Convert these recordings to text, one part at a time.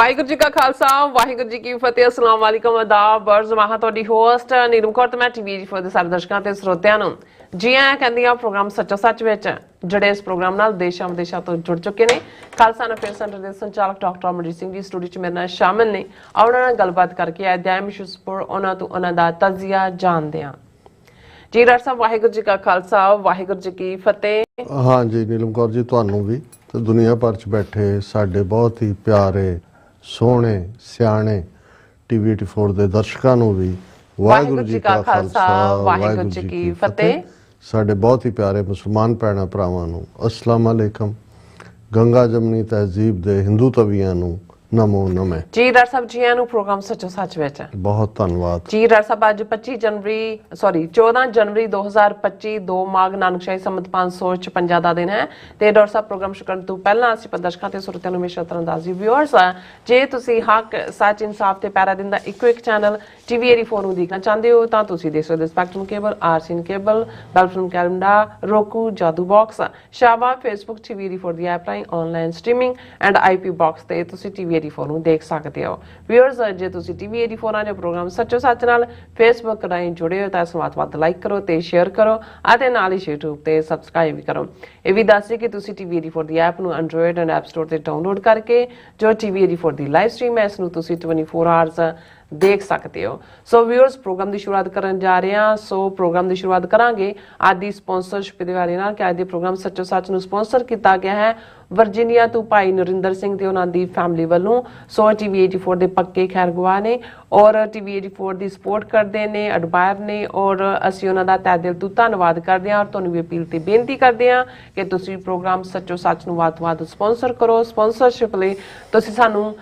ਵਾਹਿਗੁਰੂ ਜੀ ਕਾ ਖਾਲਸਾ ਵਾਹਿਗੁਰੂ ਜੀ ਕੀ ਫਤਿਹ। ਅਸਲਾਮ ਵਾਲੇਕਮ ਆਦਾਬ ਬਰਜ਼ ਮਾਹਾ ਤੁਹਾਡੀ ਹੋਸਟ ਨੀਲਮ ਕੌਰ ਤੇ ਮੈਂ ਟੀਵੀ ਫੋਰ ਦੇ ਸਾਰੇ ਦਰਸ਼ਕਾਂ ਤੇ ਸਰੋਤਿਆਂ ਨੂੰ ਜੀ ਆਇਆਂ ਕਹਿੰਦੀ ਆ ਪ੍ਰੋਗਰਾਮ ਸੱਚੋ ਸੱਚ ਵਿੱਚ ਜਿਹੜੇ ਇਸ ਪ੍ਰੋਗਰਾਮ ਨਾਲ ਦੇਸ਼ਾਂ ਵਿਦੇਸ਼ਾਂ ਤੋਂ ਜੁੜ ਚੁੱਕੇ ਨੇ। ਖਾਲਸਾ ਅਫੇਅਰ ਸੈਂਟਰ ਦੇ ਸੰਚਾਲਕ ਡਾਕਟਰ ਅਮਰਜੀਤ ਸਿੰਘ ਜੀ ਸਟੂਡੀਓ 'ਚ ਮੇਰੇ ਨਾਲ ਸ਼ਾਮਿਲ ਨੇ। ਉਹਨਾਂ ਨਾਲ ਗੱਲਬਾਤ ਕਰਕੇ ਅਧਿਆਇਮ ਸ਼ੁਸਪੁਰ ਉਹਨਾਂ ਤੋਂ ਉਹਨਾਂ ਦਾ ਤਜ਼ੀਆ ਜਾਣਦੇ ਹਾਂ। ਜੀ ਡਾਕਟਰ ਸਾਹਿਬ ਵਾਹਿਗੁਰੂ ਜੀ ਕਾ ਖਾਲਸਾ ਵਾਹਿਗੁਰੂ ਜੀ ਕੀ ਫਤਿਹ। हाँ जी नीलम कौर जी ਤੁਹਾਨੂੰ ਵੀ ਤੇ ਦੁਨੀਆ ਭਰ 'ਚ ਬੈਠੇ ਸਾਡੇ ਬਹੁਤ ਹੀ ਪਿਆਰੇ ਸੋਹਣੇ ਸਿਆਣੇ ਟੀਵੀ 84 ਦੇ ਦਰਸ਼ਕਾਂ ਨੂੰ ਵੀ ਵਾਹਿਗੁਰੂ ਜੀ ਕਾ ਖਾਲਸਾ ਵਾਹਿਗੁਰੂ ਜੀ ਕੀ ਫਤਿਹ। ਸਾਡੇ ਬਹੁਤ ਹੀ ਪਿਆਰੇ ਮੁਸਲਮਾਨ ਭੈਣਾਂ ਭਰਾਵਾਂ ਨੂੰ ਅਸਲਾਮ ਅਲੈਕਮ। ਗੰਗਾ ਜਮਨੀ ਤਹਿਜ਼ੀਬ ਦੇ ਹਿੰਦੂ ਤਵੀਆਂ ਨੂੰ ਨਮੋ ਨਮੇ। ਜੀ ਡਾਕਟਰ ਸਾਹਿਬ ਜੀ ਆਇਆਂ ਨੂੰ ਪ੍ਰੋਗਰਾਮ ਸੱਚੋ ਸੱਚ ਵਿੱਚ ਬਹੁਤ ਧੰਨਵਾਦ। ਜੀ ਡਾਕਟਰ ਸਾਹਿਬ ਅੱਜ 14 ਜਨਵਰੀ 2025 2 ਮਾਘ ਨਾਨਕਸ਼ਾਹੀ ਸੰਮਤ 556 ਦਾ ਦਿਨ ਹੈ ਤੇ ਡਾਕਟਰ ਸਾਹਿਬ ਪ੍ਰੋਗਰਾਮ ਸ਼ੁਰੂ ਕਰਨ ਤੋਂ ਪਹਿਲਾਂ ਅਸੀਂ ਦਰਸ਼ਕਾਂ ਤੇ ਸਰੋਤਿਆਂ ਨੂੰ ਹਮੇਸ਼ਾ ਤਰਨਦਾਜ਼ੀ ਵਿਊਅਰਸ ਜੇ ਤੁਸੀਂ ਹੱਕ ਸੱਚ ਇਨਸਾਫ ਤੇ ਪੈਰਾ ਦਿਨ ਦਾ ਇੱਕੋ ਇੱਕ ਚੈਨਲ ਟੀਵੀ 84 ਨੂੰ ਦੇਖਣਾ ਚਾਹੁੰਦੇ ਹੋ ਤਾਂ ਤੁਸੀਂ ਦੇਖ ਸਕਦੇ ਸਪੈਕਟਰਮ ਕੇਬਲ, ਆਰਸੀਨ ਕੇਬਲ, ਬੈਲਫਿਲਮ ਕੈਲੰਡਰ, ਰੋਕੂ, ਜਾਦੂ ਬਾਕਸ, ਸ਼ਾਵਾ, ਫੇਸਬੁੱਕ ਟੀਵੀ 84 ਦੀ ਐਪ ਰਾਹੀਂ online streaming and IP box ਤੇ ਤੁਸੀਂ ਟੀਵੀ 84 ਨੂੰ ਦੇਖ ਸਕਦੇ ਹੋ। ਵਿਊਅਰਸ ਜੇ ਤੁਸੀਂ ਟੀਵੀ 84 ਦੇ ਪ੍ਰੋਗਰਾਮ ਸੱਚੋ ਸੱਚ ਨਾਲ ਫੇਸਬੁੱਕ ਰਾਹੀਂ ਜੁੜੇ ਹੋ ਤਾਂ ਇਸ ਨੂੰ ਵੱਧ ਲਾਈਕ ਕਰੋ ਤੇ ਸ਼ੇਅਰ ਕਰੋ ਅਤੇ ਨਾਲ ਹੀ YouTube ਤੇ ਸਬਸਕ੍ਰਾਈਬ ਵੀ ਕਰੋ। ਇਹ ਵੀ ਦੱਸ ਕਿ ਤੁਸੀਂ ਟੀਵੀ 84 ਦੀ ਐਪ ਨੂੰ ਐਂਡਰੋਇਡ ਐਂਡ ਐਪ ਸਟੋਰ ਤੇ ਡਾਊਨਲੋਡ ਕਰਕੇ ਜੋ ਟੀਵੀ 84 ਦੀ ਲਾਈਵ ਸਟ੍ਰੀਮ ਹੈ ਇਸ ਨੂੰ ਤੁਸੀਂ 24 ਆਵਰਸ ਦੇਖ ਸਕਦੇ ਹੋ। ਸੋ ਵਿਊਅਰਸ ਪ੍ਰੋਗਰਾਮ ਦੀ ਸ਼ੁਰੂਆਤ ਕਰਨ ਜਾ ਰਹੇ ਹਾਂ। ਸੋ ਪ੍ਰੋਗਰਾਮ ਦੀ ਸ਼ੁਰੂਆਤ ਕਰਾਂਗੇ ਅੱਜ ਦੀ ਸਪਾਂਸਰਸ਼ਿਪ ਦੇ ਬਾਰੇ ਨਾਲ ਕਿ ਅੱਜ ਦੇ ਪ੍ਰੋਗਰਾਮ ਸੱਚੋ ਸੱਚ ਨੂੰ ਸਪਾਂਸਰ ਕੀਤਾ ਗਿਆ ਹੈ ਵਰਜੀਨੀਆ ਤੋਂ ਭਾਈ ਨਰਿੰਦਰ ਸਿੰਘ ਤੇ ਉਹਨਾਂ ਦੀ ਫੈਮਿਲੀ ਵੱਲੋਂ। ਸੋ ਟੀਵੀ 84 ਦੇ ਪੱਕੇ ਖੈਰਗਵਾਹ ਨੇ ਔਰ ਟੀਵੀ 84 ਦੀ ਸਪੋਰਟ ਕਰਦੇ ਨੇ, ਐਡਮਾਇਰ ਨੇ ਔਰ ਅਸੀਂ ਉਹਨਾਂ ਦਾ ਤਹਿ ਦਿਲ ਤੋਂ ਧੰਨਵਾਦ ਕਰਦੇ ਹਾਂ ਔਰ ਤੁਹਾਨੂੰ ਵੀ ਅਪੀਲ ਤੇ ਬੇਨਤੀ ਕਰਦੇ ਹਾਂ ਕਿ ਤੁਸੀਂ ਪ੍ਰੋਗਰਾਮ ਸੱਚੋ ਸੱਚ ਨੂੰ ਵੱਧ ਤੋਂ ਵੱਧ ਸਪਾਂਸਰ ਕਰੋ। ਸਪਾਂਸਰਸ਼ਿਪ ਲਈ ਤੁਸੀਂ ਸਾਨੂੰ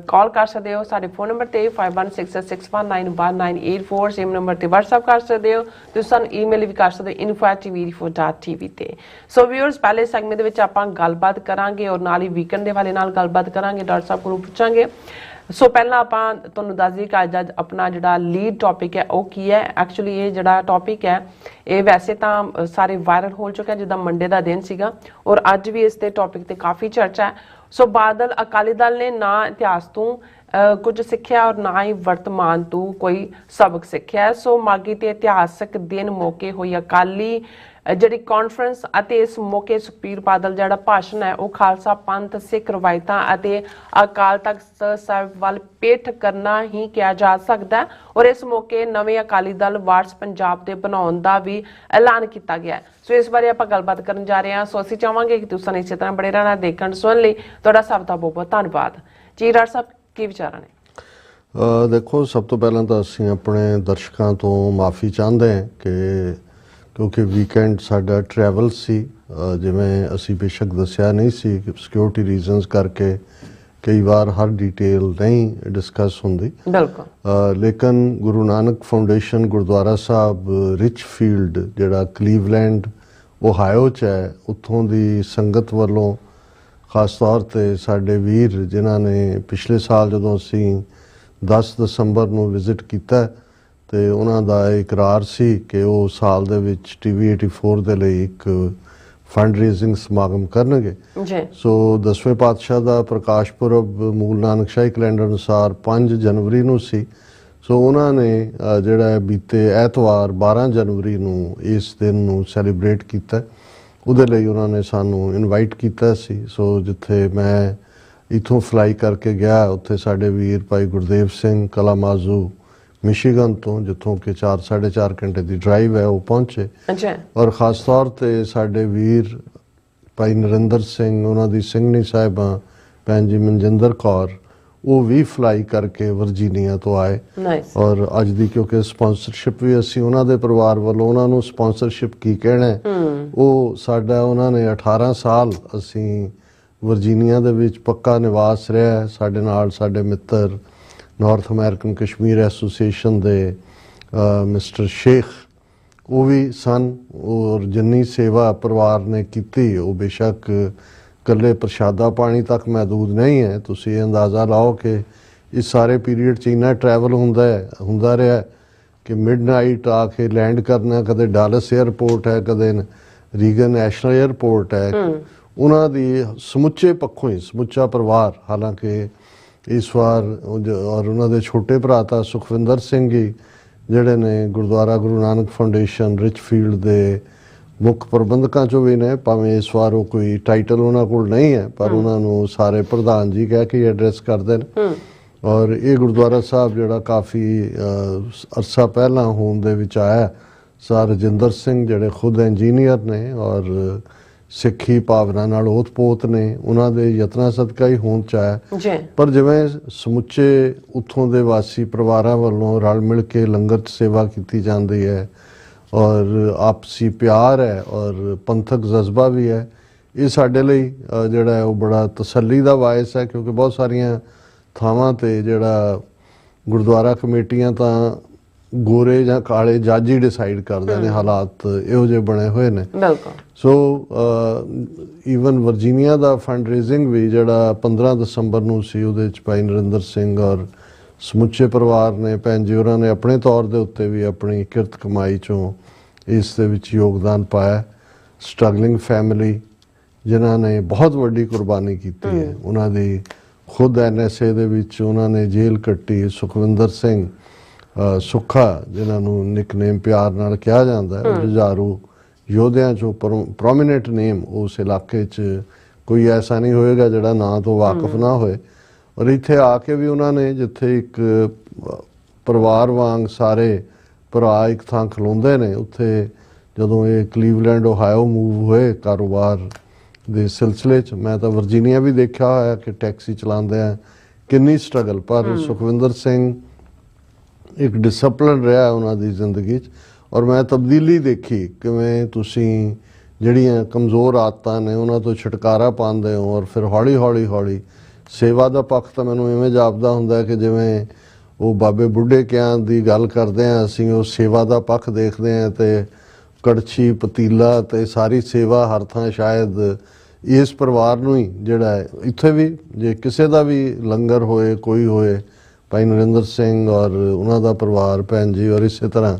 ਕਾਲ ਕਰ ਸਕਦੇ ਹੋ ਸਾਡੇ ਫੋਨ ਨੰਬਰ ਤੇ 5166191984 ਸੇਮ ਨੰਬਰ ਤੇ WhatsApp ਕਰ ਸਕਦੇ ਹੋ। ਤੁਸੀਂ ਸਾਨੂੰ ਈਮੇਲ ਵੀ ਕਰ ਸਕਦੇ ਹੋ info@tv84.tv ਤੇ। ਸੋ ਵਿਊਅਰਸ ਪਹਿਲੇ ਸੈਗਮੈਂਟ ਦੇ ਵਿੱਚ ਆਪਾਂ ਗੱਲਬਾਤ ਕਰਾਂਗੇ ਔਰ ਨਾਲ ਹੀ ਵੀਕਐਂਡ ਦੇ ਵਾਲੇ ਨਾਲ ਗੱਲਬਾਤ ਕਰਾਂਗੇ। ਡਾਕਟਰ ਸਾਹਿਬ ਕੋਲੋਂ ਪੁੱਛਾਂਗੇ। ਸੋ ਪਹਿਲਾਂ ਆਪਾਂ ਤੁਹਾਨੂੰ ਦੱਸ ਦਈਏ ਕਿ ਅੱਜ ਆਪਣਾ ਜਿਹੜਾ ਲੀਡ ਟੌਪਿਕ ਹੈ ਉਹ ਕੀ ਹੈ। ਐਕਚੁਅਲੀ ਇਹ ਜਿਹੜਾ ਟੌਪਿਕ ਹੈ ਇਹ ਵੈਸੇ ਤਾਂ ਸਾਰੇ ਵਾਇਰਲ ਹੋ ਚੁੱਕਿਆ ਜਿੱਦਾਂ ਮੰਡੇ ਦਾ ਦਿਨ ਸੀਗਾ ਔਰ ਅੱਜ ਵੀ ਇਸ ਤੇ ਟੌਪਿਕ ਤੇ ਕਾਫੀ ਚਰਚਾ ਹੈ। ਸੋ ਬਾਦਲ ਅਕਾਲੀ ਦਲ ਨੇ ਨਾ ਇਤਿਹਾਸ ਤੋਂ ਕੁਝ ਸਿੱਖਿਆ ਔਰ ਨਾ ਹੀ ਵਰਤਮਾਨ ਤੋਂ ਕੋਈ ਸਬਕ ਸਿੱਖਿਆ। ਸੋ ਮਾਘੀ ਤੇ ਇਤਿਹਾਸਕ ਦਿਨ ਮੌਕੇ ਹੋਈ ਅਕਾਲੀ ਜਿਹੜੀ ਕਾਨਫਰੰਸ ਅਤੇ ਇਸ ਮੌਕੇ ਸੁਖਬੀਰ ਬਾਦਲ ਜਿਹੜਾ ਭਾਸ਼ਣ ਹੈ ਉਹ ਖਾਲਸਾ ਪੰਥ, ਸਿੱਖ ਰਵਾਇਤਾਂ ਅਤੇ ਅਕਾਲ ਤਖਤ ਸਾਹਿਬ ਵੱਲ ਪੇਠ ਕਰਨਾ ਹੀ ਕਿਹਾ ਜਾ ਸਕਦਾ ਹੈ ਔਰ ਇਸ ਮੌਕੇ ਨਵੇਂ ਅਕਾਲੀ ਦਲ ਵਾਰਸ ਪੰਜਾਬ ਦੇ ਬਣਾਉਣ ਦਾ ਵੀ ਐਲਾਨ ਕੀਤਾ ਗਿਆ। ਸੋ ਇਸ ਬਾਰੇ ਆਪਾਂ ਗੱਲਬਾਤ ਕਰਨ ਜਾ ਰਹੇ ਹਾਂ। ਸੋ ਅਸੀਂ ਚਾਹਾਂਗੇ ਕਿ ਤੁਸੀਂ ਇਸੇ ਤਰ੍ਹਾਂ ਬੜੇ ਰਹਿਣਾ ਦੇਖਣ ਸੁਣਨ ਲਈ ਤੁਹਾਡਾ ਸਭ ਦਾ ਬਹੁਤ ਬਹੁਤ ਧੰਨਵਾਦ। ਜੀ ਡਾਕਟਰ ਸਾਹਿਬ ਕੀ ਵਿਚਾਰਾਂ ਨੇ? ਦੇਖੋ ਸਭ ਤੋਂ ਪਹਿਲਾਂ ਤਾਂ ਅਸੀਂ ਆਪਣੇ ਦਰਸ਼ਕਾਂ ਤੋਂ ਮਾਫੀ ਚਾਹੁੰਦੇ ਹਾਂ ਕਿ ਕਿਉਂਕਿ ਵੀਕਐਂਡ ਸਾਡਾ ਟਰੈਵਲ ਸੀ ਜਿਵੇਂ ਅਸੀਂ ਬੇਸ਼ੱਕ ਦੱਸਿਆ ਨਹੀਂ ਸੀ ਕਿ ਸਿਕਿਉਰਿਟੀ ਰੀਜ਼ਨਸ ਕਰਕੇ ਕਈ ਵਾਰ ਹਰ ਡਿਟੇਲ ਨਹੀਂ ਡਿਸਕਸ ਹੁੰਦੀ। ਬਿਲਕੁਲ। ਲੇਕਿਨ ਗੁਰੂ ਨਾਨਕ ਫਾਊਂਡੇਸ਼ਨ ਗੁਰਦੁਆਰਾ ਸਾਹਿਬ ਰਿਚਫੀਲਡ ਜਿਹੜਾ ਕਲੀਵਲੈਂਡ ਓਹਾਇਓ 'ਚ ਹੈ ਉੱਥੋਂ ਦੀ ਸੰਗਤ ਵੱਲੋਂ ਖਾਸ ਤੌਰ 'ਤੇ ਸਾਡੇ ਵੀਰ ਜਿਨ੍ਹਾਂ ਨੇ ਪਿਛਲੇ ਸਾਲ ਜਦੋਂ ਅਸੀਂ 10 ਦਸੰਬਰ ਨੂੰ ਵਿਜ਼ਿਟ ਕੀਤਾ ਤੇ ਉਹਨਾਂ ਦਾ ਇਕਰਾਰ ਸੀ ਕਿ ਉਹ ਸਾਲ ਦੇ ਵਿੱਚ ਟੀਵੀ 84 ਦੇ ਲਈ ਇੱਕ ਫੰਡ ਰੇਜ਼ਿੰਗ ਸਮਾਗਮ ਕਰਨਗੇ। ਸੋ 10ਵੇਂ ਪਾਤਸ਼ਾਹ ਦਾ ਪ੍ਰਕਾਸ਼ ਪੁਰਬ ਮੂਲ ਨਾਨਕਸ਼ਾਹੀ ਕੈਲੰਡਰ ਅਨੁਸਾਰ 5 ਜਨਵਰੀ ਨੂੰ ਸੀ। ਸੋ ਉਹਨਾਂ ਨੇ ਜਿਹੜਾ ਬੀਤੇ ਐਤਵਾਰ 12 ਜਨਵਰੀ ਨੂੰ ਇਸ ਦਿਨ ਨੂੰ ਸੈਲੀਬ੍ਰੇਟ ਕੀਤਾ। ਉਹਦੇ ਲਈ ਉਹਨਾਂ ਨੇ ਸਾਨੂੰ ਇਨਵਾਈਟ ਕੀਤਾ ਸੀ। ਸੋ ਜਿੱਥੇ ਮੈਂ ਇੱਥੋਂ ਫਲਾਈ ਕਰਕੇ ਗਿਆ ਉੱਥੇ ਸਾਡੇ ਵੀਰ ਭਾਈ ਗੁਰਦੇਵ ਸਿੰਘ ਕਲਾਮਾਜ਼ੂ ਮਿਸ਼ੀਗਨ ਤੋਂ ਜਿੱਥੋਂ ਕਿ 4-4.5 ਘੰਟੇ ਦੀ ਡਰਾਈਵ ਹੈ ਉਹ ਪਹੁੰਚੇ ਔਰ ਖਾਸ ਤੌਰ 'ਤੇ ਸਾਡੇ ਵੀਰ ਭਾਈ ਨਰਿੰਦਰ ਸਿੰਘ ਉਹਨਾਂ ਦੀ ਸਿੰਘਣੀ ਸਾਹਿਬਾਂ ਭੈਣ ਜੀ ਮਨਜਿੰਦਰ ਕੌਰ ਉਹ ਵੀ ਫਲਾਈ ਕਰਕੇ ਵਰਜੀਨੀਆ ਤੋਂ ਆਏ ਔਰ ਅੱਜ ਦੀ ਕਿਉਂਕਿ ਸਪਾਂਸਰਸ਼ਿਪ ਵੀ ਅਸੀਂ ਉਹਨਾਂ ਦੇ ਪਰਿਵਾਰ ਵੱਲੋਂ ਉਹਨਾਂ ਨੂੰ ਸਪਾਂਸਰਸ਼ਿਪ ਕੀ ਕਹਿਣਾ ਉਹ ਸਾਡਾ ਉਹਨਾਂ ਨੇ 18 ਸਾਲ ਅਸੀਂ ਵਰਜੀਨੀਆ ਦੇ ਵਿੱਚ ਪੱਕਾ ਨਿਵਾਸ ਰਿਹਾ। ਸਾਡੇ ਨਾਲ ਸਾਡੇ ਮਿੱਤਰ ਨਾਰਥ ਅਮਰੀਕਨ ਕਸ਼ਮੀਰ ਐਸੋਸੀਏਸ਼ਨ ਦੇ ਮਿਸਟਰ ਸ਼ੇਖ ਉਹ ਵੀ ਸਨ ਔਰ ਜਿੰਨੀ ਸੇਵਾ ਪਰਿਵਾਰ ਨੇ ਕੀਤੀ ਉਹ ਬੇਸ਼ੱਕ ਇਕੱਲੇ ਪ੍ਰਸ਼ਾਦਾ ਪਾਣੀ ਤੱਕ ਮਹਿਦੂਦ ਨਹੀਂ ਹੈ। ਤੁਸੀਂ ਇਹ ਅੰਦਾਜ਼ਾ ਲਾਓ ਕਿ ਇਸ ਸਾਰੇ ਪੀਰੀਅਡ 'ਚ ਇੰਨਾ ਟਰੈਵਲ ਹੁੰਦਾ ਰਿਹਾ ਕਿ ਮਿਡਨਾਈਟ ਆ ਕੇ ਲੈਂਡ ਕਰਨਾ, ਕਦੇ ਡਾਲਸ ਏਅਰਪੋਰਟ ਹੈ, ਕਦੇ ਰੀਗਨ ਨੈਸ਼ਨਲ ਏਅਰਪੋਰਟ ਹੈ, ਉਹਨਾਂ ਦੀ ਸਮੁੱਚੇ ਪੱਖੋਂ ਹੀ ਸਮੁੱਚਾ ਪਰਿਵਾਰ, ਹਾਲਾਂਕਿ ਇਸ ਵਾਰ ਔਰ ਉਹਨਾਂ ਦੇ ਛੋਟੇ ਭਰਾ ਤਾਂ ਸੁਖਵਿੰਦਰ ਸਿੰਘ ਜੀ ਜਿਹੜੇ ਨੇ ਗੁਰਦੁਆਰਾ ਗੁਰੂ ਨਾਨਕ ਫਾਊਂਡੇਸ਼ਨ ਰਿਚਫੀਲਡ ਦੇ ਮੁੱਖ ਪ੍ਰਬੰਧਕਾਂ ਚੋਂ ਵੀ ਨੇ, ਭਾਵੇਂ ਇਸ ਵਾਰ ਉਹ ਕੋਈ ਟਾਈਟਲ ਉਹਨਾਂ ਕੋਲ ਨਹੀਂ ਹੈ, ਪਰ ਉਹਨਾਂ ਨੂੰ ਸਾਰੇ ਪ੍ਰਧਾਨ ਜੀ ਕਹਿ ਕੇ ਐਡਰੈਸ ਕਰਦੇ ਨੇ। ਔਰ ਇਹ ਗੁਰਦੁਆਰਾ ਸਾਹਿਬ ਜਿਹੜਾ ਕਾਫੀ ਅਰਸਾ ਪਹਿਲਾਂ ਹੋਂਦ ਦੇ ਵਿੱਚ ਆਇਆ, ਸਰ ਰਜਿੰਦਰ ਸਿੰਘ ਜਿਹੜੇ ਖੁਦ ਇੰਜੀਨੀਅਰ ਨੇ ਔਰ ਸਿੱਖੀ ਭਾਵਨਾ ਨਾਲ ਓਤ-ਪੋਤ ਨੇ, ਉਹਨਾਂ ਦੇ ਯਤਨਾਂ ਸਦਕਾ ਹੀ ਹੋਂਦ 'ਚ ਆਇਆ। ਪਰ ਜਿਵੇਂ ਸਮੁੱਚੇ ਉੱਥੋਂ ਦੇ ਵਾਸੀ ਪਰਿਵਾਰਾਂ ਵੱਲੋਂ ਰਲ ਮਿਲ ਕੇ ਲੰਗਰ 'ਚ ਸੇਵਾ ਕੀਤੀ ਜਾਂਦੀ ਹੈ ਔਰ ਆਪਸੀ ਪਿਆਰ ਹੈ ਔਰ ਪੰਥਕ ਜਜ਼ਬਾ ਵੀ ਹੈ, ਇਹ ਸਾਡੇ ਲਈ ਜਿਹੜਾ ਹੈ ਉਹ ਬੜਾ ਤਸੱਲੀ ਦਾ ਬਾਇਸ ਹੈ, ਕਿਉਂਕਿ ਬਹੁਤ ਸਾਰੀਆਂ ਥਾਵਾਂ 'ਤੇ ਜਿਹੜਾ ਗੁਰਦੁਆਰਾ ਕਮੇਟੀਆਂ ਤਾਂ ਗੋਰੇ ਜਾਂ ਕਾਲੇ ਜੱਜ ਹੀ ਡਿਸਾਈਡ ਕਰਦੇ ਨੇ, ਹਾਲਾਤ ਇਹੋ ਜਿਹੇ ਬਣੇ ਹੋਏ ਨੇ। ਸੋ ਈਵਨ ਵਰਜੀਨੀਆ ਦਾ ਫੰਡ ਰੇਜ਼ਿੰਗ ਵੀ ਜਿਹੜਾ 15 ਦਸੰਬਰ ਨੂੰ ਸੀ, ਉਹਦੇ 'ਚ ਭਾਈ ਨਰਿੰਦਰ ਸਿੰਘ ਔਰ ਸਮੁੱਚੇ ਪਰਿਵਾਰ ਨੇ, ਭੈਣ ਜੀ ਹੋਰਾਂ ਨੇ ਆਪਣੇ ਤੌਰ ਦੇ ਉੱਤੇ ਵੀ ਆਪਣੀ ਕਿਰਤ ਕਮਾਈ 'ਚੋਂ ਇਸ ਦੇ ਵਿੱਚ ਯੋਗਦਾਨ ਪਾਇਆ। ਸਟਰਗਲਿੰਗ ਫੈਮਿਲੀ ਜਿਨ੍ਹਾਂ ਨੇ ਬਹੁਤ ਵੱਡੀ ਕੁਰਬਾਨੀ ਕੀਤੀ ਹੈ, ਉਹਨਾਂ ਦੀ ਖੁਦ NSA ਦੇ ਵਿੱਚ ਉਹਨਾਂ ਨੇ ਜੇਲ੍ਹ ਕੱਟੀ। ਸੁਖਵਿੰਦਰ ਸਿੰਘ ਸੁੱਖਾ ਜਿਨ੍ਹਾਂ ਨੂੰ ਨਿਕਨੇਮ ਪਿਆਰ ਨਾਲ ਕਿਹਾ ਜਾਂਦਾ ਹੈ, ਜੁਝਾਰੂ ਯੋਧਿਆਂ 'ਚੋਂ ਪ੍ਰੋਮੀਨੈਂਟ ਨੇਮ ਉਸ ਇਲਾਕੇ 'ਚ ਕੋਈ ਐਸਾ ਨਹੀਂ ਹੋਏਗਾ ਜਿਹੜਾ ਨਾਂ ਤੋਂ ਵਾਕਿਫ ਨਾ ਹੋਏ। ਔਰ ਇੱਥੇ ਆ ਕੇ ਵੀ ਉਹਨਾਂ ਨੇ ਜਿੱਥੇ ਇੱਕ ਪਰਿਵਾਰ ਵਾਂਗ ਸਾਰੇ ਭਰਾ ਇੱਕ ਥਾਂ ਖਲੋਂਦੇ ਨੇ, ਉੱਥੇ ਜਦੋਂ ਇਹ ਕਲੀਵਲੈਂਡ ਓਹਾਇਓ ਮੂਵ ਹੋਏ ਕਾਰੋਬਾਰ ਦੇ ਸਿਲਸਿਲੇ 'ਚ, ਮੈਂ ਤਾਂ ਵਰਜੀਨੀਆ ਵੀ ਦੇਖਿਆ ਹੋਇਆ ਕਿ ਟੈਕਸੀ ਚਲਾਉਂਦੇ ਆ ਕਿੰਨੀ ਸਟਰਗਲ, ਪਰ ਸੁਖਵਿੰਦਰ ਸਿੰਘ ਇੱਕ ਡਿਸਪਲਿਨ ਰਿਹਾ ਉਹਨਾਂ ਦੀ ਜ਼ਿੰਦਗੀ 'ਚ। ਔਰ ਮੈਂ ਤਬਦੀਲੀ ਦੇਖੀ ਕਿਵੇਂ ਤੁਸੀਂ ਜਿਹੜੀਆਂ ਕਮਜ਼ੋਰ ਆਦਤਾਂ ਨੇ ਉਹਨਾਂ ਤੋਂ ਛੁਟਕਾਰਾ ਪਾਉਂਦੇ ਹੋ ਔਰ ਫਿਰ ਹੌਲੀ ਹੌਲੀ ਸੇਵਾ ਦਾ ਪੱਖ ਤਾਂ ਮੈਨੂੰ ਇਵੇਂ ਜਾਪਦਾ ਹੁੰਦਾ ਕਿ ਜਿਵੇਂ ਉਹ ਬਾਬੇ ਬੁੱਢੇ ਕਿਆਂ ਦੀ ਗੱਲ ਕਰਦੇ ਹਾਂ ਅਸੀਂ, ਉਹ ਸੇਵਾ ਦਾ ਪੱਖ ਦੇਖਦੇ ਹਾਂ ਅਤੇ ਕੜਛੀ ਪਤੀਲਾ ਅਤੇ ਸਾਰੀ ਸੇਵਾ ਹਰ ਥਾਂ ਸ਼ਾਇਦ ਇਸ ਪਰਿਵਾਰ ਨੂੰ ਹੀ ਜਿਹੜਾ ਹੈ, ਇੱਥੇ ਵੀ ਜੇ ਕਿਸੇ ਦਾ ਵੀ ਲੰਗਰ ਹੋਏ ਕੋਈ ਹੋਏ, ਭਾਈ ਨਰਿੰਦਰ ਸਿੰਘ ਔਰ ਉਹਨਾਂ ਦਾ ਪਰਿਵਾਰ, ਭੈਣ ਜੀ, ਔਰ ਇਸੇ ਤਰ੍ਹਾਂ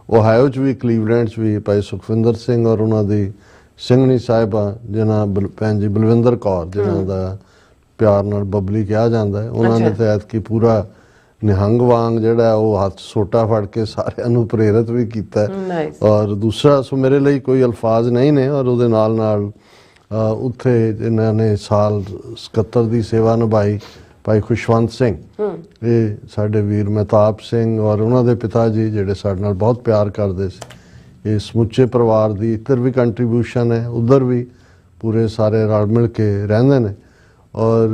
ਓਹਾਇਓ 'ਚ ਵੀ ਕਲੀਵਲੈਂਡ 'ਚ ਵੀ ਭਾਈ ਸੁਖਵਿੰਦਰ ਸਿੰਘ ਔਰ ਉਹਨਾਂ ਦੀ ਸਿੰਘਣੀ ਸਾਹਿਬਾਂ ਜਿਨ੍ਹਾਂ ਭੈਣ ਜੀ ਬਲਵਿੰਦਰ ਕੌਰ ਜਿਨ੍ਹਾਂ ਦਾ ਪਿਆਰ ਨਾਲ ਬਬਲੀ ਕਿਹਾ ਜਾਂਦਾ ਹੈ, ਉਹਨਾਂ ਨੇ ਤਾਂ ਐਤਕੀ ਪੂਰਾ ਨਿਹੰਗ ਵਾਂਗ ਜਿਹੜਾ ਉਹ ਹੱਥ ਸੋਟਾ ਫੜ ਕੇ ਸਾਰਿਆਂ ਨੂੰ ਪ੍ਰੇਰਿਤ ਵੀ ਕੀਤਾ। ਔਰ ਦੂਸਰਾ ਸੋ ਮੇਰੇ ਲਈ ਕੋਈ ਅਲਫਾਜ਼ ਨਹੀਂ ਨੇ। ਔਰ ਉਹਦੇ ਨਾਲ ਉੱਥੇ ਜਿਨ੍ਹਾਂ ਨੇ ਸਾਲ 77 ਦੀ ਸੇਵਾ ਨਿਭਾਈ, ਭਾਈ ਖੁਸ਼ਵੰਤ ਸਿੰਘ, ਇਹ ਸਾਡੇ ਵੀਰ ਮਹਿਤਾਬ ਸਿੰਘ ਔਰ ਉਹਨਾਂ ਦੇ ਪਿਤਾ ਜੀ ਜਿਹੜੇ ਸਾਡੇ ਨਾਲ ਬਹੁਤ ਪਿਆਰ ਕਰਦੇ ਸੀ, ਇਹ ਸਮੁੱਚੇ ਪਰਿਵਾਰ ਦੀ ਇੱਧਰ ਵੀ ਕੰਟਰੀਬਿਊਸ਼ਨ ਹੈ, ਉੱਧਰ ਵੀ ਪੂਰੇ ਸਾਰੇ ਰਲ ਮਿਲ ਕੇ ਰਹਿੰਦੇ ਨੇ। ਔਰ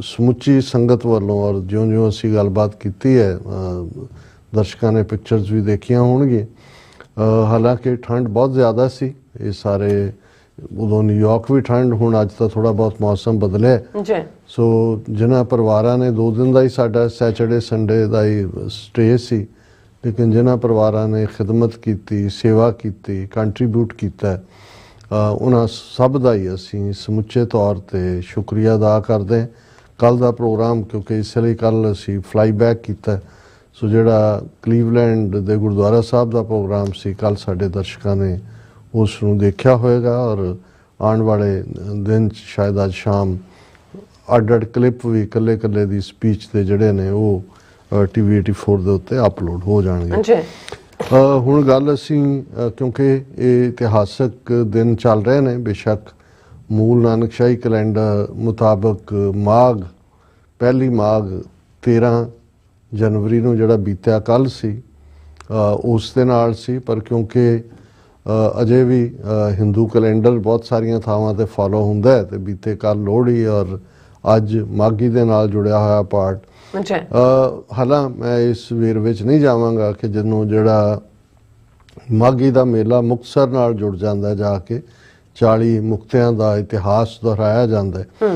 ਸਮੁੱਚੀ ਸੰਗਤ ਵੱਲੋਂ ਔਰ ਜਿਉਂ ਅਸੀਂ ਗੱਲਬਾਤ ਕੀਤੀ ਹੈ, ਦਰਸ਼ਕਾਂ ਨੇ ਪਿਕਚਰਸ ਵੀ ਦੇਖੀਆਂ ਹੋਣਗੀਆਂ। ਹਾਲਾਂਕਿ ਠੰਡ ਬਹੁਤ ਜ਼ਿਆਦਾ ਸੀ, ਇਹ ਸਾਰੇ ਉਦੋਂ ਨਿਊਯਾਰਕ ਵੀ ਠੰਡ, ਹੁਣ ਅੱਜ ਤਾਂ ਥੋੜ੍ਹਾ ਬਹੁਤ ਮੌਸਮ ਬਦਲਿਆ। ਸੋ ਜਿਨ੍ਹਾਂ ਪਰਿਵਾਰਾਂ ਨੇ 2 ਦਿਨ ਦਾ ਹੀ ਸਾਡਾ ਸੈਚਰਡੇ ਸੰਡੇ ਦਾ ਹੀ ਸਟੇ ਸੀ, ਲੇਕਿਨ ਜਿਨ੍ਹਾਂ ਪਰਿਵਾਰਾਂ ਨੇ ਖਿਦਮਤ ਕੀਤੀ, ਸੇਵਾ ਕੀਤੀ, ਕੰਟਰੀਬਿਊਟ ਕੀਤਾ, ਉਹਨਾਂ ਸਭ ਦਾ ਹੀ ਅਸੀਂ ਸਮੁੱਚੇ ਤੌਰ 'ਤੇ ਸ਼ੁਕਰੀਆ ਅਦਾ ਕਰਦੇ ਹਾਂ। ਕੱਲ੍ਹ ਦਾ ਪ੍ਰੋਗਰਾਮ ਕਿਉਂਕਿ ਇਸ ਲਈ ਕੱਲ੍ਹ ਅਸੀਂ ਫਲਾਈ ਬੈਕ ਕੀਤਾ, ਸੋ ਜਿਹੜਾ ਕਲੀਵਲੈਂਡ ਦੇ ਗੁਰਦੁਆਰਾ ਸਾਹਿਬ ਦਾ ਪ੍ਰੋਗਰਾਮ ਸੀ, ਕੱਲ੍ਹ ਸਾਡੇ ਦਰਸ਼ਕਾਂ ਨੇ ਉਸ ਨੂੰ ਦੇਖਿਆ ਹੋਏਗਾ ਔਰ ਆਉਣ ਵਾਲੇ ਦਿਨ ਸ਼ਾਇਦ ਅੱਜ ਸ਼ਾਮ ਅੱਡ ਕਲਿੱਪ ਵੀ ਇਕੱਲੇ ਦੀ ਸਪੀਚ ਦੇ ਜਿਹੜੇ ਨੇ ਉਹ TV 84 ਦੇ ਉੱਤੇ ਅਪਲੋਡ ਹੋ ਜਾਣਗੇ। ਹੁਣ ਗੱਲ ਅਸੀਂ ਕਿਉਂਕਿ ਇਹ ਇਤਿਹਾਸਕ ਦਿਨ ਚੱਲ ਰਹੇ ਨੇ, ਬੇਸ਼ੱਕ ਮੂਲ ਨਾਨਕਸ਼ਾਹੀ ਕੈਲੰਡਰ ਮੁਤਾਬਕ ਪਹਿਲੀ ਮਾਘ 13 ਜਨਵਰੀ ਨੂੰ ਜਿਹੜਾ ਬੀਤਿਆ ਕੱਲ੍ਹ ਸੀ ਉਸ ਦੇ ਨਾਲ ਸੀ, ਪਰ ਕਿਉਂਕਿ ਅਜੇ ਵੀ ਹਿੰਦੂ ਕੈਲੰਡਰ ਬਹੁਤ ਸਾਰੀਆਂ ਥਾਵਾਂ 'ਤੇ ਫੋਲੋ ਹੁੰਦਾ ਹੈ ਅਤੇ ਬੀਤੇ ਕੱਲ੍ਹ ਲੋਹੜੀ ਔਰ ਅੱਜ ਮਾਘੀ ਦੇ ਨਾਲ ਜੁੜਿਆ ਹੋਇਆ ਪਾਰਟ। ਹਾਲਾਂ ਮੈਂ ਇਸ ਵੇਰਵੇ ਵਿੱਚ ਨਹੀਂ ਜਾਵਾਂਗਾ ਕਿ ਜਿਹਨੂੰ ਜਿਹੜਾ ਮਾਘੀ ਦਾ ਮੇਲਾ ਮੁਕਤਸਰ ਨਾਲ ਜੁੜ ਜਾਂਦਾ, ਜਾ ਕੇ 40 ਮੁਕਤਿਆਂ ਦਾ ਇਤਿਹਾਸ ਦੁਹਰਾਇਆ ਜਾਂਦਾ ਹੈ।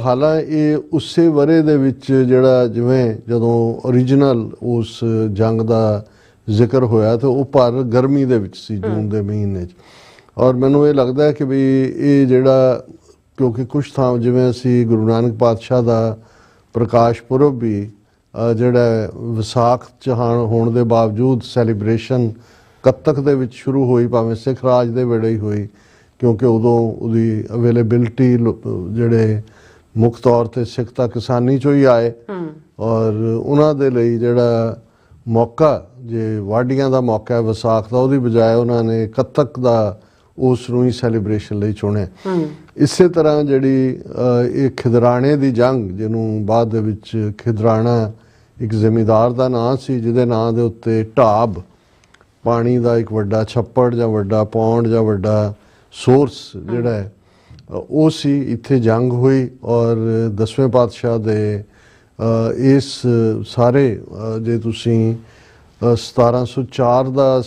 ਹਾਲਾਂ ਇਹ ਉਸੇ ਵਰ੍ਹੇ ਦੇ ਵਿੱਚ ਜਿਹੜਾ ਜਿਵੇਂ ਜਦੋਂ ਓਰੀਜਨਲ ਉਸ ਜੰਗ ਦਾ ਜ਼ਿਕਰ ਹੋਇਆ ਤਾਂ ਉਹ ਪਰ ਗਰਮੀ ਦੇ ਵਿੱਚ ਸੀ, ਜੂਨ ਦੇ ਮਹੀਨੇ 'ਚ। ਔਰ ਮੈਨੂੰ ਇਹ ਲੱਗਦਾ ਕਿ ਵੀ ਇਹ ਜਿਹੜਾ ਕਿਉਂਕਿ ਕੁਛ ਥਾਂ ਜਿਵੇਂ ਅਸੀਂ ਗੁਰੂ ਨਾਨਕ ਪਾਤਸ਼ਾਹ ਦਾ ਪ੍ਰਕਾਸ਼ ਪੁਰਬ ਵੀ ਜਿਹੜਾ ਵਿਸਾਖ 'ਚ ਹੋਣ ਦੇ ਬਾਵਜੂਦ ਸੈਲੀਬ੍ਰੇਸ਼ਨ ਕੱਤਕ ਦੇ ਵਿੱਚ ਸ਼ੁਰੂ ਹੋਈ, ਭਾਵੇਂ ਸਿੱਖ ਰਾਜ ਦੇ ਵੇਲੇ ਹੀ ਹੋਈ, ਕਿਉਂਕਿ ਉਦੋਂ ਉਹਦੀ ਅਵੇਲੇਬਿਲਿਟੀ ਜਿਹੜੇ ਮੁੱਖ ਤੌਰ 'ਤੇ ਸਿੱਖ ਤਾਂ ਕਿਸਾਨੀ 'ਚੋਂ ਹੀ ਆਏ ਔਰ ਉਹਨਾਂ ਦੇ ਲਈ ਜਿਹੜਾ ਮੌਕਾ ਜੇ ਵਾਢੀਆਂ ਦਾ ਮੌਕਾ ਹੈ ਵਿਸਾਖ ਦਾ, ਉਹਦੀ ਬਜਾਏ ਉਹਨਾਂ ਨੇ ਕੱਤਕ ਦਾ ਉਸ ਨੂੰ ਹੀ ਸੈਲੀਬ੍ਰੇਸ਼ਨ ਲਈ ਚੁਣਿਆ। ਇਸੇ ਤਰ੍ਹਾਂ ਜਿਹੜੀ ਇਹ ਖਿਦਰਾਣੇ ਦੀ ਜੰਗ, ਜਿਹਨੂੰ ਬਾਅਦ ਦੇ ਵਿੱਚ ਖਿਦਰਾਣਾ ਇੱਕ ਜ਼ਿਮੀਂਦਾਰ ਦਾ ਨਾਂ ਸੀ ਜਿਹਦੇ ਨਾਂ ਦੇ ਉੱਤੇ ਢਾਬ, ਪਾਣੀ ਦਾ ਇੱਕ ਵੱਡਾ ਛੱਪੜ ਜਾਂ ਵੱਡਾ ਪੌਂਡ ਜਾਂ ਵੱਡਾ ਸੋਰਸ ਜਿਹੜਾ ਹੈ ਉਹ ਸੀ, ਇੱਥੇ ਜੰਗ ਹੋਈ ਔਰ 10ਵੇਂ ਪਾਤਸ਼ਾਹ ਦੇ ਇਸ ਸਾਰੇ ਜੇ ਤੁਸੀਂ 1704 ਦਾ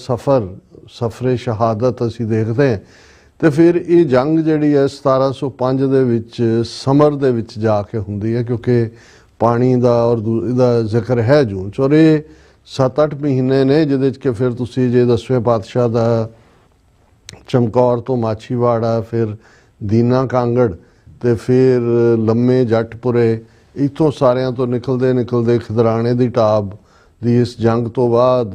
ਸਫਰੇ ਸ਼ਹਾਦਤ ਅਸੀਂ ਦੇਖਦੇ ਹਾਂ ਤੇ ਫਿਰ ਇਹ ਜੰਗ ਜਿਹੜੀ ਹੈ 1705 ਦੇ ਵਿੱਚ ਸਮਰ ਦੇ ਵਿੱਚ ਜਾ ਕੇ ਹੁੰਦੀ ਹੈ, ਕਿਉਂਕਿ ਪਾਣੀ ਦਾ ਔਰ ਇਹਦਾ ਜ਼ਿਕਰ ਹੈ ਜੂਨ 'ਚ, ਔਰ ਇਹ 7-8 ਮਹੀਨੇ ਨੇ ਜਿਹਦੇ 'ਚ ਕਿ ਫਿਰ ਤੁਸੀਂ ਜੇ 10ਵੇਂ ਪਾਤਸ਼ਾਹ ਦਾ ਚਮਕੌਰ ਤੋਂ ਮਾਛੀਵਾੜਾ, ਫਿਰ ਦੀਨਾ ਕਾਂਗੜ ਤੇ ਫਿਰ ਲੰਮੇ ਜੱਟਪੁਰੇ, ਇੱਥੋਂ ਸਾਰਿਆਂ ਤੋਂ ਨਿਕਲਦੇ ਖਿਦਰਾਣੇ ਦੀ ਢਾਬ ਦੀ ਇਸ ਜੰਗ ਤੋਂ ਬਾਅਦ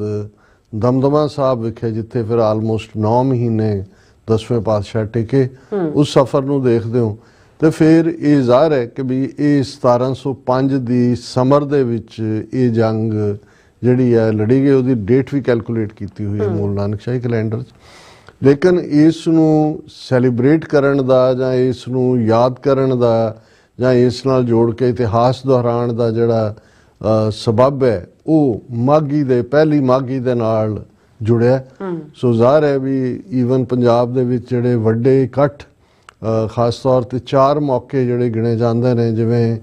ਦਮਦਮਾ ਸਾਹਿਬ ਵਿਖੇ ਜਿੱਥੇ ਫਿਰ ਆਲਮੋਸਟ 9 ਮਹੀਨੇ 10ਵੇਂ ਪਾਤਸ਼ਾਹ ਟਿਕੇ, ਉਸ ਸਫ਼ਰ ਨੂੰ ਦੇਖਦੇ ਹੋ ਤੇ ਫਿਰ ਇਹ ਜ਼ਾਹਰ ਹੈ ਕਿ ਵੀ ਇਹ 1705 ਦੀ ਸਮਰ ਦੇ ਵਿੱਚ ਇਹ ਜੰਗ ਜਿਹੜੀ ਹੈ ਲੜੀ ਗਈ। ਉਹਦੀ ਡੇਟ ਵੀ ਕੈਲਕੂਲੇਟ ਕੀਤੀ ਹੋਈ ਹੈ ਮੂਲ ਨਾਨਕਸ਼ਾਹੀ ਕੈਲੰਡਰ 'ਚ, ਲੇਕਿਨ ਇਸ ਨੂੰ ਸੈਲੀਬ੍ਰੇਟ ਕਰਨ ਦਾ ਜਾਂ ਇਸ ਨੂੰ ਯਾਦ ਕਰਨ ਦਾ ਜਾਂ ਇਸ ਨਾਲ ਜੋੜ ਕੇ ਇਤਿਹਾਸ ਦੁਹਰਾਉਣ ਦਾ ਜਿਹੜਾ ਸਬਬ ਹੈ ਉਹ ਪਹਿਲੀ ਮਾਘੀ ਦੇ ਨਾਲ ਜੁੜਿਆ। ਸੋ ਜ਼ਾਹਰ ਹੈ ਵੀ ਈਵਨ ਪੰਜਾਬ ਦੇ ਵਿੱਚ ਜਿਹੜੇ ਵੱਡੇ ਇਕੱਠ ਖਾਸ ਤੌਰ 'ਤੇ 4 ਮੌਕੇ ਜਿਹੜੇ ਗਿਣੇ ਜਾਂਦੇ ਨੇ, ਜਿਵੇਂ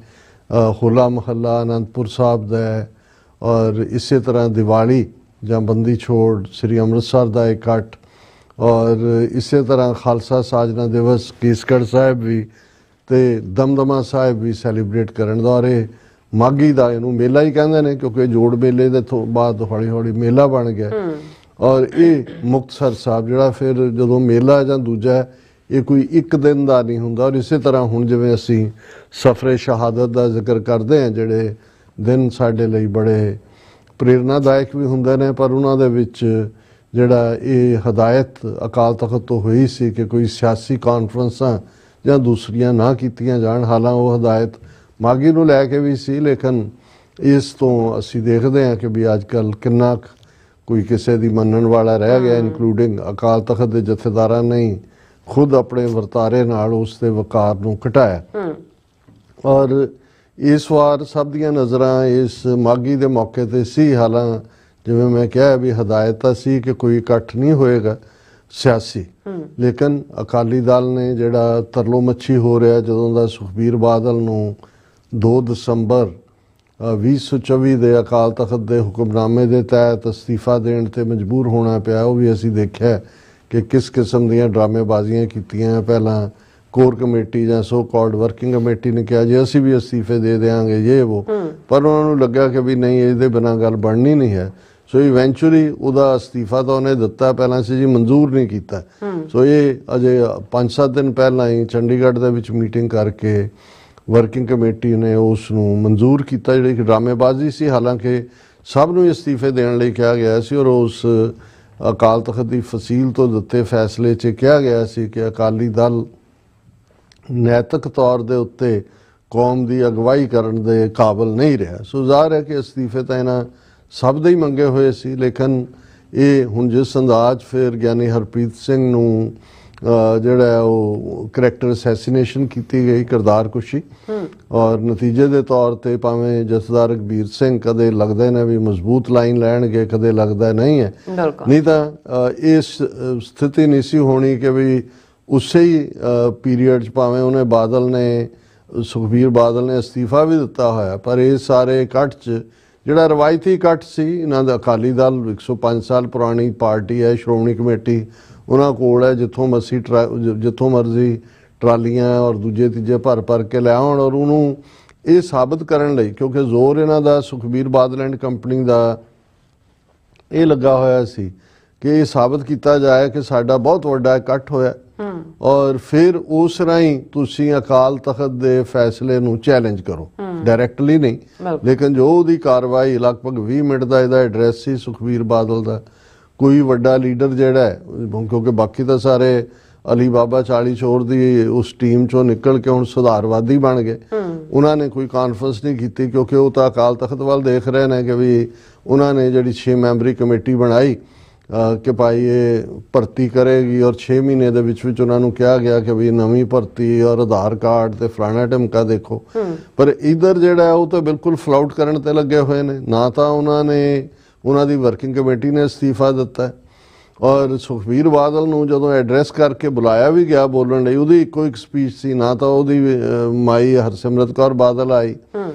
ਹੋਲਾ ਮਹੱਲਾ ਅਨੰਦਪੁਰ ਸਾਹਿਬ ਦਾ ਹੈ ਔਰ ਇਸੇ ਤਰ੍ਹਾਂ ਦੀਵਾਲੀ ਜਾਂ ਬੰਦੀ ਛੋੜ ਸ੍ਰੀ ਅੰਮ੍ਰਿਤਸਰ ਦਾ ਇਕੱਠ ਔਰ ਇਸੇ ਤਰ੍ਹਾਂ ਖਾਲਸਾ ਸਾਜਨਾ ਦਿਵਸ ਕੇਸਗੜ੍ਹ ਸਾਹਿਬ ਵੀ ਤੇ ਦਮਦਮਾ ਸਾਹਿਬ ਵੀ ਸੈਲੀਬ੍ਰੇਟ ਕਰਨ ਦਾ, ਔਰ ਇਹ ਮਾਘੀ ਦਾ ਇਹਨੂੰ ਮੇਲਾ ਹੀ ਕਹਿੰਦੇ ਨੇ ਕਿਉਂਕਿ ਜੋੜ ਮੇਲੇ ਦੇ ਤੋਂ ਬਾਅਦ ਹੌਲੀ ਹੌਲੀ ਮੇਲਾ ਬਣ ਗਿਆ। ਔਰ ਇਹ ਮੁਕਤਸਰ ਸਾਹਿਬ ਜਿਹੜਾ ਫਿਰ ਜਦੋਂ ਮੇਲਾ ਜਾਂ ਦੂਜਾ ਇਹ ਕੋਈ ਇੱਕ ਦਿਨ ਦਾ ਨਹੀਂ ਹੁੰਦਾ। ਔਰ ਇਸੇ ਤਰ੍ਹਾਂ ਹੁਣ ਜਿਵੇਂ ਅਸੀਂ ਸਫਰੇ ਸ਼ਹਾਦਤ ਦਾ ਜ਼ਿਕਰ ਕਰਦੇ ਹਾਂ, ਜਿਹੜੇ ਦਿਨ ਸਾਡੇ ਲਈ ਬੜੇ ਪ੍ਰੇਰਨਾਦਾਇਕ ਵੀ ਹੁੰਦੇ ਨੇ, ਪਰ ਉਹਨਾਂ ਦੇ ਵਿੱਚ ਜਿਹੜਾ ਇਹ ਹਦਾਇਤ ਅਕਾਲ ਤਖਤ ਤੋਂ ਹੋਈ ਸੀ ਕਿ ਕੋਈ ਸਿਆਸੀ ਕਾਨਫਰੰਸਾਂ ਜਾਂ ਦੂਸਰੀਆਂ ਨਾ ਕੀਤੀਆਂ ਜਾਣ, ਹਾਲਾਂਕਿ ਉਹ ਹਦਾਇਤ ਮਾਘੀ ਨੂੰ ਲੈ ਕੇ ਵੀ ਸੀ, ਲੇਕਿਨ ਇਸ ਤੋਂ ਅਸੀਂ ਦੇਖਦੇ ਹਾਂ ਕਿ ਵੀ ਅੱਜ ਕੱਲ੍ਹ ਕਿੰਨਾ ਕੋਈ ਕਿਸੇ ਦੀ ਮੰਨਣ ਵਾਲਾ ਰਹਿ ਗਿਆ, ਇਨਕਲੂਡਿੰਗ ਅਕਾਲ ਤਖਤ ਦੇ ਜਥੇਦਾਰਾਂ ਨੇ ਖੁਦ ਆਪਣੇ ਵਰਤਾਰੇ ਨਾਲ ਉਸ ਦੇ ਵਕਾਰ ਨੂੰ ਘਟਾਇਆ। ਔਰ ਇਸ ਵਾਰ ਸਭ ਦੀਆਂ ਨਜ਼ਰਾਂ ਇਸ ਮਾਘੀ ਦੇ ਮੌਕੇ 'ਤੇ ਸੀ, ਹਾਲਾਂ ਜਿਵੇਂ ਮੈਂ ਕਿਹਾ ਵੀ ਹਦਾਇਤ ਸੀ ਕਿ ਕੋਈ ਇਕੱਠ ਨਹੀਂ ਹੋਏਗਾ ਸਿਆਸੀ, ਲੇਕਿਨ ਅਕਾਲੀ ਦਲ ਨੇ ਜਿਹੜਾ ਤਰਲੋ ਮੱਛੀ ਹੋ ਰਿਹਾ ਜਦੋਂ ਦਾ ਸੁਖਬੀਰ ਬਾਦਲ ਨੂੰ 2 ਦਸੰਬਰ 2024 ਦੇ ਅਕਾਲ ਤਖਤ ਦੇ ਹੁਕਮਨਾਮੇ ਦੇ ਤਹਿਤ ਅਸਤੀਫਾ ਦੇਣ ਤੇ ਮਜਬੂਰ ਹੋਣਾ ਪਿਆ, ਉਹ ਵੀ ਅਸੀਂ ਦੇਖਿਆ ਕਿ ਕਿਸ ਕਿਸਮ ਦੀਆਂ ਡਰਾਮੇਬਾਜ਼ੀਆਂ ਕੀਤੀਆਂ। ਪਹਿਲਾਂ ਕੋਰ ਕਮੇਟੀ ਜਾਂ ਸੋ ਕਾਲਡ ਵਰਕਿੰਗ ਕਮੇਟੀ ਨੇ ਕਿਹਾ ਜੀ ਅਸੀਂ ਵੀ ਅਸਤੀਫੇ ਦੇ ਦੇਵਾਂਗੇ ਇਹ ਉਹ, ਪਰ ਉਹਨਾਂ ਨੂੰ ਲੱਗਾ ਕਿ ਵੀ ਨਹੀਂ ਇਹਦੇ ਬਿਨਾਂ ਗੱਲ ਬਣਨੀ ਨਹੀਂ ਹੈ। ਸੋ ਇਵੈਂਚੁਅਲੀ ਉਹਦਾ ਅਸਤੀਫਾ ਤਾਂ ਉਹਨੇ ਦਿੱਤਾ, ਪਹਿਲਾਂ ਸੀ ਜੀ ਮਨਜ਼ੂਰ ਨਹੀਂ ਕੀਤਾ। ਸੋ ਇਹ ਅਜੇ 5-7 ਦਿਨ ਪਹਿਲਾਂ ਹੀ ਚੰਡੀਗੜ੍ਹ ਦੇ ਵਿੱਚ ਮੀਟਿੰਗ ਕਰਕੇ ਵਰਕਿੰਗ ਕਮੇਟੀ ਨੇ ਉਸ ਨੂੰ ਮਨਜ਼ੂਰ ਕੀਤਾ, ਜਿਹੜੀ ਕਿ ਡਰਾਮੇਬਾਜ਼ੀ ਸੀ। ਹਾਲਾਂਕਿ ਸਭ ਨੂੰ ਅਸਤੀਫੇ ਦੇਣ ਲਈ ਕਿਹਾ ਗਿਆ ਸੀ ਔਰ ਉਸ ਅਕਾਲ ਤਖਤ ਦੀ ਫਸੀਲ ਤੋਂ ਦਿੱਤੇ ਫੈਸਲੇ 'ਚ ਕਿਹਾ ਗਿਆ ਸੀ ਕਿ ਅਕਾਲੀ ਦਲ ਨੈਤਿਕ ਤੌਰ ਦੇ ਉੱਤੇ ਕੌਮ ਦੀ ਅਗਵਾਈ ਕਰਨ ਦੇ ਕਾਬਿਲ ਨਹੀਂ ਰਿਹਾ। ਸੋ ਜ਼ਾਹਰ ਹੈ ਕਿ ਅਸਤੀਫੇ ਤਾਂ ਇਹਨਾਂ ਸਭ ਦੇ ਹੀ ਮੰਗੇ ਹੋਏ ਸੀ, ਲੇਕਿਨ ਇਹ ਹੁਣ ਜਿਸ ਅੰਦਾਜ਼ ਫਿਰ ਗਿਆਨੀ ਹਰਪ੍ਰੀਤ ਸਿੰਘ ਨੂੰ ਜਿਹੜਾ ਉਹ ਕਰੈਕਟਰ ਅਸੈਸੀਨੇਸ਼ਨ ਕੀਤੀ ਗਈ, ਕਿਰਦਾਰ ਕੁਸ਼ੀ, ਔਰ ਨਤੀਜੇ ਦੇ ਤੌਰ ਤੇ ਭਾਵੇਂ ਜਥੇਦਾਰ ਰਘਬੀਰ ਸਿੰਘ ਕਦੇ ਲੱਗਦੇ ਨੇ ਵੀ ਮਜ਼ਬੂਤ ਲਾਈਨ ਲੈਣਗੇ, ਕਦੇ ਲੱਗਦਾ ਨਹੀਂ ਹੈ, ਨਹੀਂ ਤਾਂ ਇਸ ਸਥਿਤੀ ਨਹੀਂ ਸੀ ਹੋਣੀ ਕਿ ਵੀ ਉਸੇ ਹੀ ਪੀਰੀਅਡ 'ਚ ਭਾਵੇਂ ਉਹਨੇ ਸੁਖਬੀਰ ਬਾਦਲ ਨੇ ਅਸਤੀਫਾ ਵੀ ਦਿੱਤਾ ਹੋਇਆ, ਪਰ ਇਹ ਸਾਰੇ ਇਕੱਠ 'ਚ ਜਿਹੜਾ ਰਵਾਇਤੀ ਇਕੱਠ ਸੀ ਇਹਨਾਂ ਦਾ, ਅਕਾਲੀ ਦਲ 105 ਸਾਲ ਪੁਰਾਣੀ ਪਾਰਟੀ ਹੈ, ਸ਼੍ਰੋਮਣੀ ਕਮੇਟੀ ਉਹਨਾਂ ਕੋਲ ਹੈ, ਜਿੱਥੋਂ ਮਰਜ਼ੀ ਟਰਾਲੀਆਂ ਔਰ ਦੂਜੇ ਤੀਜੇ ਭਰ ਕੇ ਲੈ ਆਉਣ, ਔਰ ਉਹਨੂੰ ਇਹ ਸਾਬਤ ਕਰਨ ਲਈ ਕਿਉਂਕਿ ਜ਼ੋਰ ਇਹਨਾਂ ਦਾ ਸੁਖਬੀਰ ਬਾਦਲ ਐਂਡ ਕੰਪਨੀ ਦਾ ਇਹ ਲੱਗਾ ਹੋਇਆ ਸੀ ਕਿ ਇਹ ਸਾਬਤ ਕੀਤਾ ਜਾਏ ਕਿ ਸਾਡਾ ਬਹੁਤ ਵੱਡਾ ਇਕੱਠ ਹੋਇਆ ਔਰ ਫਿਰ ਉਸ ਰਾਹੀਂ ਤੁਸੀਂ ਅਕਾਲ ਤਖਤ ਦੇ ਫੈਸਲੇ ਨੂੰ ਚੈਲੰਜ ਕਰੋ, ਡਾਇਰੈਕਟਲੀ ਨਹੀਂ, ਲੇਕਿਨ ਜੋ ਉਹਦੀ ਕਾਰਵਾਈ ਲਗਭਗ 20 ਮਿੰਟ ਦਾ ਇਹਦਾ ਐਡਰੈਸ ਸੀ ਸੁਖਬੀਰ ਬਾਦਲ ਦਾ। ਕੋਈ ਵੱਡਾ ਲੀਡਰ ਜਿਹੜਾ ਹੈ, ਕਿਉਂਕਿ ਬਾਕੀ ਤਾਂ ਸਾਰੇ ਅਲੀ ਬਾਬਾ 40 ਚੋਰ ਦੀ ਉਸ ਟੀਮ ਚੋਂ ਨਿਕਲ ਕੇ ਹੁਣ ਸੁਧਾਰਵਾਦੀ ਬਣ ਗਏ। ਉਹਨਾਂ ਨੇ ਕੋਈ ਕਾਨਫਰੰਸ ਨਹੀਂ ਕੀਤੀ ਕਿਉਂਕਿ ਉਹ ਤਾਂ ਅਕਾਲ ਤਖਤ ਵੱਲ ਦੇਖ ਰਹੇ ਨੇ ਕਿ ਵੀ ਉਹਨਾਂ ਨੇ ਜਿਹੜੀ 6 ਮੈਂਬਰੀ ਕਮੇਟੀ ਬਣਾਈ ਕਿ ਭਾਈ ਇਹ ਭਰਤੀ ਕਰੇਗੀ ਔਰ 6 ਮਹੀਨੇ ਦੇ ਵਿੱਚ ਉਹਨਾਂ ਨੂੰ ਕਿਹਾ ਗਿਆ ਕਿ ਵੀ ਨਵੀਂ ਭਰਤੀ ਔਰ ਆਧਾਰ ਕਾਰਡ ਤੇ ਫਲਾਣਾ ਢਮਕਾ ਦੇਖੋ। ਪਰ ਇਧਰ ਜਿਹੜਾ ਉਹ ਤਾਂ ਬਿਲਕੁਲ ਫਲਾਊਟ ਕਰਨ ਤੇ ਲੱਗੇ ਹੋਏ ਨੇ। ਨਾ ਤਾਂ ਉਹਨਾਂ ਦੀ ਵਰਕਿੰਗ ਕਮੇਟੀ ਨੇ ਅਸਤੀਫਾ ਦਿੱਤਾ ਔਰ ਸੁਖਬੀਰ ਬਾਦਲ ਨੂੰ ਜਦੋਂ ਐਡਰੈਸ ਕਰਕੇ ਬੁਲਾਇਆ ਵੀ ਗਿਆ ਬੋਲਣ ਲਈ, ਉਹਦੀ ਇੱਕੋ ਇੱਕ ਸਪੀਚ ਸੀ। ਨਾ ਤਾਂ ਉਹਦੀ ਮਾਈ ਹਰਸਿਮਰਤ ਕੌਰ ਬਾਦਲ ਆਈ,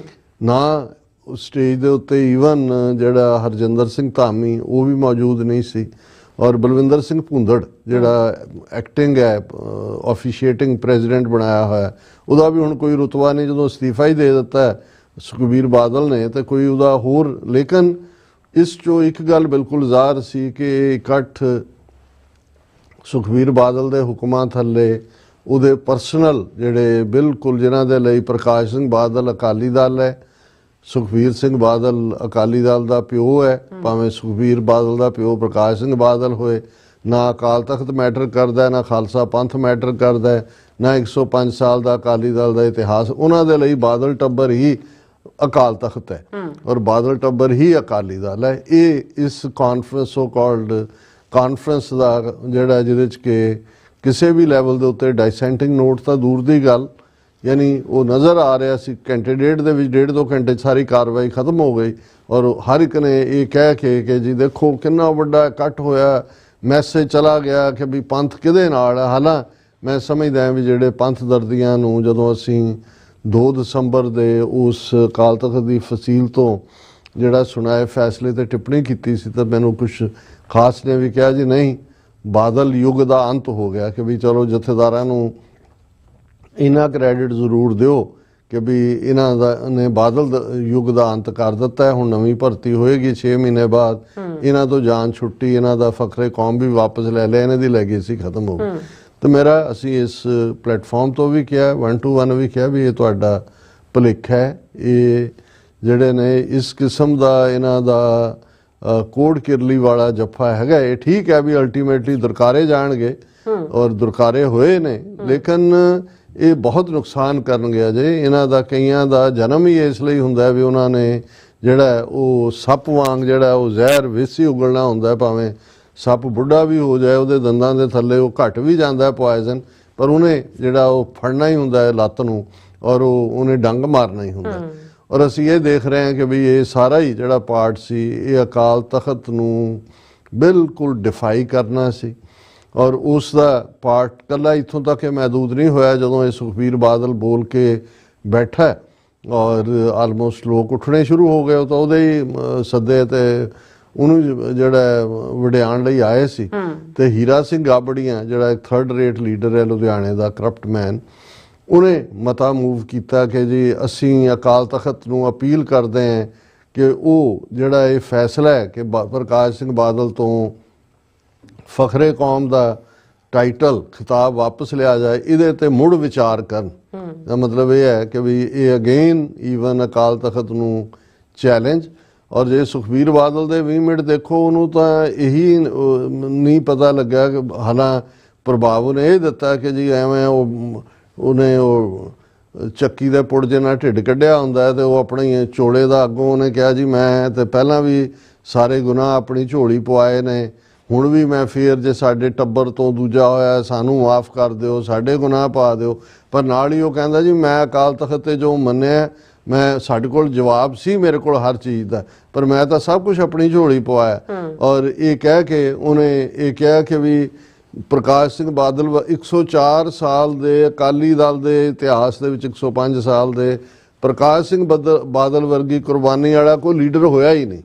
ਨਾ ਸਟੇਜ ਦੇ ਉੱਤੇ ਈਵਨ ਜਿਹੜਾ ਹਰਜਿੰਦਰ ਸਿੰਘ ਧਾਮੀ ਉਹ ਵੀ ਮੌਜੂਦ ਨਹੀਂ ਸੀ ਔਰ ਬਲਵਿੰਦਰ ਸਿੰਘ ਭੁੰਦੜ ਜਿਹੜਾ ਐਕਟਿੰਗ ਹੈ ਆਫੀਸ਼ੀਏਟਿੰਗ ਪ੍ਰੈਜ਼ੀਡੈਂਟ ਬਣਾਇਆ ਹੋਇਆ, ਉਹਦਾ ਵੀ ਹੁਣ ਕੋਈ ਰੁਤਬਾ ਨਹੀਂ। ਜਦੋਂ ਅਸਤੀਫਾ ਹੀ ਦੇ ਦਿੱਤਾ ਸੁਖਬੀਰ ਬਾਦਲ ਨੇ ਤੇ ਕੋਈ ਉਹਦਾ ਹੋਰ। ਲੇਕਿਨ ਇਸ ਚੋਂ ਇੱਕ ਗੱਲ ਬਿਲਕੁਲ ਜ਼ਾਹਰ ਸੀ ਕਿ ਇਕੱਠ ਸੁਖਬੀਰ ਬਾਦਲ ਦੇ ਹੁਕਮਾਂ ਥੱਲੇ ਉਹਦੇ ਪਰਸਨਲ ਜਿਹੜੇ ਬਿਲਕੁਲ ਜਿਨ੍ਹਾਂ ਦੇ ਲਈ ਪ੍ਰਕਾਸ਼ ਸਿੰਘ ਬਾਦਲ ਅਕਾਲੀ ਦਲ ਹੈ, ਸੁਖਬੀਰ ਸਿੰਘ ਬਾਦਲ ਅਕਾਲੀ ਦਲ ਦਾ ਪਿਓ ਹੈ, ਭਾਵੇਂ ਸੁਖਬੀਰ ਬਾਦਲ ਦਾ ਪਿਓ ਪ੍ਰਕਾਸ਼ ਸਿੰਘ ਬਾਦਲ ਹੋਏ। ਨਾ ਅਕਾਲ ਤਖਤ ਮੈਟਰ ਕਰਦਾ, ਨਾ ਖਾਲਸਾ ਪੰਥ ਮੈਟਰ ਕਰਦਾ, ਨਾ 105 ਸਾਲ ਦਾ ਅਕਾਲੀ ਦਲ ਦਾ ਇਤਿਹਾਸ। ਉਹਨਾਂ ਦੇ ਲਈ ਬਾਦਲ ਟੱਬਰ ਹੀ ਅਕਾਲ ਤਖਤ ਹੈ ਔਰ ਬਾਦਲ ਟੱਬਰ ਹੀ ਅਕਾਲੀ ਦਲ ਹੈ। ਇਹ ਇਸ ਕਾਨਫਰੰਸ ਸੋ ਕਾਲਡ ਕਾਨਫਰੰਸ ਦਾ ਜਿਹੜਾ ਜਿਹਦੇ 'ਚ ਕਿ ਕਿਸੇ ਵੀ ਲੈਵਲ ਦੇ ਉੱਤੇ ਡਾਈਸੈਂਟਿੰਗ ਨੋਟ ਤਾਂ ਦੂਰ ਦੀ ਗੱਲ, ਯਾਨੀ ਉਹ ਨਜ਼ਰ ਆ ਰਿਹਾ ਸੀ ਘੰਟੇ ਡੇਢ ਦੇ ਵਿੱਚ 1.5-2 ਘੰਟੇ 'ਚ ਸਾਰੀ ਕਾਰਵਾਈ ਖਤਮ ਹੋ ਗਈ ਔਰ ਹਰ ਇੱਕ ਨੇ ਇਹ ਕਹਿ ਕੇ ਕਿ ਜੀ ਦੇਖੋ ਕਿੰਨਾ ਵੱਡਾ ਇਕੱਠ ਹੋਇਆ, ਮੈਸੇਜ ਚਲਾ ਗਿਆ ਕਿ ਵੀ ਪੰਥ ਕਿਹਦੇ ਨਾਲ ਹੈ। ਹਾਲਾਂ ਮੈਂ ਸਮਝਦਾ ਵੀ ਜਿਹੜੇ ਪੰਥ ਦਰਦੀਆਂ ਨੂੰ ਜਦੋਂ ਅਸੀਂ 2 ਦਸੰਬਰ ਦੇ ਉਸ ਅਕਾਲ ਤਖਤ ਦੀ ਫਸੀਲ ਤੋਂ ਜਿਹੜਾ ਸੁਣਾਏ ਫੈਸਲੇ ਤੇ ਟਿੱਪਣੀ ਕੀਤੀ ਸੀ ਤਾਂ ਮੈਨੂੰ ਕੁਝ ਖਾਸ ਨੇ ਵੀ ਕਿਹਾ ਜੀ ਨਹੀਂ, ਬਾਦਲ ਯੁੱਗ ਦਾ ਅੰਤ ਹੋ ਗਿਆ ਕਿ ਵੀ ਚਲੋ ਜਥੇਦਾਰਾਂ ਨੂੰ ਇੰਨਾ ਕ੍ਰੈਡਿਟ ਜ਼ਰੂਰ ਦਿਓ ਕਿ ਵੀ ਇਹਨਾਂ ਦਾ ਨੇ ਬਾਦਲ ਯੁੱਗ ਦਾ ਅੰਤ ਕਰ ਦਿੱਤਾ ਹੈ। ਹੁਣ ਨਵੀਂ ਭਰਤੀ ਹੋਏਗੀ 6 ਮਹੀਨੇ ਬਾਅਦ, ਇਹਨਾਂ ਤੋਂ ਜਾਨ ਛੁੱਟੀ, ਇਹਨਾਂ ਦਾ ਫਖਰੇ ਕੌਮ ਵੀ ਵਾਪਸ ਲੈ ਲਿਆ, ਇਹਨਾਂ ਦੀ ਲੈਗੇਸੀ ਖਤਮ ਹੋ ਗਈ। ਤੇ ਮੇਰਾ ਅਸੀਂ ਇਸ ਪਲੇਟਫਾਰਮ ਤੋਂ ਵੀ ਕਿਹਾ 1 to 1 ਵੀ ਕਿਹਾ ਵੀ ਇਹ ਤੁਹਾਡਾ ਭੁਲੇਖਾ ਹੈ। ਇਹ ਜਿਹੜੇ ਨੇ ਇਸ ਕਿਸਮ ਦਾ ਇਹਨਾਂ ਦਾ ਕੋੜ ਕਿਰਲੀ ਵਾਲਾ ਜੱਫਾ ਹੈਗਾ, ਇਹ ਠੀਕ ਹੈ ਵੀ ਅਲਟੀਮੇਟਲੀ ਦੁਰਕਾਰੇ ਜਾਣਗੇ ਔਰ ਦੁਰਕਾਰੇ ਹੋਏ ਨੇ, ਲੇਕਿਨ ਇਹ ਬਹੁਤ ਨੁਕਸਾਨ ਕਰਨਗੇ। ਅਜੇ ਇਹਨਾਂ ਦਾ ਕਈਆਂ ਦਾ ਜਨਮ ਹੀ ਇਸ ਲਈ ਹੁੰਦਾ ਵੀ ਉਹਨਾਂ ਨੇ ਜਿਹੜਾ ਉਹ ਸੱਪ ਵਾਂਗ ਜਿਹੜਾ ਉਹ ਜ਼ਹਿਰ ਵਿਸੀ ਉਗਲਣਾ ਹੁੰਦਾ। ਭਾਵੇਂ ਸੱਪ ਬੁੱਢਾ ਵੀ ਹੋ ਜਾਏ, ਉਹਦੇ ਦੰਦਾਂ ਦੇ ਥੱਲੇ ਉਹ ਘਟ ਵੀ ਜਾਂਦਾ ਪੋਇਜ਼ਨ, ਪਰ ਉਹਨੇ ਜਿਹੜਾ ਉਹ ਫੜਨਾ ਹੀ ਹੁੰਦਾ ਹੈ ਲੱਤ ਨੂੰ ਔਰ ਉਹਨੇ ਡੰਗ ਮਾਰਨਾ ਹੀ ਹੁੰਦਾ। ਔਰ ਅਸੀਂ ਇਹ ਦੇਖ ਰਹੇ ਹਾਂ ਕਿ ਵੀ ਇਹ ਸਾਰਾ ਹੀ ਜਿਹੜਾ ਪਾਰਟ ਸੀ ਇਹ ਅਕਾਲ ਤਖਤ ਨੂੰ ਬਿਲਕੁਲ ਡਿਫਾਈ ਕਰਨਾ ਸੀ ਔਰ ਉਸ ਦਾ ਪਾਰਟ ਕੱਲਾ ਇੱਥੋਂ ਤੱਕ ਮਹਿਦੂਦ ਨਹੀਂ ਹੋਇਆ। ਜਦੋਂ ਇਹ ਸੁਖਬੀਰ ਬਾਦਲ ਬੋਲ ਕੇ ਬੈਠਾ ਔਰ ਆਲਮੋਸਟ ਲੋਕ ਉੱਠਣੇ ਸ਼ੁਰੂ ਹੋ ਗਏ, ਤਾਂ ਉਹਦੇ ਹੀ ਸੱਦੇ ਤੇ ਉਹਨੂੰ ਜਿਹੜਾ ਵਡਿਆਣ ਲਈ ਆਏ ਸੀ ਤੇ ਹੀਰਾ ਸਿੰਘ ਗਾਬੜੀਆਂ ਜਿਹੜਾ ਇੱਕ 3rd rate ਲੀਡਰ ਹੈ ਲੁਧਿਆਣੇ ਦਾ ਕਰਪਟ ਮੈਨ, ਉਹਨੇ ਮਤਾ ਮੂਵ ਕੀਤਾ ਕਿ ਜੀ ਅਸੀਂ ਅਕਾਲ ਤਖਤ ਨੂੰ ਅਪੀਲ ਕਰਦੇ ਹਾਂ ਕਿ ਉਹ ਜਿਹੜਾ ਇਹ ਫੈਸਲਾ ਹੈ ਕਿ ਪ੍ਰਕਾਸ਼ ਸਿੰਘ ਬਾਦਲ ਤੋਂ ਫਖਰੇ ਕੌਮ ਦਾ ਟਾਈਟਲ ਖਿਤਾਬ ਵਾਪਸ ਲਿਆ ਜਾਏ, ਇਹਦੇ ਤੇ ਮੁੜ ਵਿਚਾਰ ਕਰਨ ਦਾ ਮਤਲਬ ਇਹ ਹੈ ਕਿ ਵੀ ਇਹ ਅਗੇਨ ਈਵਨ ਅਕਾਲ ਤਖਤ ਨੂੰ ਚੈਲੰਜ। ਔਰ ਜੇ ਸੁਖਬੀਰ ਬਾਦਲ ਦੇ 20 ਮਿੰਟ ਦੇਖੋ, ਉਹਨੂੰ ਤਾਂ ਇਹੀ ਨਹੀਂ ਪਤਾ ਲੱਗਾ ਕਿ ਹਾਲਾਂ ਪ੍ਰਭਾਵ ਨੇ ਇਹ ਦਿੱਤਾ ਕਿ ਜੀ ਐਵੇਂ ਉਹਨੇ ਉਹ ਚੱਕੀ ਦੇ ਪੁੜ ਜੇ ਨਾਲ ਢਿੱਡ ਕੱਢਿਆ ਹੁੰਦਾ ਤੇ ਉਹ ਆਪਣੀ ਚੋਲੇ ਦਾ ਅੱਗੋਂ ਉਹਨੇ ਕਿਹਾ ਜੀ ਮੈਂ ਤੇ ਪਹਿਲਾਂ ਵੀ ਸਾਰੇ ਗੁਨਾਹ ਆਪਣੀ ਝੋਲੀ ਪਵਾਏ ਨੇ, ਹੁਣ ਵੀ ਮੈਂ ਫੇਰ ਜੇ ਸਾਡੇ ਟੱਬਰ ਤੋਂ ਦੂਜਾ ਹੋਇਆ ਸਾਨੂੰ ਮਾਫ ਕਰ ਦਿਓ, ਸਾਡੇ ਗੁਨਾਹ ਪਾ ਦਿਓ। ਪਰ ਨਾਲ ਹੀ ਉਹ ਕਹਿੰਦਾ ਜੀ ਮੈਂ ਅਕਾਲ ਤਖਤ ਤੇ ਜੋ ਮੰਨਿਆ, ਮੈਂ ਸਾਡੇ ਕੋਲ ਜਵਾਬ ਸੀ ਮੇਰੇ ਕੋਲ ਹਰ ਚੀਜ਼ ਦਾ, ਪਰ ਮੈਂ ਤਾਂ ਸਭ ਕੁਝ ਆਪਣੀ ਝੋਲੀ ਪਵਾਇਆ। ਔਰ ਇਹ ਕਹਿ ਕੇ ਉਹਨੇ ਇਹ ਕਿਹਾ ਕਿ ਵੀ ਪ੍ਰਕਾਸ਼ ਸਿੰਘ ਬਾਦਲ 104 ਸਾਲ ਦੇ ਅਕਾਲੀ ਦਲ ਦੇ ਇਤਿਹਾਸ ਦੇ ਵਿੱਚ 105 ਸਾਲ ਦੇ ਪ੍ਰਕਾਸ਼ ਸਿੰਘ ਬਾਦਲ ਵਰਗੀ ਕੁਰਬਾਨੀ ਵਾਲਾ ਕੋਈ ਲੀਡਰ ਹੋਇਆ ਹੀ ਨਹੀਂ।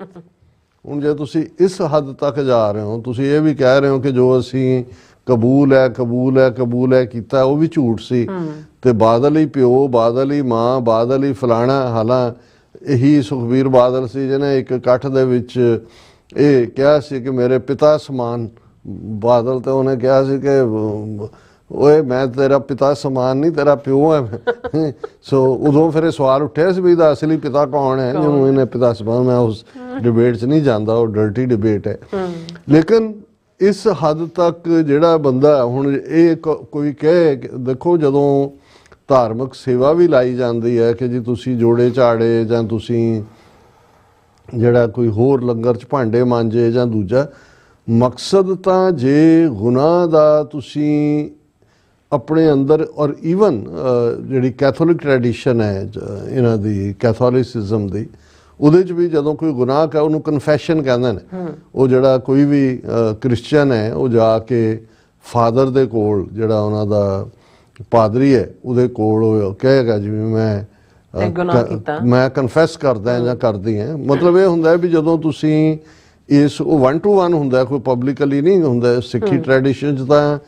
ਹੁਣ ਜੇ ਤੁਸੀਂ ਇਸ ਹੱਦ ਤੱਕ ਜਾ ਰਹੇ ਹੋ, ਤੁਸੀਂ ਇਹ ਵੀ ਕਹਿ ਰਹੇ ਹੋ ਕਿ ਜੋ ਅਸੀਂ ਕਬੂਲ ਹੈ ਕੀਤਾ ਉਹ ਵੀ ਝੂਠ ਸੀ ਤੇ ਬਾਦਲ ਹੀ ਪਿਓ, ਬਾਦਲ ਹੀ ਮਾਂ, ਬਾਦਲ ਹੀ ਫਲਾਣਾ। ਹਾਲਾਂ ਇਹੀ ਸੁਖਬੀਰ ਬਾਦਲ ਸੀ ਜਿਹਨੇ ਇੱਕ ਇਕੱਠ ਦੇ ਵਿੱਚ ਇਹ ਕਿਹਾ ਸੀ ਕਿ ਮੇਰੇ ਪਿਤਾ ਸਮਾਨ ਬਾਦਲ, ਤੇ ਉਹਨੇ ਕਿਹਾ ਸੀ ਕਿ ਓਏ ਮੈਂ ਤੇਰਾ ਪਿਤਾ ਸਮਾਨ ਨਹੀਂ, ਤੇਰਾ ਪਿਓ ਹੈ। ਸੋ ਉਦੋਂ ਫਿਰ ਇਹ ਸਵਾਲ ਉੱਠਿਆ ਸੀ ਵੀ ਇਹਦਾ ਅਸਲੀ ਪਿਤਾ ਕੌਣ ਹੈ ਜਿਹਨੂੰ ਇਹਨੇ ਪਿਤਾ ਸਮਾਨ। ਮੈਂ ਉਸ ਡਿਬੇਟ 'ਚ ਨਹੀਂ ਜਾਂਦਾ, ਉਹ ਡਰਟੀ ਡਿਬੇਟ ਹੈ। ਲੇਕਿਨ ਇਸ ਹੱਦ ਤੱਕ ਜਿਹੜਾ ਬੰਦਾ ਹੁਣ ਇਹ ਕੋਈ ਕਹੇ ਦੇਖੋ ਜਦੋਂ ਧਾਰਮਿਕ ਸੇਵਾ ਵੀ ਲਾਈ ਜਾਂਦੀ ਹੈ ਕਿ ਜੀ ਤੁਸੀਂ ਜੋੜੇ ਝਾੜੇ ਜਾਂ ਤੁਸੀਂ ਜਿਹੜਾ ਕੋਈ ਹੋਰ ਲੰਗਰ 'ਚ ਭਾਂਡੇ ਮਾਂਜੇ ਜਾਂ ਦੂਜਾ ਮਕਸਦ ਤਾਂ ਜੇ ਗੁਨਾਹ ਦਾ ਤੁਸੀਂ ਆਪਣੇ ਅੰਦਰ ਔਰ ਈਵਨ ਜਿਹੜੀ ਕੈਥੋਲਿਕ ਟ੍ਰੈਡੀਸ਼ਨ ਹੈ ਇਹਨਾਂ ਦੀ ਕੈਥੋਲਿਸਿਜ਼ਮ ਦੀ ਉਹਦੇ 'ਚ ਵੀ ਜਦੋਂ ਕੋਈ ਗੁਨਾਹ ਕਰ ਉਹਨੂੰ ਕਨਫੈਸ਼ਨ ਕਹਿੰਦੇ ਨੇ। ਉਹ ਜਿਹੜਾ ਕੋਈ ਵੀ ਕ੍ਰਿਸਚੀਅਨ ਹੈ ਉਹ ਜਾ ਕੇ ਫਾਦਰ ਦੇ ਕੋਲ ਜਿਹੜਾ ਉਹਨਾਂ ਦਾ ਪਾਦਰੀ ਹੈ ਉਹਦੇ ਕੋਲ ਉਹ ਕਹੇਗਾ ਜਿਵੇਂ ਮੈਂ ਕਨਫੈਸ ਕਰਦਾ ਜਾਂ ਕਰਦੀ ਹਾਂ। ਮਤਲਬ ਇਹ ਹੁੰਦਾ ਵੀ ਜਦੋਂ ਤੁਸੀਂ ਇਸ ਉਹ 1 to 1 ਹੁੰਦਾ, ਕੋਈ ਪਬਲਿਕਲੀ ਨਹੀਂ ਹੁੰਦਾ। ਸਿੱਖੀ ਟ੍ਰੈਡੀਸ਼ਨ 'ਚ ਤਾਂ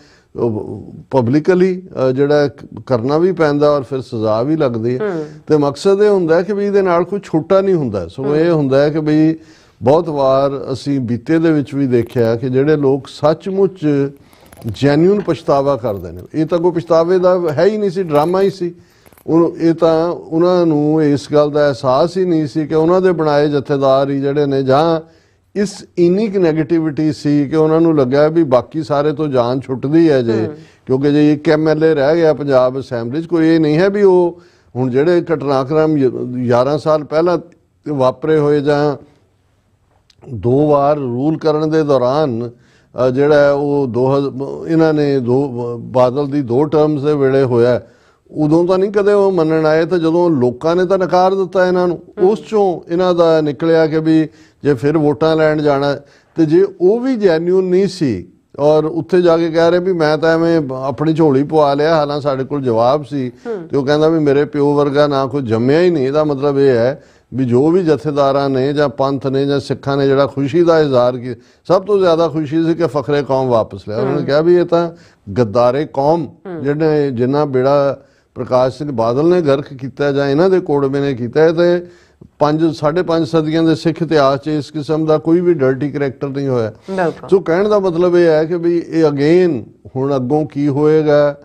ਪਬਲਿਕਲੀ ਜਿਹੜਾ ਕਰਨਾ ਵੀ ਪੈਂਦਾ ਔਰ ਫਿਰ ਸਜ਼ਾ ਵੀ ਲੱਗਦੀ ਹੈ। ਤੇ ਮਕਸਦ ਇਹ ਹੁੰਦਾ ਕਿ ਵੀ ਇਹਦੇ ਨਾਲ ਕੋਈ ਛੋਟਾ ਨਹੀਂ ਹੁੰਦਾ। ਸੋ ਇਹ ਹੁੰਦਾ ਕਿ ਵੀ ਬਹੁਤ ਵਾਰ ਅਸੀਂ ਬੀਤੇ ਦੇ ਵਿੱਚ ਵੀ ਦੇਖਿਆ ਕਿ ਜਿਹੜੇ ਲੋਕ ਸੱਚਮੁੱਚ ਜੈਨੂਇਨ ਪਛਤਾਵਾ ਕਰਦੇ ਨੇ, ਇਹ ਤਾਂ ਕੋਈ ਪਛਤਾਵੇ ਦਾ ਹੈ ਹੀ ਨਹੀਂ ਸੀ, ਡਰਾਮਾ ਹੀ ਸੀ। ਇਹ ਤਾਂ ਉਹਨਾਂ ਨੂੰ ਇਸ ਗੱਲ ਦਾ ਅਹਿਸਾਸ ਹੀ ਨਹੀਂ ਸੀ ਕਿ ਉਹਨਾਂ ਦੇ ਬਣਾਏ ਜਥੇਦਾਰ ਹੀ ਜਿਹੜੇ ਨੇ, ਜਾਂ ਇਸ ਇੰਨੀ ਕੁ ਨੈਗੇਟਿਵਿਟੀ ਸੀ ਕਿ ਉਹਨਾਂ ਨੂੰ ਲੱਗਿਆ ਵੀ ਬਾਕੀ ਸਾਰੇ ਤੋਂ ਜਾਨ ਛੁੱਟਦੀ ਹੈ ਜੇ, ਕਿਉਂਕਿ ਜੇ ਇੱਕ MLA ਰਹਿ ਗਿਆ ਪੰਜਾਬ ਅਸੈਂਬਲੀ 'ਚ, ਕੋਈ ਇਹ ਨਹੀਂ ਹੈ ਵੀ ਉਹ ਹੁਣ ਜਿਹੜੇ ਘਟਨਾਕ੍ਰਮ 11 ਸਾਲ ਪਹਿਲਾਂ ਵਾਪਰੇ ਹੋਏ ਜਾਂ 2 ਵਾਰ ਰੂਲ ਕਰਨ ਦੇ ਦੌਰਾਨ ਜਿਹੜਾ ਉਹ ਇਹਨਾਂ ਨੇ ਬਾਦਲ ਦੀ 2 ਟਰਮਸ ਦੇ ਵੇਲੇ ਹੋਇਆ, ਉਦੋਂ ਤਾਂ ਨਹੀਂ ਕਦੇ ਉਹ ਮੰਨਣ ਆਏ। ਤਾਂ ਜਦੋਂ ਲੋਕਾਂ ਨੇ ਤਾਂ ਨਕਾਰ ਦਿੱਤਾ ਇਹਨਾਂ ਨੂੰ, ਉਸ 'ਚੋਂ ਇਹਨਾਂ ਦਾ ਨਿਕਲਿਆ ਕਿ ਵੀ ਜੇ ਫਿਰ ਵੋਟਾਂ ਲੈਣ ਜਾਣਾ, ਤੇ ਜੇ ਉਹ ਵੀ ਜੈਨੂਇਨ ਨਹੀਂ ਸੀ ਔਰ ਉੱਥੇ ਜਾ ਕੇ ਕਹਿ ਰਹੇ ਵੀ ਮੈਂ ਤਾਂ ਐਵੇਂ ਆਪਣੀ ਝੋਲੀ ਪਵਾ ਲਿਆ, ਹਾਲਾਂਕਿ ਸਾਡੇ ਕੋਲ ਜਵਾਬ ਸੀ, ਤੇ ਉਹ ਕਹਿੰਦਾ ਵੀ ਮੇਰੇ ਪਿਓ ਵਰਗਾ ਨਾ ਕੋਈ ਜੰਮਿਆ ਹੀ ਨਹੀਂ। ਇਹਦਾ ਮਤਲਬ ਇਹ ਹੈ ਵੀ ਜੋ ਵੀ ਜਥੇਦਾਰਾਂ ਨੇ ਜਾਂ ਪੰਥ ਨੇ ਜਾਂ ਸਿੱਖਾਂ ਨੇ ਜਿਹੜਾ ਖੁਸ਼ੀ ਦਾ ਇਜ਼ਹਾਰ ਕੀਤਾ, ਸਭ ਤੋਂ ਜ਼ਿਆਦਾ ਖੁਸ਼ੀ ਸੀ ਕਿ ਫਖਰੇ ਕੌਮ ਵਾਪਸ ਲਿਆ। ਉਹਨਾਂ ਨੇ ਕਿਹਾ ਵੀ ਇਹ ਤਾਂ ਗੱਦਾਰੇ ਕੌਮ ਜਿਹੜੇ ਜਿੰਨਾ ਬੇੜਾ ਪ੍ਰਕਾਸ਼ ਸਿੰਘ ਬਾਦਲ ਨੇ ਗਰਕ ਕੀਤਾ ਜਾਂ ਇਹਨਾਂ ਦੇ ਕੋੜਵੇਂ ਨੇ ਕੀਤਾ, ਇਹ ਤੇ 5.5 ਸਦੀਆਂ ਦੇ ਸਿੱਖ ਇਤਿਹਾਸ 'ਚ ਇਸ ਕਿਸਮ ਦਾ ਕੋਈ ਵੀ ਡਰਟੀ ਕਰੈਕਟਰ ਨਹੀਂ ਹੋਇਆ। ਸੋ ਕਹਿਣ ਦਾ ਮਤਲਬ ਇਹ ਹੈ ਕਿ ਵੀ ਇਹ ਅਗੇਨ ਹੁਣ ਅੱਗੋਂ ਕੀ ਹੋਏਗਾ,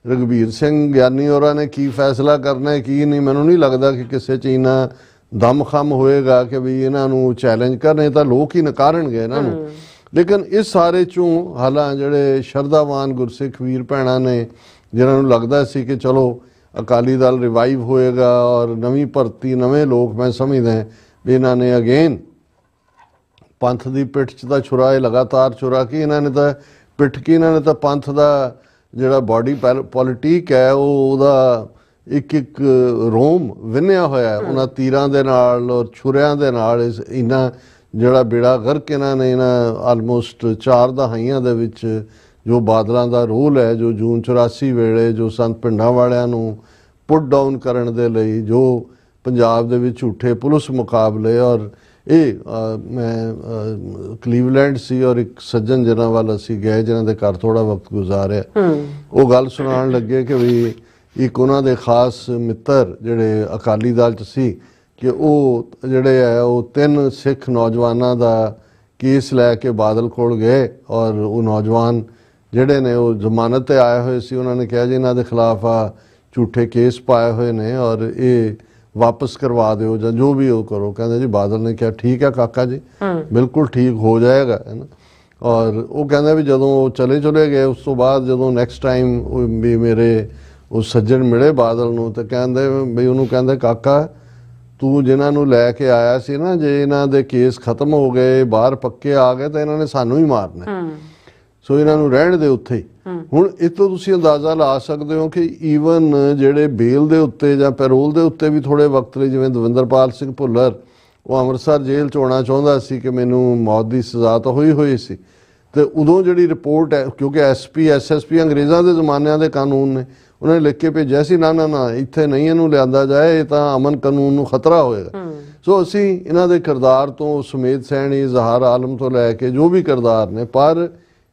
ਰਘਬੀਰ ਸਿੰਘ ਗਿਆਨੀ ਹੋਰਾਂ ਨੇ ਕੀ ਫੈਸਲਾ ਕਰਨਾ ਹੈ ਕੀ ਨਹੀਂ, ਮੈਨੂੰ ਨਹੀਂ ਲੱਗਦਾ ਕਿ ਕਿਸੇ 'ਚ ਇੰਨਾ ਦਮਖਮ ਹੋਏਗਾ ਕਿ ਵੀ ਇਹਨਾਂ ਨੂੰ ਚੈਲੰਜ ਕਰਨੇ, ਤਾਂ ਲੋਕ ਹੀ ਨਕਾਰਨਗੇ ਇਹਨਾਂ ਨੂੰ। ਲੇਕਿਨ ਇਸ ਸਾਰੇ 'ਚੋਂ ਹਾਲਾਂ ਜਿਹੜੇ ਸ਼ਰਧਾਵਾਨ ਗੁਰਸਿੱਖ ਵੀਰ ਭੈਣਾਂ ਨੇ ਜਿਨ੍ਹਾਂ ਨੂੰ ਲੱਗਦਾ ਸੀ ਕਿ ਚਲੋ ਅਕਾਲੀ ਦਲ ਰਿਵਾਈਵ ਹੋਏਗਾ ਔਰ ਨਵੀਂ ਭਰਤੀ ਨਵੇਂ ਲੋਕ, ਮੈਂ ਸਮਝਦਾ ਵੀ ਇਹਨਾਂ ਨੇ ਅਗੇਨ ਪੰਥ ਦੀ ਪਿੱਠ 'ਚ ਤਾਂ ਛੁਰਾ ਇਹ ਲਗਾਤਾਰ ਛੁਰਾ ਕਿ ਇਹਨਾਂ ਨੇ ਤਾਂ ਪਿੱਠ ਕੀ ਇਹਨਾਂ ਨੇ ਤਾਂ ਪੰਥ ਦਾ ਜਿਹੜਾ ਬਾਡੀ ਪੋਲੀਟਿਕ ਹੈ ਉਹਦਾ ਇੱਕ ਰੋਮ ਵਿੰਨਿਆ ਹੋਇਆ ਉਹਨਾਂ ਤੀਰਾਂ ਦੇ ਨਾਲ ਔਰ ਛੁਰਿਆਂ ਦੇ ਨਾਲ। ਇਹਨਾਂ ਜਿਹੜਾ ਬੇੜਾ ਗਰਕ ਇਹਨਾਂ ਨੇ ਇਹਨਾਂ ਆਲਮੋਸਟ 4 ਦਹਾਈਆਂ ਦੇ ਵਿੱਚ ਜੋ ਬਾਦਲਾਂ ਦਾ ਰੋਲ ਹੈ, ਜੋ ਜੂਨ 84 ਵੇਲੇ ਜੋ ਸੰਤ ਪਿੰਡਾਂ ਵਾਲਿਆਂ ਨੂੰ ਪੁੱਟ ਡਾਊਨ ਕਰਨ ਦੇ ਲਈ ਜੋ ਪੰਜਾਬ ਦੇ ਵਿੱਚ ਝੂਠੇ ਪੁਲਿਸ ਮੁਕਾਬਲੇ, ਔਰ ਇਹ ਮੈਂ ਕਲੀਵਲੈਂਡ ਸੀ ਔਰ ਇੱਕ ਸੱਜਣ ਜਿਨ੍ਹਾਂ ਵੱਲ ਅਸੀਂ ਗਏ ਜਿਨ੍ਹਾਂ ਦੇ ਘਰ ਥੋੜ੍ਹਾ ਵਕਤ ਗੁਜ਼ਾਰਿਆ, ਉਹ ਗੱਲ ਸੁਣਾਉਣ ਲੱਗੇ ਕਿ ਵੀ ਇੱਕ ਉਹਨਾਂ ਦੇ ਖਾਸ ਮਿੱਤਰ ਜਿਹੜੇ ਅਕਾਲੀ ਦਲ 'ਚ ਸੀ ਕਿ ਉਹ ਜਿਹੜੇ ਹੈ ਉਹ 3 ਸਿੱਖ ਨੌਜਵਾਨਾਂ ਦਾ ਕੇਸ ਲੈ ਕੇ ਬਾਦਲ ਕੋਲ ਗਏ ਔਰ ਉਹ ਨੌਜਵਾਨ ਜਿਹੜੇ ਨੇ ਉਹ ਜ਼ਮਾਨਤ 'ਤੇ ਆਏ ਹੋਏ ਸੀ। ਉਹਨਾਂ ਨੇ ਕਿਹਾ ਜੀ ਇਹਨਾਂ ਦੇ ਖਿਲਾਫ ਆ ਝੂਠੇ ਕੇਸ ਪਾਏ ਹੋਏ ਨੇ ਔਰ ਇਹ ਵਾਪਸ ਕਰਵਾ ਦਿਓ ਜਾਂ ਜੋ ਵੀ ਉਹ ਕਰੋ। ਕਹਿੰਦੇ ਜੀ ਬਾਦਲ ਨੇ ਕਿਹਾ ਠੀਕ ਹੈ ਕਾਕਾ ਜੀ, ਬਿਲਕੁਲ ਠੀਕ ਹੋ ਜਾਏਗਾ, ਹੈ ਨਾ। ਔਰ ਉਹ ਕਹਿੰਦਾ ਵੀ ਜਦੋਂ ਉਹ ਚਲੇ ਗਏ ਉਸ ਤੋਂ ਬਾਅਦ ਜਦੋਂ ਨੈਕਸਟ ਟਾਈਮ ਵੀ ਮੇਰੇ ਉਹ ਸੱਜਣ ਮਿਲੇ ਬਾਦਲ ਨੂੰ ਤੇ ਕਹਿੰਦੇ ਵੀ ਉਹਨੂੰ ਕਹਿੰਦੇ ਕਾਕਾ ਤੂੰ ਜਿਨ੍ਹਾਂ ਨੂੰ ਲੈ ਕੇ ਆਇਆ ਸੀ ਨਾ, ਜੇ ਇਹਨਾਂ ਦੇ ਕੇਸ ਖਤਮ ਹੋ ਗਏ ਬਾਹਰ ਪੱਕੇ ਆ ਗਏ ਤਾਂ ਇਹਨਾਂ ਨੇ ਸਾਨੂੰ ਹੀ ਮਾਰਨਾ, ਸੋ ਇਹਨਾਂ ਨੂੰ ਰਹਿਣ ਦੇ ਉੱਥੇ ਹੀ। ਹੁਣ ਇਸ ਤੋਂ ਤੁਸੀਂ ਅੰਦਾਜ਼ਾ ਲਾ ਸਕਦੇ ਹੋ ਕਿ ਈਵਨ ਜਿਹੜੇ ਬੇਲ ਦੇ ਉੱਤੇ ਜਾਂ ਪੈਰੋਲ ਦੇ ਉੱਤੇ ਵੀ ਥੋੜੇ ਵਕਤ ਲਈ, ਜਿਵੇਂ ਦਵਿੰਦਰਪਾਲ ਸਿੰਘ ਭੁੱਲਰ ਉਹ ਅੰਮ੍ਰਿਤਸਰ ਜੇਲ੍ਹ 'ਚ ਹੋਣਾ ਚਾਹੁੰਦਾ ਸੀ ਕਿ ਮੈਨੂੰ ਮੌਤ ਦੀ ਸਜ਼ਾ ਤਾਂ ਹੋਈ ਸੀ, ਤੇ ਉਦੋਂ ਜਿਹੜੀ ਰਿਪੋਰਟ ਹੈ ਕਿਉਂਕਿ SP SSP ਅੰਗਰੇਜ਼ਾਂ ਦੇ ਜ਼ਮਾਨਿਆਂ ਦੇ ਕਾਨੂੰਨ ਨੇ, ਉਹਨਾਂ ਨੇ ਲਿਖ ਕੇ ਭੇਜਿਆ ਸੀ ਨਾ ਇੱਥੇ ਨਹੀਂ ਇਹਨੂੰ ਲਿਆਂਦਾ ਜਾਏ, ਇਹ ਤਾਂ ਅਮਨ ਕਾਨੂੰਨ ਨੂੰ ਖਤਰਾ ਹੋਏਗਾ। ਸੋ ਅਸੀਂ ਇਹਨਾਂ ਦੇ ਕਿਰਦਾਰ ਤੋਂ ਸੁਮੇਧ ਸੈਣੀ, ਜ਼ਹਾਰ ਆਲਮ ਤੋਂ ਲੈ ਕੇ ਜੋ ਵੀ ਕਿਰਦਾਰ ਨੇ, ਪਰ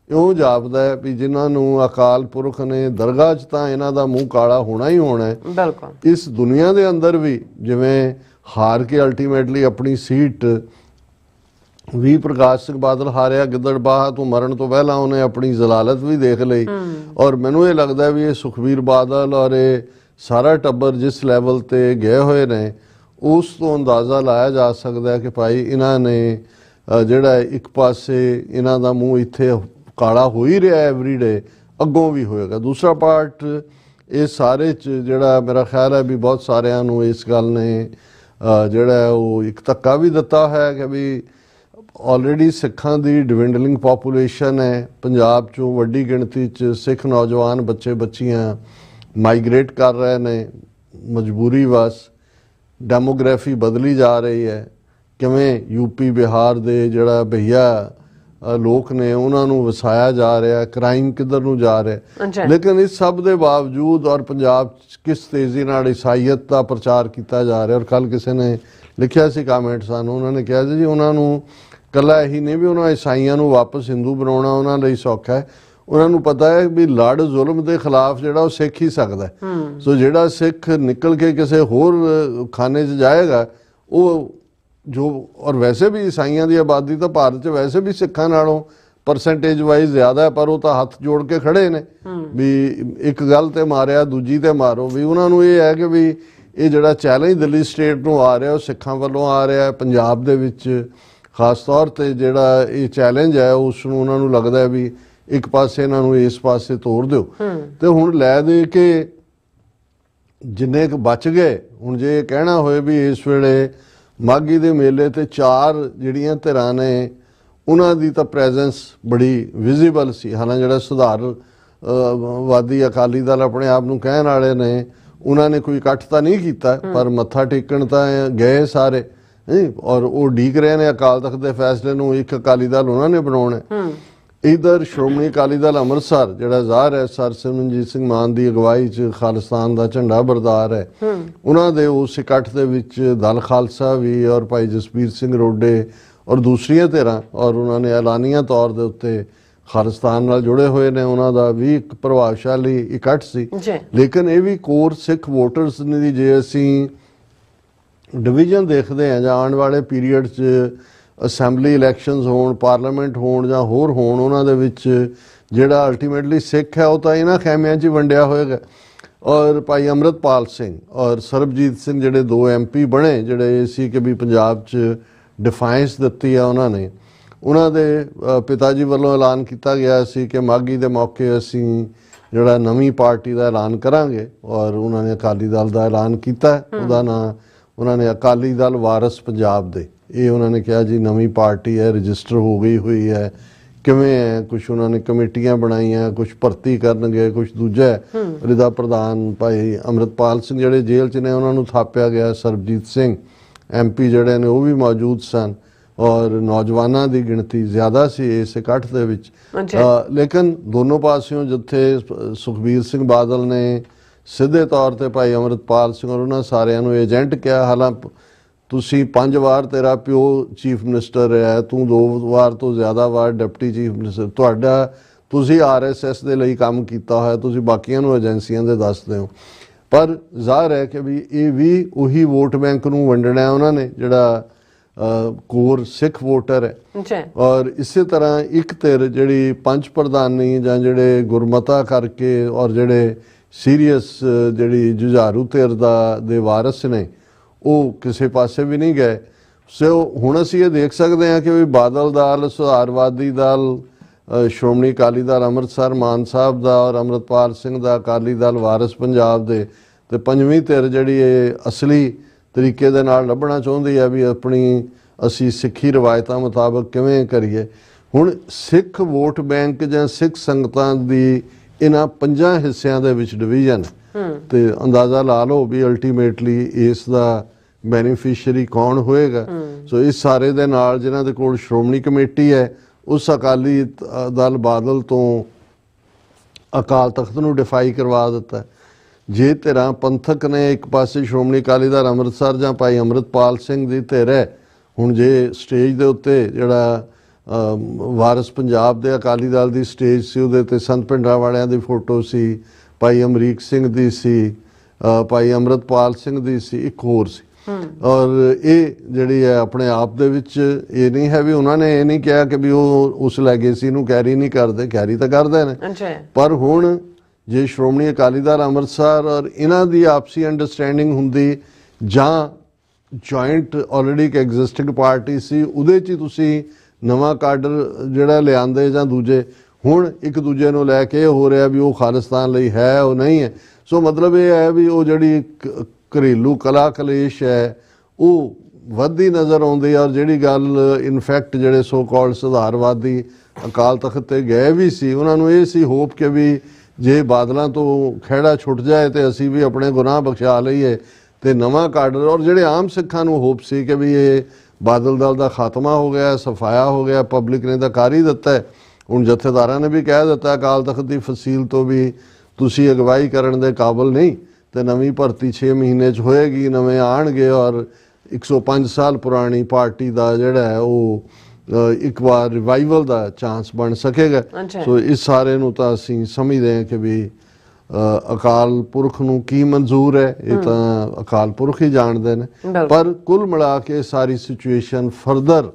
ਇਉਂ ਜਾਪਦਾ ਹੈ ਵੀ ਜਿਨ੍ਹਾਂ ਨੂੰ ਅਕਾਲ ਪੁਰਖ ਨੇ ਦਰਗਾਹ 'ਚ ਤਾਂ ਇਹਨਾਂ ਦਾ ਮੂੰਹ ਕਾਲਾ ਹੋਣਾ ਹੀ ਹੋਣਾ ਹੈ। ਬਿਲਕੁਲ ਇਸ ਦੁਨੀਆ ਦੇ ਅੰਦਰ ਵੀ ਜਿਵੇਂ ਹਾਰ ਕੇ ਅਲਟੀਮੇਟਲੀ ਆਪਣੀ ਸੀਟ ਵੀ ਪ੍ਰਕਾਸ਼ ਸਿੰਘ ਬਾਦਲ ਹਾਰਿਆ ਗਿੱਦੜਬਾਹਾ ਤੋਂ ਮਰਨ ਤੋਂ ਪਹਿਲਾਂ ਉਹਨੇ ਆਪਣੀ ਜ਼ਲਾਲਤ ਵੀ ਦੇਖ ਲਈ, ਔਰ ਮੈਨੂੰ ਇਹ ਲੱਗਦਾ ਵੀ ਇਹ ਸੁਖਬੀਰ ਬਾਦਲ ਔਰ ਇਹ ਸਾਰਾ ਟੱਬਰ ਜਿਸ ਲੈਵਲ ਤੇ ਗਏ ਹੋਏ ਨੇ ਉਸ ਤੋਂ ਅੰਦਾਜ਼ਾ ਲਾਇਆ ਜਾ ਸਕਦਾ ਹੈ ਕਿ ਭਾਈ ਇਹਨਾਂ ਨੇ ਜਿਹੜਾ ਇੱਕ ਪਾਸੇ ਇਹਨਾਂ ਦਾ ਮੂੰਹ ਇੱਥੇ ਕਾਲਾ ਹੋ ਹੀ ਰਿਹਾ ਐਵਰੀ ਡੇ, ਅੱਗੋਂ ਵੀ ਹੋਏਗਾ। ਦੂਸਰਾ ਪਾਰਟ ਇਹ ਸਾਰੇ 'ਚ ਜਿਹੜਾ ਮੇਰਾ ਖਿਆਲ ਹੈ ਵੀ ਬਹੁਤ ਸਾਰਿਆਂ ਨੂੰ ਇਸ ਗੱਲ ਨੇ ਜਿਹੜਾ ਉਹ ਇੱਕ ਧੱਕਾ ਵੀ ਦਿੱਤਾ ਹੈ ਕਿ ਵੀ ਆਲਰੇਡੀ ਸਿੱਖਾਂ ਦੀ ਡਿਵਿੰਡਲਿੰਗ ਪਾਪੂਲੇਸ਼ਨ ਹੈ। ਪੰਜਾਬ 'ਚੋਂ ਵੱਡੀ ਗਿਣਤੀ 'ਚ ਸਿੱਖ ਨੌਜਵਾਨ ਬੱਚੇ ਬੱਚੀਆਂ ਮਾਈਗ੍ਰੇਟ ਕਰ ਰਹੇ ਨੇ ਮਜਬੂਰੀ ਵਸ। ਡੈਮੋਗ੍ਰਾਫੀ ਬਦਲੀ ਜਾ ਰਹੀ ਹੈ। ਕਿਵੇਂ ਯੂਪੀ ਬਿਹਾਰ ਦੇ ਜਿਹੜਾ ਭਈਆ ਲੋਕ ਨੇ ਉਹਨਾਂ ਨੂੰ ਵਸਾਇਆ ਜਾ ਰਿਹਾ, ਕ੍ਰਾਈਮ ਕਿੱਧਰ ਨੂੰ ਜਾ ਰਿਹਾ। ਲੇਕਿਨ ਇਸ ਸਭ ਦੇ ਬਾਵਜੂਦ ਔਰ ਪੰਜਾਬ 'ਚ ਕਿਸ ਤੇਜ਼ੀ ਨਾਲ ਈਸਾਈਅਤ ਦਾ ਪ੍ਰਚਾਰ ਕੀਤਾ ਜਾ ਰਿਹਾ। ਔਰ ਕੱਲ੍ਹ ਕਿਸੇ ਨੇ ਲਿਖਿਆ ਸੀ ਕਾਮੈਂਟ ਸਾਨੂੰ, ਉਹਨਾਂ ਨੇ ਕਿਹਾ ਸੀ ਜੀ ਉਹਨਾਂ ਨੂੰ ਇਕੱਲਾ ਇਹੀ ਨਹੀਂ ਵੀ ਉਹਨਾਂ ਈਸਾਈਆਂ ਨੂੰ ਵਾਪਸ ਹਿੰਦੂ ਬਣਾਉਣਾ ਉਹਨਾਂ ਲਈ ਸੌਖਾ ਹੈ, ਉਹਨਾਂ ਨੂੰ ਪਤਾ ਹੈ ਵੀ ਲੜ ਜ਼ੁਲਮ ਦੇ ਖਿਲਾਫ ਜਿਹੜਾ ਉਹ ਸਿੱਖ ਹੀ ਸਕਦਾ। ਸੋ ਜਿਹੜਾ ਸਿੱਖ ਨਿਕਲ ਕੇ ਕਿਸੇ ਹੋਰ ਖਾਨੇ 'ਚ ਜਾਏਗਾ ਉਹ ਜੋ, ਔਰ ਵੈਸੇ ਵੀ ਈਸਾਈਆਂ ਦੀ ਆਬਾਦੀ ਤਾਂ ਭਾਰਤ 'ਚ ਵੈਸੇ ਵੀ ਸਿੱਖਾਂ ਨਾਲੋਂ ਪਰਸੈਂਟੇਜ ਵਾਈਜ਼ ਜ਼ਿਆਦਾ ਹੈ, ਪਰ ਉਹ ਤਾਂ ਹੱਥ ਜੋੜ ਕੇ ਖੜੇ ਨੇ ਵੀ ਇੱਕ ਗੱਲ ਤੇ ਮਾਰਿਆ ਦੂਜੀ ਤੇ ਮਾਰੋ। ਵੀ ਉਹਨਾਂ ਨੂੰ ਇਹ ਹੈ ਕਿ ਵੀ ਇਹ ਜਿਹੜਾ ਚੈਲੰਜ ਦਿੱਲੀ ਸਟੇਟ ਨੂੰ ਆ ਰਿਹਾ ਉਹ ਸਿੱਖਾਂ ਵੱਲੋਂ ਆ ਰਿਹਾ। ਪੰਜਾਬ ਦੇ ਵਿੱਚ ਖਾਸ ਤੌਰ ਤੇ ਜਿਹੜਾ ਇਹ ਚੈਲੰਜ ਹੈ ਉਸ ਨੂੰ ਉਹਨਾਂ ਨੂੰ ਲੱਗਦਾ ਹੈ ਵੀ ਇੱਕ ਪਾਸੇ ਇਹਨਾਂ ਨੂੰ ਇਸ ਪਾਸੇ ਤੋੜ ਦਿਓ। ਤੇ ਹੁਣ ਲੈ ਦੇ ਕੇ ਜਿੰਨੇ ਕੁ ਬਚ ਗਏ, ਹੁਣ ਜੇ ਇਹ ਕਹਿਣਾ ਹੋਏ ਵੀ ਇਸ ਵੇਲੇ ਮਾਘੀ ਦੇ ਮੇਲੇ ਤੇ 4 ਜਿਹੜੀਆਂ ਧਿਰਾਂ ਨੇ ਉਹਨਾਂ ਦੀ ਤਾਂ ਪ੍ਰੈਜ਼ੈਂਸ ਬੜੀ ਵਿਜ਼ੀਬਲ ਸੀ। ਹਾਲਾਂਕਿ ਜਿਹੜਾ ਸੁਧਾਰਵਾਦੀ ਅਕਾਲੀ ਦਲ ਆਪਣੇ ਆਪ ਨੂੰ ਕਹਿਣ ਵਾਲੇ ਨੇ ਉਹਨਾਂ ਨੇ ਕੋਈ ਇਕੱਠ ਤਾਂ ਨਹੀਂ ਕੀਤਾ, ਪਰ ਮੱਥਾ ਟੇਕਣ ਤਾਂ ਗਏ ਸਾਰੇ। ਔਰ ਉਹ ਉਡੀਕ ਰਹੇ ਨੇ ਅਕਾਲ ਤਖਤ ਦੇ ਫੈਸਲੇ ਨੂੰ। ਇੱਕ ਅਕਾਲੀ ਦਲ ਉਹਨਾਂ ਨੇ ਬਣਾਉਣਾ। ਇਧਰ ਸ਼੍ਰੋਮਣੀ ਅਕਾਲੀ ਦਲ ਅੰਮ੍ਰਿਤਸਰ ਜਿਹੜਾ ਜ਼ਾਹਰ ਹੈ ਸਰ ਸਿਮਰਨਜੀਤ ਸਿੰਘ ਮਾਨ ਦੀ ਅਗਵਾਈ 'ਚ ਖਾਲਿਸਤਾਨ ਦਾ ਝੰਡਾ ਬਰਦਾਰ ਹੈ, ਉਹਨਾਂ ਦੇ ਉਸ ਇਕੱਠ ਦੇ ਵਿੱਚ ਦਲ ਖਾਲਸਾ ਵੀ ਔਰ ਭਾਈ ਜਸਬੀਰ ਸਿੰਘ ਰੋਡੇ ਔਰ ਦੂਸਰੀਆਂ ਧਿਰਾਂ, ਔਰ ਉਹਨਾਂ ਨੇ ਐਲਾਨੀਆਂ ਤੌਰ ਦੇ ਉੱਤੇ ਖਾਲਿਸਤਾਨ ਨਾਲ ਜੁੜੇ ਹੋਏ ਨੇ, ਉਹਨਾਂ ਦਾ ਵੀ ਇੱਕ ਪ੍ਰਭਾਵਸ਼ਾਲੀ ਇਕੱਠ ਸੀ। ਲੇਕਿਨ ਇਹ ਵੀ ਕੋਰ ਸਿੱਖ ਵੋਟਰਸ ਦੀ ਜੇ ਅਸੀਂ ਡਿਵੀਜ਼ਨ ਦੇਖਦੇ ਹਾਂ ਜਾਂ ਆਉਣ ਵਾਲੇ ਪੀਰੀਅਡ 'ਚ ਅਸੈਂਬਲੀ ਇਲੈਕਸ਼ਨਸ ਹੋਣ, ਪਾਰਲੀਮੈਂਟ ਹੋਣ ਜਾਂ ਹੋਰ ਹੋਣ, ਉਹਨਾਂ ਦੇ ਵਿੱਚ ਜਿਹੜਾ ਅਲਟੀਮੇਟਲੀ ਸਿੱਖ ਹੈ ਉਹ ਤਾਂ ਇਹਨਾਂ ਖੈਮਿਆਂ 'ਚ ਹੀ ਵੰਡਿਆ ਹੋਏਗਾ। ਔਰ ਭਾਈ ਅੰਮ੍ਰਿਤਪਾਲ ਸਿੰਘ ਔਰ ਸਰਬਜੀਤ ਸਿੰਘ ਜਿਹੜੇ 2 MP ਬਣੇ, ਜਿਹੜੇ ਇਹ ਸੀ ਕਿ ਵੀ ਪੰਜਾਬ 'ਚ ਡਿਫਾਇੰਸ ਦਿੱਤੀ ਆ ਉਹਨਾਂ ਨੇ, ਉਹਨਾਂ ਦੇ ਪਿਤਾ ਜੀ ਵੱਲੋਂ ਐਲਾਨ ਕੀਤਾ ਗਿਆ ਸੀ ਕਿ ਮਾਘੀ ਦੇ ਮੌਕੇ ਅਸੀਂ ਜਿਹੜਾ ਨਵੀਂ ਪਾਰਟੀ ਦਾ ਐਲਾਨ ਕਰਾਂਗੇ, ਔਰ ਉਹਨਾਂ ਨੇ ਅਕਾਲੀ ਦਲ ਦਾ ਐਲਾਨ ਕੀਤਾ। ਉਹਦਾ ਨਾਂ ਉਹਨਾਂ ਨੇ ਅਕਾਲੀ ਦਲ ਵਾਰਸ ਪੰਜਾਬ ਦੇ, ਇਹ ਉਹਨਾਂ ਨੇ ਕਿਹਾ ਜੀ ਨਵੀਂ ਪਾਰਟੀ ਹੈ, ਰਜਿਸਟਰ ਹੋ ਗਈ ਹੋਈ ਹੈ, ਕਿਵੇਂ ਹੈ, ਕੁਛ ਉਹਨਾਂ ਨੇ ਕਮੇਟੀਆਂ ਬਣਾਈਆਂ, ਕੁਛ ਭਰਤੀ ਕਰਨਗੇ, ਕੁਛ ਦੂਜਾ। ਇਹਦਾ ਪ੍ਰਧਾਨ ਭਾਈ ਅੰਮ੍ਰਿਤਪਾਲ ਸਿੰਘ ਜਿਹੜੇ ਜੇਲ੍ਹ 'ਚ ਨੇ ਉਹਨਾਂ ਨੂੰ ਥਾਪਿਆ ਗਿਆ। ਸਰਬਜੀਤ ਸਿੰਘ MP ਜਿਹੜੇ ਨੇ ਉਹ ਵੀ ਮੌਜੂਦ ਸਨ, ਔਰ ਨੌਜਵਾਨਾਂ ਦੀ ਗਿਣਤੀ ਜ਼ਿਆਦਾ ਸੀ ਇਸ ਇਕੱਠ ਦੇ ਵਿੱਚ। ਲੇਕਿਨ ਦੋਨੋਂ ਪਾਸਿਓਂ ਜਿੱਥੇ ਸੁਖਬੀਰ ਸਿੰਘ ਬਾਦਲ ਨੇ ਸਿੱਧੇ ਤੌਰ ਤੇ ਭਾਈ ਅੰਮ੍ਰਿਤਪਾਲ ਸਿੰਘ ਔਰ ਉਹਨਾਂ ਸਾਰਿਆਂ ਨੂੰ ਏਜੰਟ ਕਿਹਾ, ਹਾਲਾਂਕਿ ਤੁਸੀਂ 5 ਵਾਰ ਤੇਰਾ ਪਿਓ ਚੀਫ ਮਿਨਿਸਟਰ ਰਿਹਾ, ਤੂੰ 2 ਵਾਰ ਤੋਂ ਜ਼ਿਆਦਾ ਵਾਰ ਡਿਪਟੀ ਚੀਫ ਮਿਨਿਸਟਰ, ਤੁਹਾਡਾ ਤੁਸੀਂ RSS ਦੇ ਲਈ ਕੰਮ ਕੀਤਾ ਹੋਇਆ, ਤੁਸੀਂ ਬਾਕੀਆਂ ਨੂੰ ਏਜੰਸੀਆਂ ਦੇ ਦੱਸਦੇ ਹੋ। ਪਰ ਜ਼ਾਹਰ ਹੈ ਕਿ ਵੀ ਇਹ ਵੀ ਉਹੀ ਵੋਟ ਬੈਂਕ ਨੂੰ ਵੰਡਣਾ ਉਹਨਾਂ ਨੇ ਜਿਹੜਾ ਕੋਰ ਸਿੱਖ ਵੋਟਰ ਹੈ। ਔਰ ਇਸੇ ਤਰ੍ਹਾਂ ਇੱਕ ਧਿਰ ਜਿਹੜੀ ਪੰਚ ਪ੍ਰਧਾਨੀ ਜਾਂ ਜਿਹੜੇ ਗੁਰਮਤਾ ਕਰਕੇ ਔਰ ਜਿਹੜੇ ਸੀਰੀਅਸ ਜਿਹੜੀ ਜੁਝਾਰੂ ਧਿਰ ਦੇ ਵਾਰਸ ਨੇ ਉਹ ਕਿਸੇ ਪਾਸੇ ਵੀ ਨਹੀਂ ਗਏ। ਸੋ ਹੁਣ ਅਸੀਂ ਇਹ ਦੇਖ ਸਕਦੇ ਹਾਂ ਕਿ ਵੀ ਬਾਦਲ ਦਲ, ਸੁਧਾਰਵਾਦੀ ਦਲ, ਸ਼੍ਰੋਮਣੀ ਅਕਾਲੀ ਦਲ ਅੰਮ੍ਰਿਤਸਰ ਮਾਨ ਸਾਹਿਬ ਦਾ ਔਰ ਅੰਮ੍ਰਿਤਪਾਲ ਸਿੰਘ ਦਾ ਅਕਾਲੀ ਦਲ ਵਾਰਸ ਪੰਜਾਬ ਦੇ, ਤੇ ਪੰਜਵੀਂ ਧਿਰ ਜਿਹੜੀ ਇਹ ਅਸਲੀ ਤਰੀਕੇ ਦੇ ਨਾਲ ਲੱਭਣਾ ਚਾਹੁੰਦੀ ਹੈ ਵੀ ਆਪਣੀ ਅਸੀਂ ਸਿੱਖੀ ਰਵਾਇਤਾਂ ਮੁਤਾਬਕ ਕਿਵੇਂ ਕਰੀਏ। ਹੁਣ ਸਿੱਖ ਵੋਟ ਬੈਂਕ ਜਾਂ ਸਿੱਖ ਸੰਗਤਾਂ ਦੀ ਇਹਨਾਂ 5 ਹਿੱਸਿਆਂ ਦੇ ਵਿੱਚ ਡਿਵੀਜ਼ਨ, ਤੇ ਅੰਦਾਜ਼ਾ ਲਾ ਲਓ ਵੀ ਅਲਟੀਮੇਟਲੀ ਇਸ ਦਾ ਬੈਨੀਫੀਸ਼ੀਅਰੀ ਕੌਣ ਹੋਏਗਾ। ਸੋ ਇਸ ਸਾਰੇ ਦੇ ਨਾਲ ਜਿਨ੍ਹਾਂ ਦੇ ਕੋਲ ਸ਼੍ਰੋਮਣੀ ਕਮੇਟੀ ਹੈ, ਉਸ ਅਕਾਲੀ ਦਲ ਬਾਦਲ ਤੋਂ ਅਕਾਲ ਤਖਤ ਨੂੰ ਡਿਫਾਈ ਕਰਵਾ ਦਿੱਤਾ। ਜੇ ਧਿਰਾਂ ਪੰਥਕ ਨੇ, ਇੱਕ ਪਾਸੇ ਸ਼੍ਰੋਮਣੀ ਅਕਾਲੀ ਦਲ ਅੰਮ੍ਰਿਤਸਰ ਜਾਂ ਭਾਈ ਅੰਮ੍ਰਿਤਪਾਲ ਸਿੰਘ ਦੀ ਧਿਰ ਹੈ। ਹੁਣ ਜੇ ਸਟੇਜ ਦੇ ਉੱਤੇ ਜਿਹੜਾ ਵਾਰਸ ਪੰਜਾਬ ਦੇ ਅਕਾਲੀ ਦਲ ਦੀ ਸਟੇਜ ਸੀ ਉਹਦੇ ਤੇ ਸੰਤ ਪਿੰਡਰਾਂ ਵਾਲਿਆਂ ਦੀ ਫੋਟੋ ਸੀ, ਭਾਈ ਅਮਰੀਕ ਸਿੰਘ ਦੀ ਸੀ, ਭਾਈ ਅੰਮ੍ਰਿਤਪਾਲ ਸਿੰਘ ਦੀ ਸੀ, ਇੱਕ ਹੋਰ ਸੀ। ਔਰ ਇਹ ਜਿਹੜੀ ਹੈ ਆਪਣੇ ਆਪ ਦੇ ਵਿੱਚ ਇਹ ਨਹੀਂ ਹੈ ਵੀ ਉਹਨਾਂ ਨੇ ਇਹ ਨਹੀਂ ਕਿਹਾ ਕਿ ਵੀ ਉਹ ਉਸ ਲੈਗੇਸੀ ਨੂੰ ਕੈਰੀ ਨਹੀਂ ਕਰਦੇ, ਕੈਰੀ ਤਾਂ ਕਰਦੇ ਨੇ। ਪਰ ਹੁਣ ਜੇ ਸ਼੍ਰੋਮਣੀ ਅਕਾਲੀ ਦਲ ਅੰਮ੍ਰਿਤਸਰ ਔਰ ਇਹਨਾਂ ਦੀ ਆਪਸੀ ਅੰਡਰਸਟੈਂਡਿੰਗ ਹੁੰਦੀ ਜਾਂ ਜੁਆਇੰਟ ਆਲਰੇਡੀ ਇੱਕ ਐਗਜ਼ਿਸਟਿੰਗ ਪਾਰਟੀ ਸੀ ਉਹਦੇ 'ਚ ਹੀ ਤੁਸੀਂ ਨਵਾਂ ਕਾਡਰ ਜਿਹੜਾ ਲਿਆਂਦੇ ਜਾਂ ਦੂਜੇ, ਹੁਣ ਇੱਕ ਦੂਜੇ ਨੂੰ ਲੈ ਕੇ ਹੋ ਰਿਹਾ ਵੀ ਉਹ ਖਾਲਿਸਤਾਨ ਲਈ ਹੈ, ਉਹ ਨਹੀਂ ਹੈ। ਸੋ ਮਤਲਬ ਇਹ ਹੈ ਵੀ ਉਹ ਜਿਹੜੀ ਘਰੇਲੂ ਕਲਾ ਕਲੇਸ਼ ਹੈ ਉਹ ਵੱਧਦੀ ਨਜ਼ਰ ਆਉਂਦੀ ਹੈ। ਔਰ ਜਿਹੜੀ ਗੱਲ ਇਨਫੈਕਟ ਜਿਹੜੇ ਸੋ ਕਾਲਡ ਸੁਧਾਰਵਾਦੀ ਅਕਾਲ ਤਖਤ ਤੇ ਗਏ ਵੀ ਸੀ, ਉਹਨਾਂ ਨੂੰ ਇਹ ਸੀ ਹੋਪ ਕਿ ਵੀ ਜੇ ਬਾਦਲਾਂ ਤੋਂ ਖਹਿੜਾ ਛੁੱਟ ਜਾਏ ਤੇ ਅਸੀਂ ਵੀ ਆਪਣੇ ਗੁਨਾਹ ਬਖਸ਼ਾ ਲਈਏ ਤੇ ਨਵਾਂ ਕਾਡਰ। ਔਰ ਜਿਹੜੇ ਆਮ ਸਿੱਖਾਂ ਨੂੰ ਹੋਪ ਸੀ ਕਿ ਵੀ ਇਹ ਬਾਦਲ ਦਲ ਦਾ ਖਾਤਮਾ ਹੋ ਗਿਆ, ਸਫਾਇਆ ਹੋ ਗਿਆ, ਪਬਲਿਕ ਨੇ ਤਾਂ ਕਰ ਹੀ ਦਿੱਤਾ ਹੈ। ਹੁਣ ਜਥੇਦਾਰਾਂ ਨੇ ਵੀ ਕਹਿ ਦਿੱਤਾ ਅਕਾਲ ਤਖਤ ਦੀ ਫਸੀਲ ਤੋਂ ਵੀ ਤੁਸੀਂ ਅਗਵਾਈ ਕਰਨ ਦੇ ਕਾਬਲ ਨਹੀਂ, ਤੇ ਨਵੀਂ ਭਰਤੀ 6 ਮਹੀਨੇ 'ਚ ਹੋਏਗੀ, ਨਵੇਂ ਆਉਣਗੇ। ਔਰ 105 ਸਾਲ ਪੁਰਾਣੀ ਪਾਰਟੀ ਦਾ ਜਿਹੜਾ ਹੈ ਉਹ ਇੱਕ ਵਾਰ ਰਿਵਾਈਵਲ ਦਾ ਚਾਂਸ ਬਣ ਸਕੇਗਾ। ਸੋ ਇਸ ਸਾਰੇ ਨੂੰ ਤਾਂ ਅਸੀਂ ਸਮਝਦੇ ਹਾਂ ਕਿ ਵੀ ਅਕਾਲ ਪੁਰਖ ਨੂੰ ਕੀ ਮਨਜ਼ੂਰ ਹੈ, ਇਹ ਤਾਂ ਅਕਾਲ ਪੁਰਖ ਹੀ ਜਾਣਦੇ ਨੇ। ਪਰ ਕੁੱਲ ਮਿਲਾ ਕੇ ਸਾਰੀ ਸਿਚੁਏਸ਼ਨ ਫਰਦਰ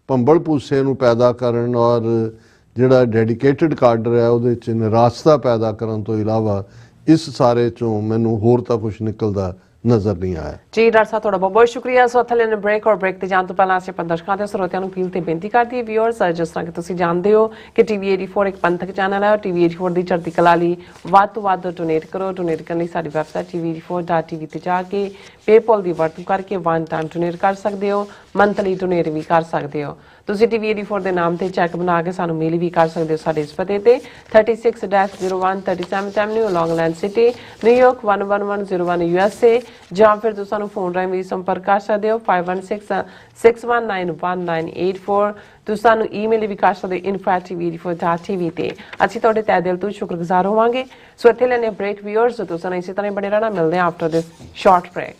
ਭੰਬਲ ਭੂਸੇ ਨੂੰ ਪੈਦਾ ਕਰਨ ਔਰ ਜਿਹੜਾ ਡੈਡੀਕੇਟਿਡ ਕਾਡਰ ਹੈ ਉਹਦੇ 'ਚ ਨਿਰਾਸ਼ਤਾ ਪੈਦਾ ਕਰਨ ਤੋਂ ਇਲਾਵਾ ਇਸ ਸਾਰੇ 'ਚੋਂ ਮੈਨੂੰ ਹੋਰ ਤਾਂ ਕੁਝ ਨਿਕਲਦਾ ਨਜ਼ਰ ਨਹੀਂ ਆਇਆ। ਜੀ ਡਾਕਟਰ ਸਾਹਿਬ ਤੁਹਾਡਾ ਬਹੁਤ ਬਹੁਤ ਸ਼ੁਕਰੀਆ। ਸੋ ਥੱਲੇ ਨੇ ਬ੍ਰੇਕ ਔਰ ਬ੍ਰੇਕ ਤੇ ਜਾਣ ਤੋਂ ਪਹਿਲਾਂ ਅਸੀਂ ਦਰਸ਼ਕਾਂ ਤੇ ਸਰੋਤਿਆਂ ਨੂੰ ਅਪੀਲ ਤੇ ਬੇਨਤੀ ਕਰਦੀ ਹੈ ਵਿਊਅਰਸ, ਜਿਸ ਤਰ੍ਹਾਂ ਕਿ ਤੁਸੀਂ ਜਾਣਦੇ ਹੋ ਕਿ TV 84 ਇੱਕ ਪੰਥਕ ਚੈਨਲ ਹੈ ਔਰ TV 84 ਦੀ ਚੜ੍ਹਦੀ ਕਲਾ ਲਈ ਵੱਧ ਤੋਂ ਵੱਧ ਡੋਨੇਟ ਕਰੋ। ਡੋਨੇਟ ਕਰਨ ਲਈ ਸਾਡੀ ਵੈਬਸਾਈਟ tv84.tv ਤੇ ਜਾ ਕੇ ਪੇਪਾਲ ਦੀ ਵਰਤੋਂ ਕਰਕੇ ਵਨ ਟਾਈਮ ਡੋਨੇਟ ਕਰ ਸਕਦੇ ਹੋ, ਮੰਥਲੀ ਡੋਨੇਟ ਵੀ ਕਰ ਸਕਦੇ ਹੋ। ਤੁਸੀਂ TV 84 ਦੇ ਨਾਮ ਤੇ ਚੈੱਕ ਬਣਾ ਕੇ ਸਾਨੂੰ ਮੇਲ ਵੀ ਕਰ ਸਕਦੇ ਹੋ ਸਾਡੇ ਇਸ ਪਤੇ ਤੇ 36-01 37th Avenue Long Island City New York 11101 USA, ਜਾਂ ਫਿਰ ਤੁਸੀਂ ਸਾਨੂੰ ਫੋਨ ਰਾਹੀਂ ਵੀ ਸੰਪਰਕ ਕਰ ਸਕਦੇ ਹੋ 5166191984। ਤੁਸੀਂ ਸਾਨੂੰ ਈਮੇਲ ਵੀ ਕਰ ਸਕਦੇ ਹੋ info@tv84.tv ਤੇ। ਅਸੀਂ ਤੁਹਾਡੇ ਤਹਿ ਦਿਲ ਤੋਂ ਸ਼ੁਕਰਗੁਜ਼ਾਰ ਹੋਵਾਂਗੇ। ਸੋ ਇੱਥੇ ਲੈਣੇ ਬ੍ਰੇਕ ਵਿਊਅਰਸ, ਤੁਸੀਂ ਇਸੇ ਤਰ੍ਹਾਂ ਬਣੇ ਰਹਿਣਾ। ਮਿਲਦੇ ਹਾਂ after this short break.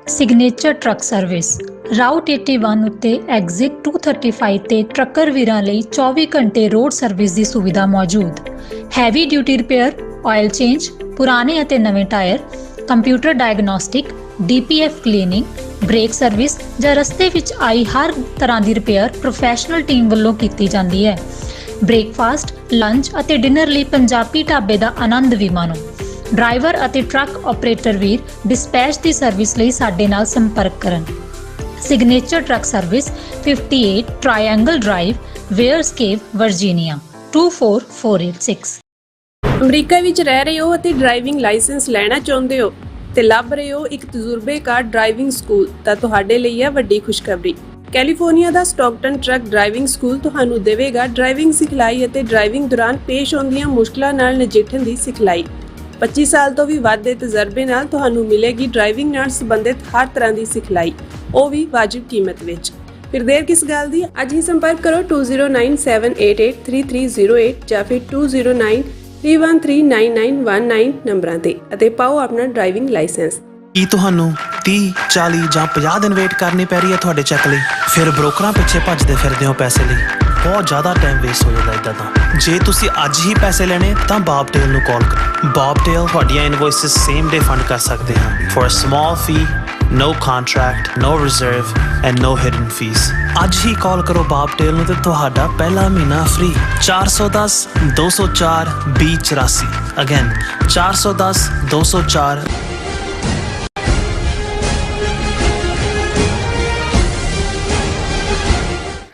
Signature truck service route 81 ਉੱਤੇ ਐਗਜ਼ਿਟ 235 ਤੇ ਟਰੱਕਰ ਵੀਰਾਂ ਲਈ 24 ਘੰਟੇ ਰੋਡ ਸਰਵਿਸ ਦੀ ਸੁਵਿਧਾ ਮੌਜੂਦ। Heavy duty repair, oil change, ਪੁਰਾਣੇ ਅਤੇ ਨਵੇਂ tyre, computer diagnostic, DPF cleaning, brake service ਜਾਂ ਰਸਤੇ ਵਿੱਚ ਆਈ ਹਰ ਤਰ੍ਹਾਂ ਦੀ ਰਿਪੇਅਰ ਪ੍ਰੋਫੈਸ਼ਨਲ ਟੀਮ ਵੱਲੋਂ ਕੀਤੀ ਜਾਂਦੀ ਹੈ। ਬ੍ਰੇਕਫਾਸਟ, ਲੰਚ ਅਤੇ ਡਿਨਰ ਲਈ ਪੰਜਾਬੀ ਢਾਬੇ ਦਾ ਆਨੰਦ ਵੀ ਮਾਣੋ। ਡਰਾਈਵਰ ਅਤੇ ਟਰੱਕ ਆਪਰੇਟਰ ਵੀਰ ਡਿਸਪੈਚ ਦੀ ਸਰਵਿਸ ਲਈ ਸਾਡੇ ਨਾਲ ਸੰਪਰਕ ਕਰਨ। Signature truck service 58 triangle drive, Weyers Cave, Virginia 24486। America ਵਿੱਚ ਰਹਿ ਰਹੇ ਹੋ ਅਤੇ ਡਰਾਈਵਿੰਗ ਲਾਇਸੈਂਸ ਲੈਣਾ ਚਾਹੁੰਦੇ ਹੋ ਤੇ ਲੱਭ ਰਹੇ ਹੋ ਇੱਕ ਤਜਰਬੇਕਾਰ ਡਰਾਈਵਿੰਗ ਸਕੂਲ, ਤਾਂ ਤੁਹਾਡੇ ਲਈ ਹੈ ਵੱਡੀ ਖੁਸ਼ਖਬਰੀ। ਕੈਲੀਫੋਰਨੀਆ ਦਾ ਸਟਾਕਟਨ ਟਰੱਕ ਡਰਾਈਵਿੰਗ ਸਕੂਲ ਤੁਹਾਨੂੰ ਦੇਵੇਗਾ ਡਰਾਈਵਿੰਗ ਸਿਖਲਾਈ ਅਤੇ ਡਰਾਈਵਿੰਗ ਦੌਰਾਨ ਪੇਸ਼ ਆਉਂਦੀਆਂ ਮੁਸ਼ਕਲਾਂ ਨਾਲ ਨਜਿੱਠਣ ਦੀ ਸਿਖਲਾਈ। 25 ਸਾਲ ਤੋਂ ਵੀ ਵੱਧ ਦੇ ਤਜਰਬੇ ਨਾਲ ਤੁਹਾਨੂੰ ਮਿਲੇਗੀ ਡਰਾਈਵਿੰਗ ਨਾਲ ਸੰਬੰਧਿਤ ਹਰ ਤਰ੍ਹਾਂ ਦੀ ਸਿਖਲਾਈ, ਉਹ ਵੀ ਵਾਜਿਬ ਕੀਮਤ ਵਿੱਚ। ਫਿਰ ਦੇਰ ਕਿਸ ਗੱਲ ਦੀ, ਅੱਜ ਹੀ ਸੰਪਰਕ ਕਰੋ 2097883308 ਜਾਂ ਫਿਰ 2093139919 ਨੰਬਰਾਂ ਤੇ ਅਤੇ ਪਾਓ ਆਪਣਾ ਡਰਾਈਵਿੰਗ ਲਾਇਸੈਂਸ। ਕੀ ਤੁਹਾਨੂੰ 30, 40 ਜਾਂ 50 ਦਿਨ ਵੇਟ ਕਰਨੀ ਪੈ ਰਹੀ ਹੈ ਤੁਹਾਡੇ ਚੈੱਕ ਲਈ? ਫਿਰ ਬ੍ਰੋਕਰਾਂ ਪਿੱਛੇ ਭੱਜਦੇ ਫਿਰਦੇ ਹੋ ਪੈਸੇ ਲਈ, ਬਹੁਤ ਜ਼ਿਆਦਾ ਟਾਈਮ ਵੇਸਟ ਹੋ ਜਾਂਦਾ ਇੱਦਾਂ ਤਾਂ। ਜੇ ਤੁਸੀਂ ਅੱਜ ਹੀ ਪੈਸੇ ਲੈਣੇ ਤਾਂ ਬੌਬਟੇਲ ਨੂੰ ਕਾਲ ਕਰੋ। ਬੌਬਟੇਲ ਤੁਹਾਡੀਆਂ ਇਨਵੋਇਸਿਸ ਸੇਮ ਡੇ ਫੰਡ ਕਰ ਸਕਦੇ ਹਨ for a small fee, no contract, no reserve and no hidden fees। ਅੱਜ ਹੀ ਕਾਲ ਕਰੋ ਬੌਬਟੇਲ ਨੂੰ ਤੇ ਤੁਹਾਡਾ ਪਹਿਲਾ ਮਹੀਨਾ free. 410 204 2084 again 410 204।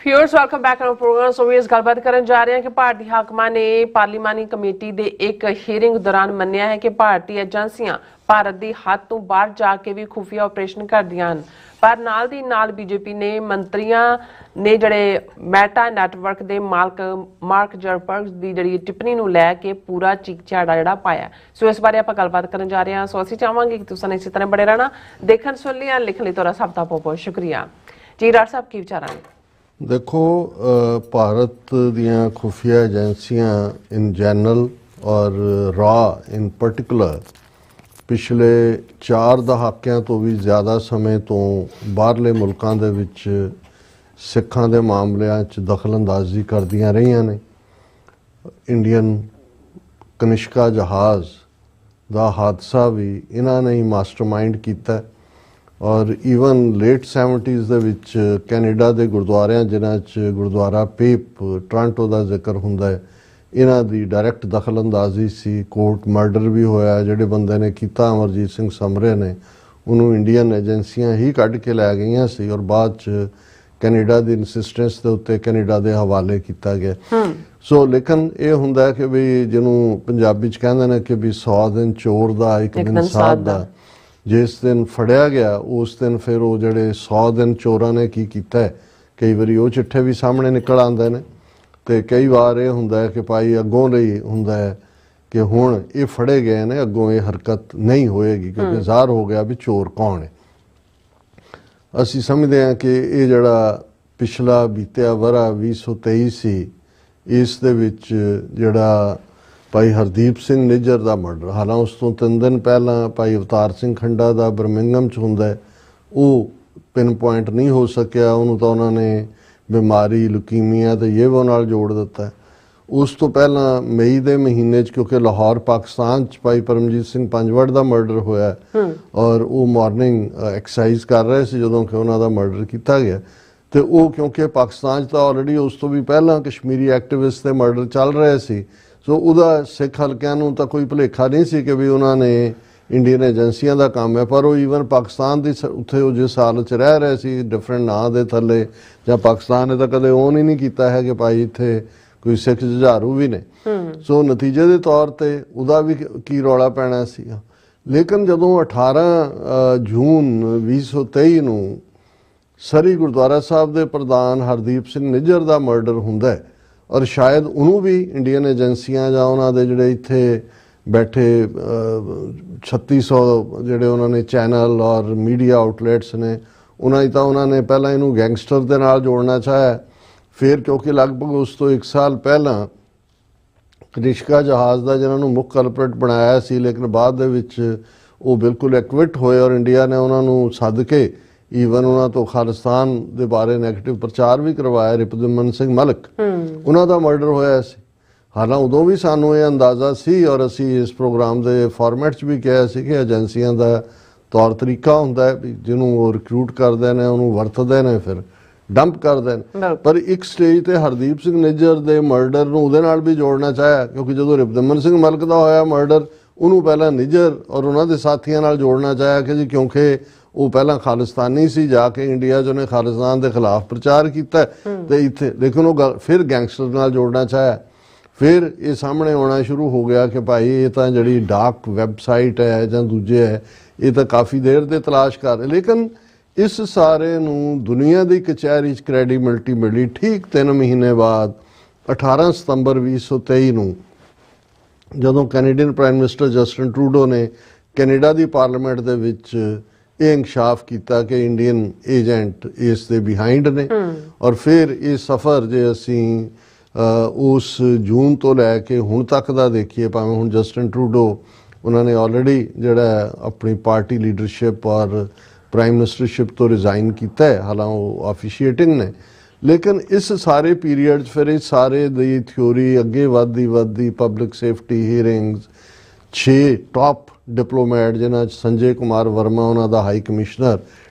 Viewers welcome back on program. So ਇਸ ਗੱਲਬਾਤ ਕਰਨ ਜਾ ਰਹੇ ਹਾਂ ਕਿ ਭਾਰਤੀ ਹਾਕਮਾਂ ਨੇ ਪਾਰਲੀਮਾਨੀ ਕਮੇਟੀ ਦੇ ਇੱਕ ਹੀਅਰਿੰਗ ਦੌਰਾਨ ਮੰਨਿਆ ਹੈ ਕਿ ਭਾਰਤੀ ਏਜੰਸੀਆਂ ਭਾਰਤ ਦੀ ਹੱਦ ਤੋਂ ਬਾਹਰ ਜਾ ਕੇ ਵੀ ਖੁਫੀਆ ਆਪਰੇਸ਼ਨ ਕਰਦੀਆਂ ਹਨ। ਪਰ ਨਾਲ ਦੀ ਨਾਲ ਬੀਜੇਪੀ ਨੇ ਮੰਤਰੀਆਂ ਨੇ ਜਿਹੜੇ ਮੈਟਾ ਨੈਟਵਰਕ ਦੇ ਮਾਲਕ ਮਾਰਕ ਜ਼ਕਰਬਰਗ ਦੀ ਜਿਹੜੀ ਟਿੱਪਣੀ ਨੂੰ ਲੈ ਕੇ ਪੂਰਾ ਚੀਕ ਝਾੜਾ ਜਿਹੜਾ ਪਾਇਆ। ਸੋ ਇਸ ਬਾਰੇ ਆਪਾਂ ਗੱਲਬਾਤ ਕਰਨ ਜਾ ਰਹੇ ਹਾਂ। ਸੋ ਅਸੀਂ ਚਾਹਾਂਗੇ ਕਿ ਤੁਸੀਂ ਇਸੇ ਤਰ੍ਹਾਂ ਬੜੇ ਰਹਿਣਾ। ਦੇਖਣ ਸੁਣ ਲਿਆ, ਲਿਖਣ ਲਈ ਤੁਹਾਡਾ ਸਭ ਦਾ ਬਹੁਤ ਬਹੁਤ ਸ਼ੁਕਰੀਆ। ਜੀ ਡਾਕਟਰ ਸਾਹਿਬ ਕੀ ਵਿਚਾਰਾਂ ਨੇ? ਦੇਖੋ, ਭਾਰਤ ਦੀਆਂ ਖੁਫੀਆ ਏਜੰਸੀਆਂ ਇਨ ਜਨਰਲ ਔਰ ਰਾ ਇਨ ਪਰਟੀਕੂਲਰ ਪਿਛਲੇ 4 ਦਹਾਕਿਆਂ ਤੋਂ ਵੀ ਜ਼ਿਆਦਾ ਸਮੇਂ ਤੋਂ ਬਾਹਰਲੇ ਮੁਲਕਾਂ ਦੇ ਵਿੱਚ ਸਿੱਖਾਂ ਦੇ ਮਾਮਲਿਆਂ 'ਚ ਦਖਲਅੰਦਾਜ਼ੀ ਕਰਦੀਆਂ ਰਹੀਆਂ ਨੇ। ਇੰਡੀਅਨ ਕਨਿਸ਼ਕਾ ਜਹਾਜ਼ ਦਾ ਹਾਦਸਾ ਵੀ ਇਹਨਾਂ ਨੇ ਹੀ ਮਾਸਟਰਮਾਈਂਡ ਕੀਤਾ ਔਰ ਈਵਨ ਲੇਟ 70s ਦੇ ਵਿੱਚ ਕੈਨੇਡਾ ਦੇ ਗੁਰਦੁਆਰਿਆਂ ਜਿਨ੍ਹਾਂ 'ਚ ਗੁਰਦੁਆਰਾ ਪੇਪ ਟੋਰਾਂਟੋ ਦਾ ਜ਼ਿਕਰ ਹੁੰਦਾ ਹੈ, ਇਹਨਾਂ ਦੀ ਡਾਇਰੈਕਟ ਦਖਲਅੰਦਾਜ਼ੀ ਸੀ। ਕੋਰਟ ਮਰਡਰ ਵੀ ਹੋਇਆ, ਜਿਹੜੇ ਬੰਦੇ ਨੇ ਕੀਤਾ ਅਮਰਜੀਤ ਸਿੰਘ ਸਮਰੇ ਨੇ, ਉਹਨੂੰ ਇੰਡੀਅਨ ਏਜੰਸੀਆਂ ਹੀ ਕੱਢ ਕੇ ਲੈ ਗਈਆਂ ਸੀ ਔਰ ਬਾਅਦ 'ਚ ਕੈਨੇਡਾ ਦੀ ਇਨਸਿਸਟੈਂਸ ਦੇ ਉੱਤੇ ਕੈਨੇਡਾ ਦੇ ਹਵਾਲੇ ਕੀਤਾ ਗਿਆ। ਸੋ ਲੇਕਿਨ ਇਹ ਹੁੰਦਾ ਕਿ ਵੀ ਜਿਹਨੂੰ ਪੰਜਾਬੀ 'ਚ ਕਹਿੰਦੇ ਨੇ ਕਿ ਵੀ 100 ਦਿਨ ਚੋਰ ਦਾ ਇੱਕ ਦਿਨ ਸਾਧ ਦਾ। ਜਿਸ ਦਿਨ ਫੜਿਆ ਗਿਆ ਉਸ ਦਿਨ ਫਿਰ ਉਹ ਜਿਹੜੇ 100 ਦਿਨ ਚੋਰਾਂ ਨੇ ਕੀ ਕੀਤਾ ਹੈ, ਕਈ ਵਾਰੀ ਉਹ ਚਿੱਠੇ ਵੀ ਸਾਹਮਣੇ ਨਿਕਲ ਆਉਂਦੇ ਨੇ ਤੇ ਕਈ ਵਾਰ ਇਹ ਹੁੰਦਾ ਹੈ ਕਿ ਭਾਈ ਅੱਗੋਂ ਲਈ ਹੁੰਦਾ ਹੈ ਕਿ ਹੁਣ ਇਹ ਫੜੇ ਗਏ ਨੇ, ਅੱਗੋਂ ਇਹ ਹਰਕਤ ਨਹੀਂ ਹੋਏਗੀ ਕਿਉਂਕਿ ਜ਼ਾਹਰ ਹੋ ਗਿਆ ਵੀ ਚੋਰ ਕੌਣ ਹੈ। ਅਸੀਂ ਸਮਝਦੇ ਹਾਂ ਕਿ ਇਹ ਜਿਹੜਾ ਪਿਛਲਾ ਬੀਤਿਆ ਵਰ੍ਹਾ 2023 ਸੀ, ਇਸ ਦੇ ਵਿੱਚ ਜਿਹੜਾ ਭਾਈ ਹਰਦੀਪ ਸਿੰਘ ਨਿੱਜਰ ਦਾ ਮਰਡਰ, ਹਾਲਾਂਕਿ ਉਸ ਤੋਂ 3 ਦਿਨ ਪਹਿਲਾਂ ਭਾਈ ਅਵਤਾਰ ਸਿੰਘ ਖੰਡਾ ਦਾ ਬਰਮਿੰਗਮ 'ਚ ਹੁੰਦਾ ਹੈ, ਉਹ ਪਿਨ ਪੁਆਇੰਟ ਨਹੀਂ ਹੋ ਸਕਿਆ। ਉਹਨੂੰ ਤਾਂ ਉਹਨਾਂ ਨੇ ਬਿਮਾਰੀ ਲੁਕੀਮੀਆ ਤੇ ਇਹ ਨਾਲ ਜੋੜ ਦਿੱਤਾ। ਉਸ ਤੋਂ ਪਹਿਲਾਂ ਮਈ ਦੇ ਮਹੀਨੇ 'ਚ ਕਿਉਂਕਿ ਲਾਹੌਰ ਪਾਕਿਸਤਾਨ 'ਚ ਭਾਈ ਪਰਮਜੀਤ ਸਿੰਘ ਪੰਜਵੜ ਦਾ ਮਰਡਰ ਹੋਇਆ ਔਰ ਉਹ ਮਾਰਨਿੰਗ ਐਕਸਰਸਾਈਜ਼ ਕਰ ਰਹੇ ਸੀ ਜਦੋਂ ਕਿ ਉਹਨਾਂ ਦਾ ਮਰਡਰ ਕੀਤਾ ਗਿਆ। ਤੇ ਉਹ ਕਿਉਂਕਿ ਪਾਕਿਸਤਾਨ 'ਚ ਤਾਂ ਆਲਰੇਡੀ ਉਸ ਤੋਂ ਵੀ ਪਹਿਲਾਂ ਕਸ਼ਮੀਰੀ ਐਕਟਿਵਿਸਟ ਦੇ ਮਰਡਰ ਚੱਲ ਰਹੇ ਸੀ, ਸੋ ਉਹਦਾ ਸਿੱਖ ਹਲਕਿਆਂ ਨੂੰ ਤਾਂ ਕੋਈ ਭੁਲੇਖਾ ਨਹੀਂ ਸੀ ਕਿ ਵੀ ਉਹਨਾਂ ਨੇ ਇੰਡੀਅਨ ਏਜੰਸੀਆਂ ਦਾ ਕੰਮ ਹੈ। ਪਰ ਉਹ ਈਵਨ ਪਾਕਿਸਤਾਨ ਦੀ ਉੱਥੇ ਉਹ ਜਿਸ ਹਾਲਤ 'ਚ ਰਹਿ ਰਹੇ ਸੀ ਡਿਫਰੈਂਟ ਨਾਂ ਦੇ ਥੱਲੇ, ਜਾਂ ਪਾਕਿਸਤਾਨ ਨੇ ਤਾਂ ਕਦੇ ਉਹ ਨਹੀਂ ਕੀਤਾ ਹੈ ਕਿ ਭਾਈ ਇੱਥੇ ਕੋਈ ਸਿੱਖ ਜੁਝਾਰੂ ਵੀ ਨੇ। ਸੋ ਨਤੀਜੇ ਦੇ ਤੌਰ ਤੇ ਉਹਦਾ ਵੀ ਕੀ ਰੌਲਾ ਪੈਣਾ ਸੀ। ਲੇਕਿਨ ਜਦੋਂ 18 ਜੂਨ 2023 ਨੂੰ ਸਰੀ ਗੁਰਦੁਆਰਾ ਸਾਹਿਬ ਦੇ ਪ੍ਰਧਾਨ ਹਰਦੀਪ ਸਿੰਘ ਨਿੱਜਰ ਦਾ ਮਰਡਰ ਹੁੰਦਾ ਹੈ ਔਰ ਸ਼ਾਇਦ ਉਹਨੂੰ ਵੀ ਇੰਡੀਅਨ ਏਜੰਸੀਆਂ ਜਾਂ ਉਹਨਾਂ ਦੇ ਜਿਹੜੇ ਇੱਥੇ ਬੈਠੇ 3600 ਜਿਹੜੇ ਉਹਨਾਂ ਨੇ ਚੈਨਲ ਔਰ ਮੀਡੀਆ ਆਊਟਲੈਟਸ ਨੇ, ਉਹਨਾਂ ਨੇ ਪਹਿਲਾਂ ਇਹਨੂੰ ਗੈਂਗਸਟਰ ਦੇ ਨਾਲ ਜੋੜਨਾ ਚਾਹਿਆ। ਫਿਰ ਕਿਉਂਕਿ ਲਗਭਗ ਉਸ ਤੋਂ 1 ਸਾਲ ਪਹਿਲਾਂ ਕਨਿਸ਼ਕਾ ਜਹਾਜ਼ ਦਾ ਜਿਹਨਾਂ ਨੂੰ ਮੁੱਖ ਕਲਪਰੇਟ ਬਣਾਇਆ ਸੀ, ਲੇਕਿਨ ਬਾਅਦ ਦੇ ਵਿੱਚ ਉਹ ਬਿਲਕੁਲ ਐਕਵਿਟ ਹੋਏ ਔਰ ਇੰਡੀਆ ਨੇ ਉਹਨਾਂ ਨੂੰ ਸੱਦ ਕੇ ਈਵਨ ਉਹਨਾਂ ਤੋਂ ਖਾਲਿਸਤਾਨ ਦੇ ਬਾਰੇ ਨੈਗੇਟਿਵ ਪ੍ਰਚਾਰ ਵੀ ਕਰਵਾਇਆ। ਰਿਪੁਦਮਨ ਸਿੰਘ ਮਲਕ, ਉਹਨਾਂ ਦਾ ਮਰਡਰ ਹੋਇਆ ਸੀ। ਹਾਲਾਂਕਿ ਉਦੋਂ ਵੀ ਸਾਨੂੰ ਇਹ ਅੰਦਾਜ਼ਾ ਸੀ ਔਰ ਅਸੀਂ ਇਸ ਪ੍ਰੋਗਰਾਮ ਦੇ ਫਾਰਮੈਟ 'ਚ ਵੀ ਕਿਹਾ ਸੀ ਕਿ ਏਜੰਸੀਆਂ ਦਾ ਤੌਰ ਤਰੀਕਾ ਹੁੰਦਾ ਹੈ ਵੀ ਜਿਹਨੂੰ ਉਹ ਰਿਕਰੂਟ ਕਰਦੇ ਨੇ ਉਹਨੂੰ ਵਰਤਦੇ ਨੇ ਫਿਰ ਡੰਪ ਕਰਦੇ ਨੇ। ਪਰ ਇੱਕ ਸਟੇਜ ਤੇ ਹਰਦੀਪ ਸਿੰਘ ਨਿੱਜਰ ਦੇ ਮਰਡਰ ਨੂੰ ਉਹਦੇ ਨਾਲ ਵੀ ਜੋੜਨਾ ਚਾਹਿਆ ਕਿਉਂਕਿ ਜਦੋਂ ਰਿਪੁਦਮਨ ਸਿੰਘ ਮਲਕ ਦਾ ਹੋਇਆ ਮਰਡਰ, ਉਹਨੂੰ ਪਹਿਲਾਂ ਨਿੱਜਰ ਔਰ ਉਹਨਾਂ ਦੇ ਸਾਥੀਆਂ ਨਾਲ ਜੋੜਨਾ ਚਾਹਿਆ ਕਿ ਜੀ ਕਿਉਂਕਿ ਉਹ ਪਹਿਲਾਂ ਖਾਲਿਸਤਾਨੀ ਸੀ, ਜਾ ਕੇ ਇੰਡੀਆ 'ਚ ਉਹਨੇ ਖਾਲਿਸਤਾਨ ਦੇ ਖਿਲਾਫ ਪ੍ਰਚਾਰ ਕੀਤਾ ਤੇ ਇੱਥੇ, ਲੇਕਿਨ ਉਹ ਫਿਰ ਗੈਂਗਸਟਰ ਨਾਲ ਜੋੜਨਾ ਚਾਹਿਆ। ਫਿਰ ਇਹ ਸਾਹਮਣੇ ਆਉਣਾ ਸ਼ੁਰੂ ਹੋ ਗਿਆ ਕਿ ਭਾਈ ਇਹ ਤਾਂ ਜਿਹੜੀ ਡਾਰਕ ਵੈਬਸਾਈਟ ਹੈ ਜਾਂ ਦੂਜੇ ਹੈ, ਇਹ ਤਾਂ ਕਾਫੀ ਦੇਰ ਦੇ ਤਲਾਸ਼ ਕਰ ਰਹੇ। ਲੇਕਿਨ ਇਸ ਸਾਰੇ ਨੂੰ ਦੁਨੀਆ ਦੀ ਕਚਹਿਰੀ 'ਚ ਕ੍ਰੈਡੀਬਿਲਿਟੀ ਮਿਲੀ ਠੀਕ 3 ਮਹੀਨੇ ਬਾਅਦ 18 ਸਤੰਬਰ 2023 ਨੂੰ, ਜਦੋਂ Canadian prime minister Justin Trudeau ਨੇ ਕੈਨੇਡਾ ਦੀ ਪਾਰਲੀਮੈਂਟ ਦੇ ਵਿੱਚ ਇਹ ਇੰਕਸ਼ਾਫ ਕੀਤਾ ਕਿ ਇੰਡੀਅਨ ਏਜੰਟ ਇਸ ਦੇ ਬਿਹਾਈਂਡ ਨੇ। ਔਰ ਫਿਰ ਇਹ ਸਫ਼ਰ ਜੇ ਅਸੀਂ ਉਸ ਜੂਨ ਤੋਂ ਲੈ ਕੇ ਹੁਣ ਤੱਕ ਦਾ ਦੇਖੀਏ, ਭਾਵੇਂ ਹੁਣ ਜਸਟਿਨ ਟਰੂਡੋ ਉਹਨਾਂ ਨੇ ਆਲਰੇਡੀ ਜਿਹੜਾ ਆਪਣੀ ਪਾਰਟੀ ਲੀਡਰਸ਼ਿਪ ਔਰ ਪ੍ਰਾਈਮ ਮਿਨਿਸਟਰਸ਼ਿਪ ਤੋਂ ਰਿਜ਼ਾਈਨ ਕੀਤਾ ਹੈ, ਹਾਲਾਂਕਿ ਉਹ ਆਫੀਸ਼ੀਏਟਿੰਗ ਨੇ, ਲੇਕਿਨ ਇਸ ਸਾਰੇ ਪੀਰੀਅਡ 'ਚ ਫਿਰ ਇਹ ਸਾਰੇ ਦੀ ਥਿਊਰੀ ਅੱਗੇ ਵੱਧਦੀ public safety hearings, 6 top diplomat ਜਿਨ੍ਹਾਂ 'ਚ ਸੰਜੇ ਕੁਮਾਰ ਵਰਮਾ ਉਹਨਾਂ ਦਾ ਹਾਈ ਕਮਿਸ਼ਨਰ,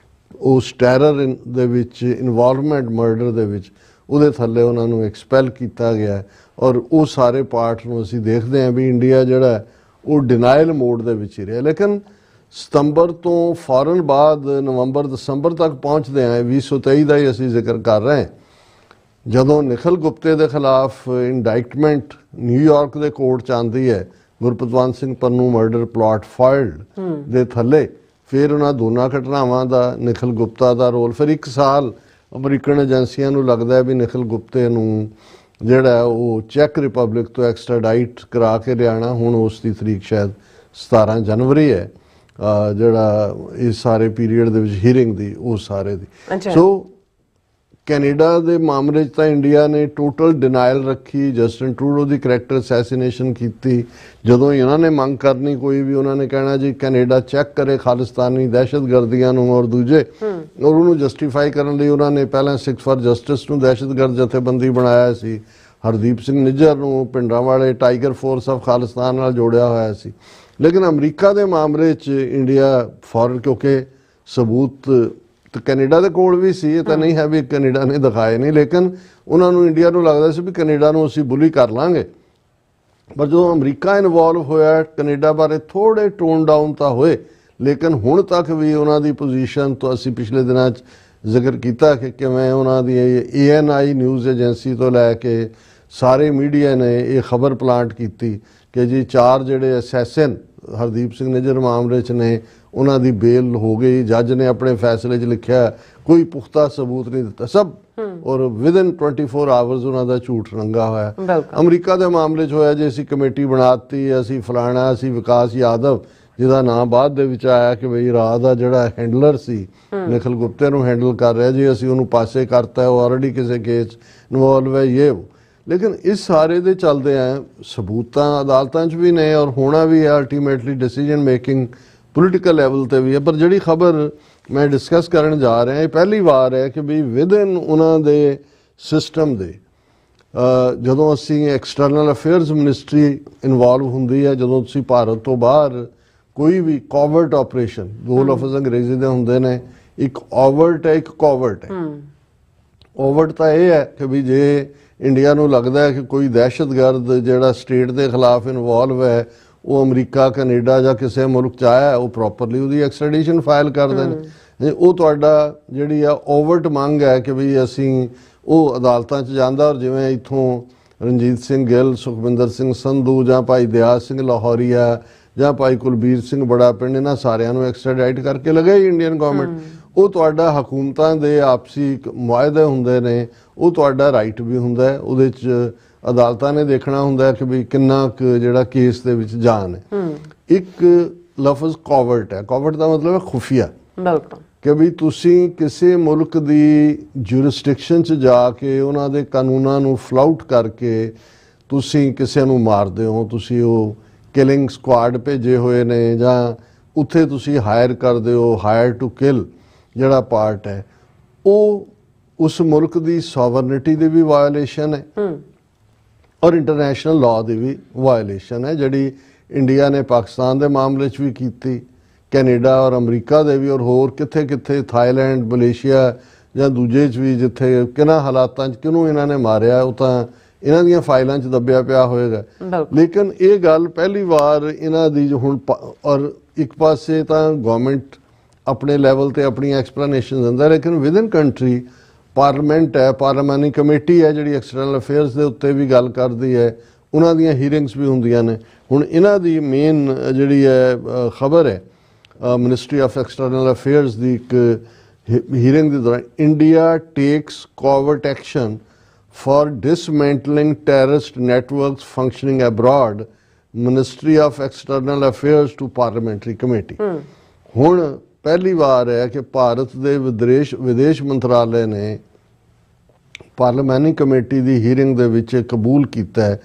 ਉਸ ਟੈਰਰ ਦੇ ਵਿੱਚ ਇਨਵੋਲਵਮੈਂਟ ਮਰਡਰ ਦੇ ਵਿੱਚ ਉਹਦੇ ਥੱਲੇ ਉਹਨਾਂ ਨੂੰ ਐਕਸਪੈਲ ਕੀਤਾ ਗਿਆ। ਔਰ ਉਹ ਸਾਰੇ ਪਾਰਟ ਨੂੰ ਅਸੀਂ ਦੇਖਦੇ ਹਾਂ ਵੀ ਇੰਡੀਆ ਜਿਹੜਾ ਉਹ ਡਿਨਾਇਲ ਮੋਡ ਦੇ ਵਿੱਚ ਹੀ ਰਿਹਾ। ਲੇਕਿਨ ਸਤੰਬਰ ਤੋਂ ਫੌਰਨ ਬਾਅਦ ਨਵੰਬਰ ਦਸੰਬਰ ਤੱਕ ਪਹੁੰਚਦੇ ਆਏ 2023 ਦਾ ਹੀ ਅਸੀਂ ਜ਼ਿਕਰ ਕਰ ਰਹੇ ਹਾਂ, ਜਦੋਂ ਨਿਖਿਲ ਗੁਪਤੇ ਦੇ ਖਿਲਾਫ ਇੰਡਾਇਕਟਮੈਂਟ ਨਿਊਯਾਰਕ ਦੇ ਕੋਰਟ 'ਚ ਆਉਂਦੀ ਹੈ ਗੁਰਪਤਵੰਤ ਸਿੰਘ ਪੰਨੂ ਮਰਡਰ ਪਲਾਟ ਫਾਈਲਡ ਦੇ ਥੱਲੇ। ਫਿਰ ਉਹਨਾਂ ਦੋਨਾਂ ਘਟਨਾਵਾਂ ਦਾ ਨਿਖਿਲ ਗੁਪਤਾ ਦਾ ਰੋਲ, ਫਿਰ 1 ਸਾਲ ਅਮਰੀਕਨ ਏਜੰਸੀਆਂ ਨੂੰ ਲੱਗਦਾ ਵੀ ਨਿਖਿਲ ਗੁਪਤੇ ਨੂੰ ਜਿਹੜਾ ਉਹ ਚੈੱਕ ਰਿਪਬਲਿਕ ਤੋਂ ਐਕਸਟ੍ਰਾਡਾਈਟ ਕਰਾ ਕੇ ਲਿਆਣਾ। ਹੁਣ ਉਸ ਦੀ ਤਰੀਕ ਸ਼ਾਇਦ 17 ਜਨਵਰੀ ਹੈ, ਜਿਹੜਾ ਇਸ ਸਾਰੇ ਪੀਰੀਅਡ ਦੇ ਵਿੱਚ ਹੀਅਰਿੰਗ ਦੀ ਉਹ ਸਾਰੇ ਦੀ। ਸੋ ਕੈਨੇਡਾ ਦੇ ਮਾਮਲੇ 'ਚ ਤਾਂ ਇੰਡੀਆ ਨੇ ਟੋਟਲ ਡਿਨਾਇਲ ਰੱਖੀ, ਜਸਟਿਨ ਟਰੂਡੋ ਦੀ ਕਰੈਕਟਰ ਅਸੈਸੀਨੇਸ਼ਨ ਕੀਤੀ। ਜਦੋਂ ਹੀ ਉਹਨਾਂ ਨੇ ਮੰਗ ਕਰਨੀ ਕੋਈ ਵੀ, ਉਹਨਾਂ ਨੇ ਕਹਿਣਾ ਜੀ ਕੈਨੇਡਾ ਚੈੱਕ ਕਰੇ ਖਾਲਿਸਤਾਨੀ ਦਹਿਸ਼ਤਗਰਦੀਆਂ ਨੂੰ ਔਰ ਦੂਜੇ, ਔਰ ਉਹਨੂੰ ਜਸਟੀਫਾਈ ਕਰਨ ਲਈ ਉਹਨਾਂ ਨੇ ਪਹਿਲਾਂ ਸਿੱਖ ਫਾਰ ਜਸਟਿਸ ਨੂੰ ਦਹਿਸ਼ਤਗਰਦ ਜਥੇਬੰਦੀ ਬਣਾਇਆ ਸੀ, ਹਰਦੀਪ ਸਿੰਘ ਨਿੱਜਰ ਨੂੰ ਪਿੰਡਾਂ ਵਾਲੇ ਟਾਈਗਰ ਫੋਰਸ ਆਫ ਖਾਲਿਸਤਾਨ ਨਾਲ ਜੋੜਿਆ ਹੋਇਆ ਸੀ। ਲੇਕਿਨ ਅਮਰੀਕਾ ਦੇ ਮਾਮਲੇ 'ਚ ਇੰਡੀਆ ਫੌਰਨ, ਕਿਉਂਕਿ ਸਬੂਤ ਤਾਂ ਕੈਨੇਡਾ ਦੇ ਕੋਲ ਵੀ ਸੀ, ਇਹ ਤਾਂ ਨਹੀਂ ਹੈ ਵੀ ਕੈਨੇਡਾ ਨੇ ਦਿਖਾਏ ਨਹੀਂ, ਲੇਕਿਨ ਉਹਨਾਂ ਨੂੰ ਇੰਡੀਆ ਨੂੰ ਲੱਗਦਾ ਸੀ ਵੀ ਕੈਨੇਡਾ ਨੂੰ ਅਸੀਂ ਬੁਲੀ ਕਰ ਲਾਂਗੇ ਪਰ ਜਦੋਂ ਅਮਰੀਕਾ ਇਨਵੋਲਵ ਹੋਇਆ ਕੈਨੇਡਾ ਬਾਰੇ ਥੋੜ੍ਹੇ ਟੋਨ ਡਾਊਨ ਤਾਂ ਹੋਏ, ਲੇਕਿਨ ਹੁਣ ਤੱਕ ਵੀ ਉਹਨਾਂ ਦੀ ਪੋਜੀਸ਼ਨ ਤੋਂ ਅਸੀਂ ਪਿਛਲੇ ਦਿਨਾਂ 'ਚ ਜ਼ਿਕਰ ਕੀਤਾ ਕਿ ਕਿਵੇਂ ਉਹਨਾਂ ਦੀ ANI ਨਿਊਜ਼ ਏਜੰਸੀ ਤੋਂ ਲੈ ਕੇ ਸਾਰੇ ਮੀਡੀਆ ਨੇ ਇਹ ਖਬਰ ਪਲਾਂਟ ਕੀਤੀ ਕਿ ਜੀ 4 ਜਿਹੜੇ ਅਸੈਸਨ ਹਰਦੀਪ ਸਿੰਘ ਨਿੱਜਰ ਮਾਮਲੇ 'ਚ ਨੇ ਉਹਨਾਂ ਦੀ ਬੇਲ ਹੋ ਗਈ। ਜੱਜ ਨੇ ਆਪਣੇ ਫੈਸਲੇ 'ਚ ਲਿਖਿਆ ਕੋਈ ਪੁਖਤਾ ਸਬੂਤ ਨਹੀਂ ਦਿੱਤਾ ਸਭ, ਔਰ ਵਿਦਿਨ 24 ਆਵਰਸ ਉਹਨਾਂ ਦਾ ਝੂਠ ਰੰਗਾ ਹੋਇਆ। ਅਮਰੀਕਾ ਦੇ ਮਾਮਲੇ 'ਚ ਹੋਇਆ ਜੀ ਅਸੀਂ ਕਮੇਟੀ ਬਣਾਤੀ, ਅਸੀਂ ਫਲਾਣਾ, ਅਸੀਂ ਵਿਕਾਸ ਯਾਦਵ ਜਿਹਦਾ ਨਾਮ ਬਾਅਦ ਦੇ ਵਿੱਚ ਆਇਆ ਕਿ ਬਈ ਰਾਹ ਦਾ ਜਿਹੜਾ ਹੈਂਡਲਰ ਸੀ ਨਿਖਿਲ ਗੁਪਤੇ ਨੂੰ ਹੈਂਡਲ ਕਰ ਰਿਹਾ ਜੀ, ਅਸੀਂ ਉਹਨੂੰ ਪਾਸੇ ਕਰਤਾ, ਉਹ ਆਲਰੇਡੀ ਕਿਸੇ ਕੇਸ ਇਨਵੋਲਵ ਹੈ ਇਹ ਉਹ। ਲੇਕਿਨ ਇਸ ਸਾਰੇ ਦੇ ਚੱਲਦੇ ਆ ਸਬੂਤਾਂ ਅਦਾਲਤਾਂ 'ਚ ਵੀ ਨੇ ਔਰ ਹੋਣਾ ਵੀ ਹੈ, ultimately decision making political level ਤੇ ਵੀ ਹੈ। ਪਰ ਜਿਹੜੀ ਖਬਰ ਮੈਂ ਡਿਸਕਸ ਕਰਨ ਜਾ ਰਿਹਾ ਇਹ ਪਹਿਲੀ ਵਾਰ ਹੈ ਕਿ ਵੀ ਵਿਦਿਨ ਉਹਨਾਂ ਦੇ ਸਿਸਟਮ ਦੇ ਜਦੋਂ ਅਸੀਂ ਐਕਸਟਰਨਲ ਅਫੇਅਰਸ ਮਿਨਿਸਟਰੀ ਇਨਵੋਲਵ ਹੁੰਦੀ ਹੈ, ਜਦੋਂ ਤੁਸੀਂ ਭਾਰਤ ਤੋਂ ਬਾਹਰ ਕੋਈ ਵੀ ਕੋਵਰਟ ਆਪਰੇਸ਼ਨ, ਦੋ ਲਫ਼ਜ਼ ਅੰਗਰੇਜ਼ੀ ਦੇ ਹੁੰਦੇ ਨੇ, ਇੱਕ ਓਵਰਟ ਹੈ ਇੱਕ ਕੋਵਰਟ ਹੈ। ਓਵਰਟ ਤਾਂ ਇਹ ਹੈ ਕਿ ਵੀ ਜੇ ਇੰਡੀਆ ਨੂੰ ਲੱਗਦਾ ਹੈ ਕਿ ਕੋਈ ਦਹਿਸ਼ਤਗਰਦ ਜਿਹੜਾ ਸਟੇਟ ਦੇ ਖਿਲਾਫ ਇਨਵੋਲਵ ਹੈ ਉਹ ਅਮਰੀਕਾ ਕੈਨੇਡਾ ਜਾਂ ਕਿਸੇ ਮੁਲਕ 'ਚ ਆਇਆ, ਉਹ ਪ੍ਰੋਪਰਲੀ ਉਹਦੀ ਐਕਸਟ੍ਰੈਡੀਸ਼ਨ ਫਾਈਲ ਕਰਦੇ ਨੇ। ਉਹ ਤੁਹਾਡਾ ਜਿਹੜੀ ਆ ਓਵਰਟ ਮੰਗ ਹੈ ਕਿ ਵੀ ਅਸੀਂ ਉਹ ਅਦਾਲਤਾਂ 'ਚ ਜਾਂਦਾ, ਔਰ ਜਿਵੇਂ ਇੱਥੋਂ ਰਣਜੀਤ ਸਿੰਘ ਗਿੱਲ, ਸੁਖਵਿੰਦਰ ਸਿੰਘ ਸੰਧੂ ਜਾਂ ਭਾਈ ਦਿਆਲ ਸਿੰਘ ਲਾਹੌਰੀਆ ਜਾਂ ਭਾਈ ਕੁਲਬੀਰ ਸਿੰਘ ਬੜਾ ਪਿੰਡ, ਇਹਨਾਂ ਸਾਰਿਆਂ ਨੂੰ ਐਕਸਟ੍ਰੈਡਾਈਟ ਕਰਕੇ ਲਗਾਈ ਇੰਡੀਅਨ ਗਵਰਨਮੈਂਟ। ਉਹ ਤੁਹਾਡਾ ਹਕੂਮਤਾਂ ਦੇ ਆਪਸੀ ਮੁਆਹਦੇ ਹੁੰਦੇ ਨੇ, ਉਹ ਤੁਹਾਡਾ ਰਾਈਟ ਵੀ ਹੁੰਦਾ ਹੈ। ਉਹਦੇ 'ਚ ਅਦਾਲਤਾਂ ਨੇ ਦੇਖਣਾ ਹੁੰਦਾ ਕਿ ਵੀ ਕਿੰਨਾ ਕੁ ਜਿਹੜਾ ਕੇਸ ਦੇ ਵਿੱਚ ਜਾਨ ਹੈ। ਇੱਕ ਲਫ਼ਜ਼ ਕੋਵਰਟ ਹੈ, ਕੋਵਰਟ ਦਾ ਮਤਲਬ ਹੈ ਖੁਫੀਆ, ਕਿ ਵੀ ਤੁਸੀਂ ਕਿਸੇ ਮੁਲਕ ਦੀ ਜੁਰਿਸਡਿਕਸ਼ਨ 'ਚ ਜਾ ਕੇ ਉਹਨਾਂ ਦੇ ਕਾਨੂੰਨਾਂ ਨੂੰ ਫਲਾਊਟ ਕਰਕੇ ਤੁਸੀਂ ਕਿਸੇ ਨੂੰ ਮਾਰਦੇ ਹੋ, ਤੁਸੀਂ ਉਹ ਕਿਲਿੰਗ ਸਕੁਆਡ ਭੇਜੇ ਹੋਏ ਨੇ ਜਾਂ ਉੱਥੇ ਤੁਸੀਂ ਹਾਇਰ ਕਰਦੇ ਹੋ, ਹਾਇਰ ਟੂ ਕਿਲ ਜਿਹੜਾ ਪਾਰਟ ਹੈ, ਉਹ ਉਸ ਮੁਲਕ ਦੀ ਸੋਵਰਨਿਟੀ ਦੀ ਵੀ ਵਾਇਓਲੇਸ਼ਨ ਹੈ ਔਰ ਇੰਟਰਨੈਸ਼ਨਲ ਲਾਅ ਦੀ ਵੀ ਵਾਇਓਲੇਸ਼ਨ ਹੈ, ਜਿਹੜੀ ਇੰਡੀਆ ਨੇ ਪਾਕਿਸਤਾਨ ਦੇ ਮਾਮਲੇ 'ਚ ਵੀ ਕੀਤੀ, ਕੈਨੇਡਾ ਔਰ ਅਮਰੀਕਾ ਦੇ ਵੀ, ਔਰ ਹੋਰ ਕਿੱਥੇ ਕਿੱਥੇ ਥਾਈਲੈਂਡ, ਮਲੇਸ਼ੀਆ ਜਾਂ ਦੂਜੇ 'ਚ ਵੀ ਜਿੱਥੇ ਕਿਹਨਾਂ ਹਾਲਾਤਾਂ 'ਚ ਕਿਹਨੂੰ ਇਹਨਾਂ ਨੇ ਮਾਰਿਆ ਉਹ ਤਾਂ ਇਹਨਾਂ ਦੀਆਂ ਫਾਈਲਾਂ 'ਚ ਦੱਬਿਆ ਪਿਆ ਹੋਏਗਾ। ਲੇਕਿਨ ਇਹ ਗੱਲ ਪਹਿਲੀ ਵਾਰ ਇਹਨਾਂ ਦੀ ਜੋ ਹੁਣ ਔਰ ਇੱਕ ਪਾਸੇ ਤਾਂ ਗਵਰਨਮੈਂਟ ਆਪਣੇ ਲੈਵਲ ਤੇ ਆਪਣੀ ਐਕਸਪਲੇਨੇਸ਼ਨ ਦਿੰਦਾ, ਲੇਕਿਨ ਵਿਦਿਨ ਕੰਟਰੀ ਪਾਰਲੀਮੈਂਟ ਹੈ, ਪਾਰਲੀਮਾਨੀ ਕਮੇਟੀ ਹੈ ਜਿਹੜੀ ਐਕਸਟਰਨਲ ਅਫੇਅਰਸ ਦੇ ਉੱਤੇ ਵੀ ਗੱਲ ਕਰਦੀ ਹੈ, ਉਹਨਾਂ ਦੀਆਂ ਹੀਅਰਿੰਗਸ ਵੀ ਹੁੰਦੀਆਂ ਨੇ। ਹੁਣ ਇਹਨਾਂ ਦੀ ਮੇਨ ਜਿਹੜੀ ਹੈ ਖਬਰ ਹੈ ਮਿਨਿਸਟਰੀ ਆਫ ਐਕਸਟਰਨਲ ਅਫੇਅਰਸ ਦੀ ਇੱਕ ਹੀਅਰਿੰਗ ਦੇ ਦੌਰਾਨ, India takes covert action for dismantling terrorist networks functioning abroad, Ministry of External Affairs to Parliamentary Committee। ਹੁਣ ਪਹਿਲੀ ਵਾਰ ਹੈ ਕਿ ਭਾਰਤ ਦੇ ਵਿਦੇਸ਼ ਮੰਤਰਾਲੇ ਨੇ ਪਾਰਲੀਮਾਨੀ ਕਮੇਟੀ ਦੀ ਹੀਅਰਿੰਗ ਦੇ ਵਿੱਚ ਕਬੂਲ ਕੀਤਾ ਹੈ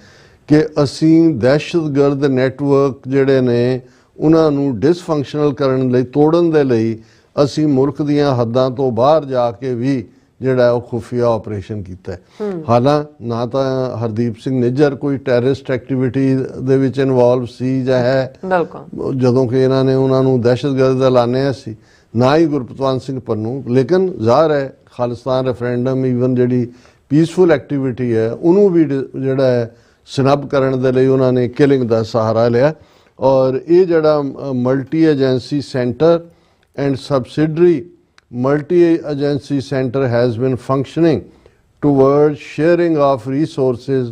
ਕਿ ਅਸੀਂ ਦਹਿਸ਼ਤਗਰਦ ਨੈਟਵਰਕ ਜਿਹੜੇ ਨੇ ਉਹਨਾਂ ਨੂੰ ਡਿਸਫੰਕਸ਼ਨਲ ਕਰਨ ਲਈ, ਤੋੜਨ ਦੇ ਲਈ ਅਸੀਂ ਮੁਲਕ ਦੀਆਂ ਹੱਦਾਂ ਤੋਂ ਬਾਹਰ ਜਾ ਕੇ ਵੀ ਜਿਹੜਾ ਉਹ ਖੁਫੀਆ ਆਪਰੇਸ਼ਨ ਕੀਤਾ। ਹਾਲਾਂਕਿ ਨਾ ਤਾਂ ਹਰਦੀਪ ਸਿੰਘ ਨਿੱਜਰ ਕੋਈ ਟੈਰਰਿਸਟ ਐਕਟੀਵਿਟੀ ਦੇ ਵਿੱਚ ਇਨਵੋਲਵ ਸੀ ਜਾਂ ਹੈ ਜਦੋਂ ਕਿ ਇਹਨਾਂ ਨੇ ਉਹਨਾਂ ਨੂੰ ਦਹਿਸ਼ਤਗਰਦ ਐਲਾਨਿਆ ਸੀ, ਨਾ ਹੀ ਗੁਰਪਤਵੰਤ ਸਿੰਘ ਪੰਨੂ, ਲੇਕਿਨ ਜ਼ਾਹਰ ਹੈ ਖਾਲਿਸਤਾਨ ਰੈਫਰੈਂਡਮ ਈਵਨ ਜਿਹੜੀ ਪੀਸਫੁਲ ਐਕਟੀਵਿਟੀ ਹੈ ਉਹਨੂੰ ਵੀ ਜਿਹੜਾ ਹੈ ਸਨਬ ਕਰਨ ਦੇ ਲਈ ਉਹਨਾਂ ਨੇ ਕਿਲਿੰਗ ਦਾ ਸਹਾਰਾ ਲਿਆ। ਔਰ ਇਹ ਜਿਹੜਾ multi agency centre and subsidiary multi-agency center has been functioning towards sharing of resources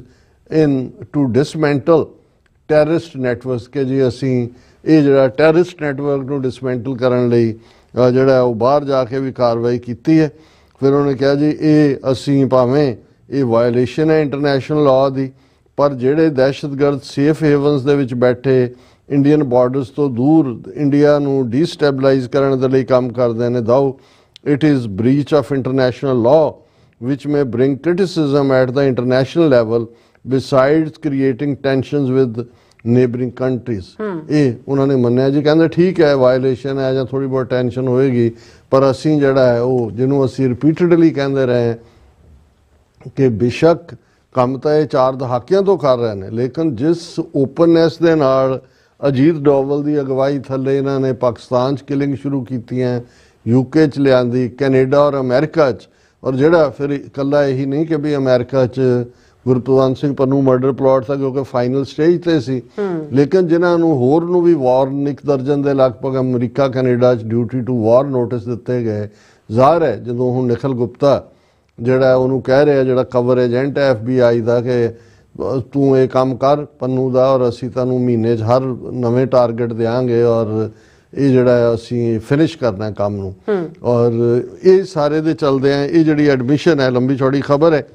to dismantle terrorist networks, ਕਿ ਜੀ ਅਸੀਂ ਇਹ ਜਿਹੜਾ ਟੈਰਰਿਸਟ ਨੈਟਵਰਕ ਨੂੰ ਡਿਸਮੈਂਟਲ ਕਰਨ ਲਈ ਜਿਹੜਾ ਉਹ ਬਾਹਰ ਜਾ ਕੇ ਵੀ ਕਾਰਵਾਈ ਕੀਤੀ ਹੈ। ਫਿਰ ਉਹਨੇ ਕਿਹਾ ਜੀ ਇਹ ਅਸੀਂ ਭਾਵੇਂ ਇਹ ਵਾਇਓਲੇਸ਼ਨ ਹੈ ਇੰਟਰਨੈਸ਼ਨਲ ਲਾਅ ਦੀ, ਪਰ ਜਿਹੜੇ ਦਹਿਸ਼ਤਗਰਦ ਸੇਫ ਹੇਵਨਸ ਦੇ ਵਿੱਚ ਬੈਠੇ ਇੰਡੀਅਨ ਬਾਰਡਰਸ ਤੋਂ ਦੂਰ ਇੰਡੀਆ ਨੂੰ ਡੀਸਟੈਬਲਾਈਜ਼ ਕਰਨ ਦੇ ਲਈ ਕੰਮ ਕਰਦੇ ਨੇ, though it is breach of international law which may bring criticism at the international level besides creating tensions with neighboring countries। ਇਹ ਉਹਨਾਂ ਨੇ ਮੰਨਿਆ ਜੀ, ਕਹਿੰਦੇ ਠੀਕ ਹੈ ਵਾਇਓਲੇਸ਼ਨ ਹੈ ਜਾਂ ਥੋੜੀ ਬਹੁਤ ਟੈਨਸ਼ਨ ਹੋਏਗੀ, ਪਰ ਅਸੀਂ ਜਿਹੜਾ ਹੈ ਉਹ ਜਿਹਨੂੰ ਅਸੀਂ ਰਿਪੀਟਡਲੀ ਕਹਿੰਦੇ ਰਹੇ ਕਿ ਬੇਸ਼ੱਕ ਕੰਮ ਤਾਂ ਇਹ 4 ਦਹਾਕਿਆਂ ਤੋਂ ਕਰ ਰਹੇ ਨੇ, ਲੇਕਿਨ ਜਿਸ ਓਪਨਨੈਸ ਦੇ ਨਾਲ ਅਜੀਤ ਡੋਵਲ ਦੀ ਅਗਵਾਈ ਥੱਲੇ ਇਹਨਾਂ ਨੇ ਪਾਕਿਸਤਾਨ 'ਚ ਕਿਲਿੰਗ ਸ਼ੁਰੂ ਕੀਤੀਆਂ, UK 'ਚ ਲਿਆਂਦੀ, ਕੈਨੇਡਾ ਔਰ ਅਮਰੀਕਾ 'ਚ, ਔਰ ਜਿਹੜਾ ਫਿਰ ਇਕੱਲਾ ਇਹੀ ਨਹੀਂ ਕਿ ਵੀ ਅਮਰੀਕਾ 'ਚ ਗੁਰਪ੍ਰਵਾਨ ਸਿੰਘ ਪੰਨੂ ਮਰਡਰ ਪਲਾਟ था क्योंकि फाइनल स्टेज ਤੇ ਸੀ ਲੇਕਿਨ ਜਿਨ੍ਹਾਂ ਨੂੰ ਹੋਰ ਨੂੰ ਵੀ ਵਾਰਨ 1 ਦਰਜਨ ਦੇ ਲਗਭਗ ਅਮਰੀਕਾ ਕੈਨੇਡਾ 'ਚ ਡਿਊਟੀ ਟੂ ਵਾਰ ਨੋਟਿਸ ਦਿੱਤੇ ਗਏ। ਜ਼ਾਹਰ ਹੈ ਜਦੋਂ ਹੁਣ ਨਿਖਿਲ ਗੁਪਤਾ ਜਿਹੜਾ ਉਹਨੂੰ ਕਹਿ ਰਿਹਾ, ਜਿਹੜਾ ਕਵਰ ਏਜੰਟ ਹੈ FBI ਦਾ, ਕਿ ਤੂੰ ਇਹ ਕੰਮ ਕਰ ਪੰਨੂ ਦਾ ਔਰ ਅਸੀਂ ਤੁਹਾਨੂੰ ਮਹੀਨੇ 'ਚ ਹਰ ਨਵੇਂ ਟਾਰਗੇਟ ਦਿਆਂਗੇ ਔਰ ਇਹ ਜਿਹੜਾ ਅਸੀਂ ਫਿਨਿਸ਼ ਕਰਨਾ ਕੰਮ ਨੂੰ। ਔਰ ਇਹ ਸਾਰੇ ਦੇ ਚਲਦੇ ਆ ਇਹ ਜਿਹੜੀ ਐਡਮਿਸ਼ਨ ਹੈ, ਲੰਬੀ ਚੌੜੀ ਖਬਰ ਹੈ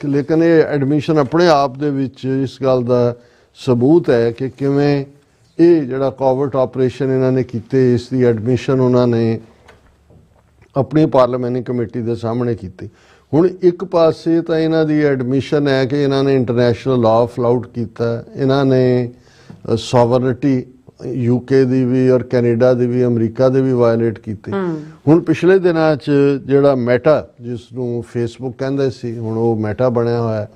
ਲੇਕਿਨ ਇਹ ਐਡਮਿਸ਼ਨ ਆਪਣੇ ਆਪ ਦੇ ਵਿੱਚ ਇਸ ਗੱਲ ਦਾ ਸਬੂਤ ਹੈ ਕਿ ਕਿਵੇਂ ਇਹ ਜਿਹੜਾ ਕੋਵਿਡ ਆਪਰੇਸ਼ਨ ਇਹਨਾਂ ਨੇ ਕੀਤੇ, ਇਸ ਦੀ ਐਡਮਿਸ਼ਨ ਉਹਨਾਂ ਨੇ ਆਪਣੀ ਪਾਰਲੀਮੈਂਟਰੀ ਕਮੇਟੀ ਦੇ ਸਾਹਮਣੇ ਕੀਤੀ। ਹੁਣ ਇੱਕ ਪਾਸੇ ਤਾਂ ਇਹਨਾਂ ਦੀ ਐਡਮਿਸ਼ਨ ਹੈ ਕਿ ਇਹਨਾਂ ਨੇ ਇੰਟਰਨੈਸ਼ਨਲ ਲਾਅ ਫਲਾਊਟ ਕੀਤਾ, ਇਹਨਾਂ ਨੇ ਸੋਵਰਨਿਟੀ UK ਦੀ ਵੀ ਔਰ ਕੈਨੇਡਾ ਦੀ ਵੀ ਅਮਰੀਕਾ ਦੇ ਵੀ ਵਾਇਲੇਟ ਕੀਤੇ। ਹੁਣ ਪਿਛਲੇ ਦਿਨਾਂ 'ਚ ਜਿਹੜਾ ਮੈਟਾ, ਜਿਸ ਨੂੰ ਫੇਸਬੁੱਕ ਕਹਿੰਦੇ ਸੀ, ਹੁਣ ਉਹ ਮੈਟਾ ਬਣਿਆ ਹੋਇਆ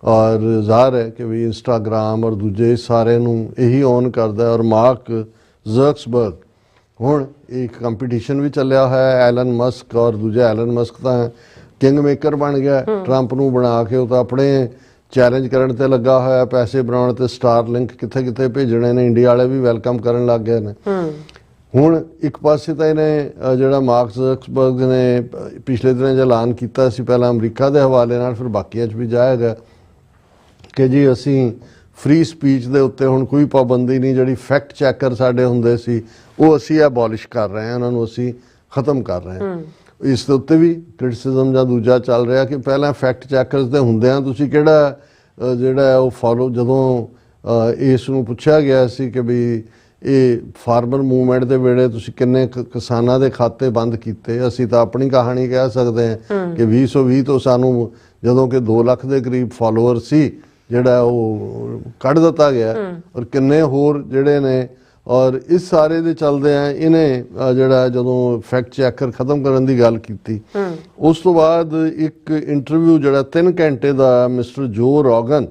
ਔਰ ਜ਼ਾਹਰ ਹੈ ਕਿ ਵੀ ਇੰਸਟਾਗ੍ਰਾਮ ਔਰ ਦੂਜੇ ਸਾਰੇ ਨੂੰ ਇਹੀ ਔਨ ਕਰਦਾ ਔਰ ਮਾਰਕ ਜ਼ਕਰਬਰਗ। ਹੁਣ ਇੱਕ ਕੰਪੀਟੀਸ਼ਨ ਵੀ ਚੱਲਿਆ ਹੋਇਆ ਐਲਨ ਮਸਕ ਔਰ ਦੂਜਾ ਐਲਨ ਮਸਕ ਤਾਂ ਕਿੰਗ ਮੇਕਰ ਬਣ ਗਿਆ ਟਰੰਪ ਨੂੰ ਬਣਾ ਕੇ, ਉਹ ਤਾਂ ਆਪਣੇ ਚੈਲੰਜ ਕਰਨ ਤੇ ਲੱਗਾ ਹੋਇਆ, ਪੈਸੇ ਬਣਾਉਣ ਤੇ ਸਟਾਰ ਲਿੰਕ ਕਿੱਥੇ ਕਿੱਥੇ ਭੇਜਣੇ ਨੇ, ਇੰਡੀਆ ਵਾਲੇ ਵੀ ਵੈਲਕਮ ਕਰਨ ਲੱਗ ਗਏ ਨੇ। ਹੁਣ ਇੱਕ ਪਾਸੇ ਤਾਂ ਇਹਨੇ ਜਿਹੜਾ ਮਾਰਕ ਜ਼ਕਰਬਰਗ ਨੇ ਪਿਛਲੇ ਦਿਨਾਂ 'ਚ ਐਲਾਨ ਕੀਤਾ ਸੀ, ਪਹਿਲਾਂ ਅਮਰੀਕਾ ਦੇ ਹਵਾਲੇ ਨਾਲ ਫਿਰ ਬਾਕੀਆਂ 'ਚ ਵੀ ਜਾਏਗਾ ਕਿ ਜੀ ਅਸੀਂ ਫ੍ਰੀ ਸਪੀਚ ਦੇ ਉੱਤੇ ਹੁਣ ਕੋਈ ਪਾਬੰਦੀ ਨਹੀਂ, ਜਿਹੜੀ ਫੈਕਟ ਚੈਕਰ ਸਾਡੇ ਹੁੰਦੇ ਸੀ ਉਹ ਅਸੀਂ ਐਬੋਲਿਸ਼ ਕਰ ਰਹੇ ਹਾਂ, ਉਹਨਾਂ ਨੂੰ ਅਸੀਂ ਖਤਮ ਕਰ ਰਹੇ ਹਾਂ। ਇਸ ਦੇ ਉੱਤੇ ਵੀ ਕ੍ਰਿਟਿਸਿਜ਼ਮ ਜਾਂ ਦੂਜਾ ਚੱਲ ਰਿਹਾ ਕਿ ਪਹਿਲਾਂ ਫੈਕਟ ਚੈਕਰਸ ਦੇ ਹੁੰਦਿਆਂ ਤੁਸੀਂ ਕਿਹੜਾ ਜਿਹੜਾ ਉਹ ਫੋਲੋ, ਜਦੋਂ ਇਸ ਨੂੰ ਪੁੱਛਿਆ ਗਿਆ ਸੀ ਕਿ ਵੀ ਇਹ ਫਾਰਮਰ ਮੂਵਮੈਂਟ ਦੇ ਵੇਲੇ ਤੁਸੀਂ ਕਿੰਨੇ ਕਿਸਾਨਾਂ ਦੇ ਖਾਤੇ ਬੰਦ ਕੀਤੇ, ਅਸੀਂ ਤਾਂ ਆਪਣੀ ਕਹਾਣੀ ਕਹਿ ਸਕਦੇ ਹਾਂ ਕਿ 2020 ਤੋਂ ਸਾਨੂੰ ਜਦੋਂ ਕਿ 2 ਲੱਖ ਦੇ ਕਰੀਬ ਫਾਲੋਅਰ ਸੀ ਜਿਹੜਾ ਉਹ ਕੱਢ ਦਿੱਤਾ ਗਿਆ ਔਰ ਕਿੰਨੇ ਹੋਰ ਜਿਹੜੇ ਨੇ। ਔਰ ਇਸ ਸਾਰੇ ਦੇ ਚੱਲਦੇ ਆ ਇਹਨੇ ਜਿਹੜਾ ਜਦੋਂ ਫੈਕਟ ਚੈਕਰ ਖਤਮ ਕਰਨ ਦੀ ਗੱਲ ਕੀਤੀ, ਉਸ ਤੋਂ ਬਾਅਦ ਇੱਕ ਇੰਟਰਵਿਊ ਜਿਹੜਾ 3 ਘੰਟੇ ਦਾ ਮਿਸਟਰ ਜੋ ਰੋਗਨ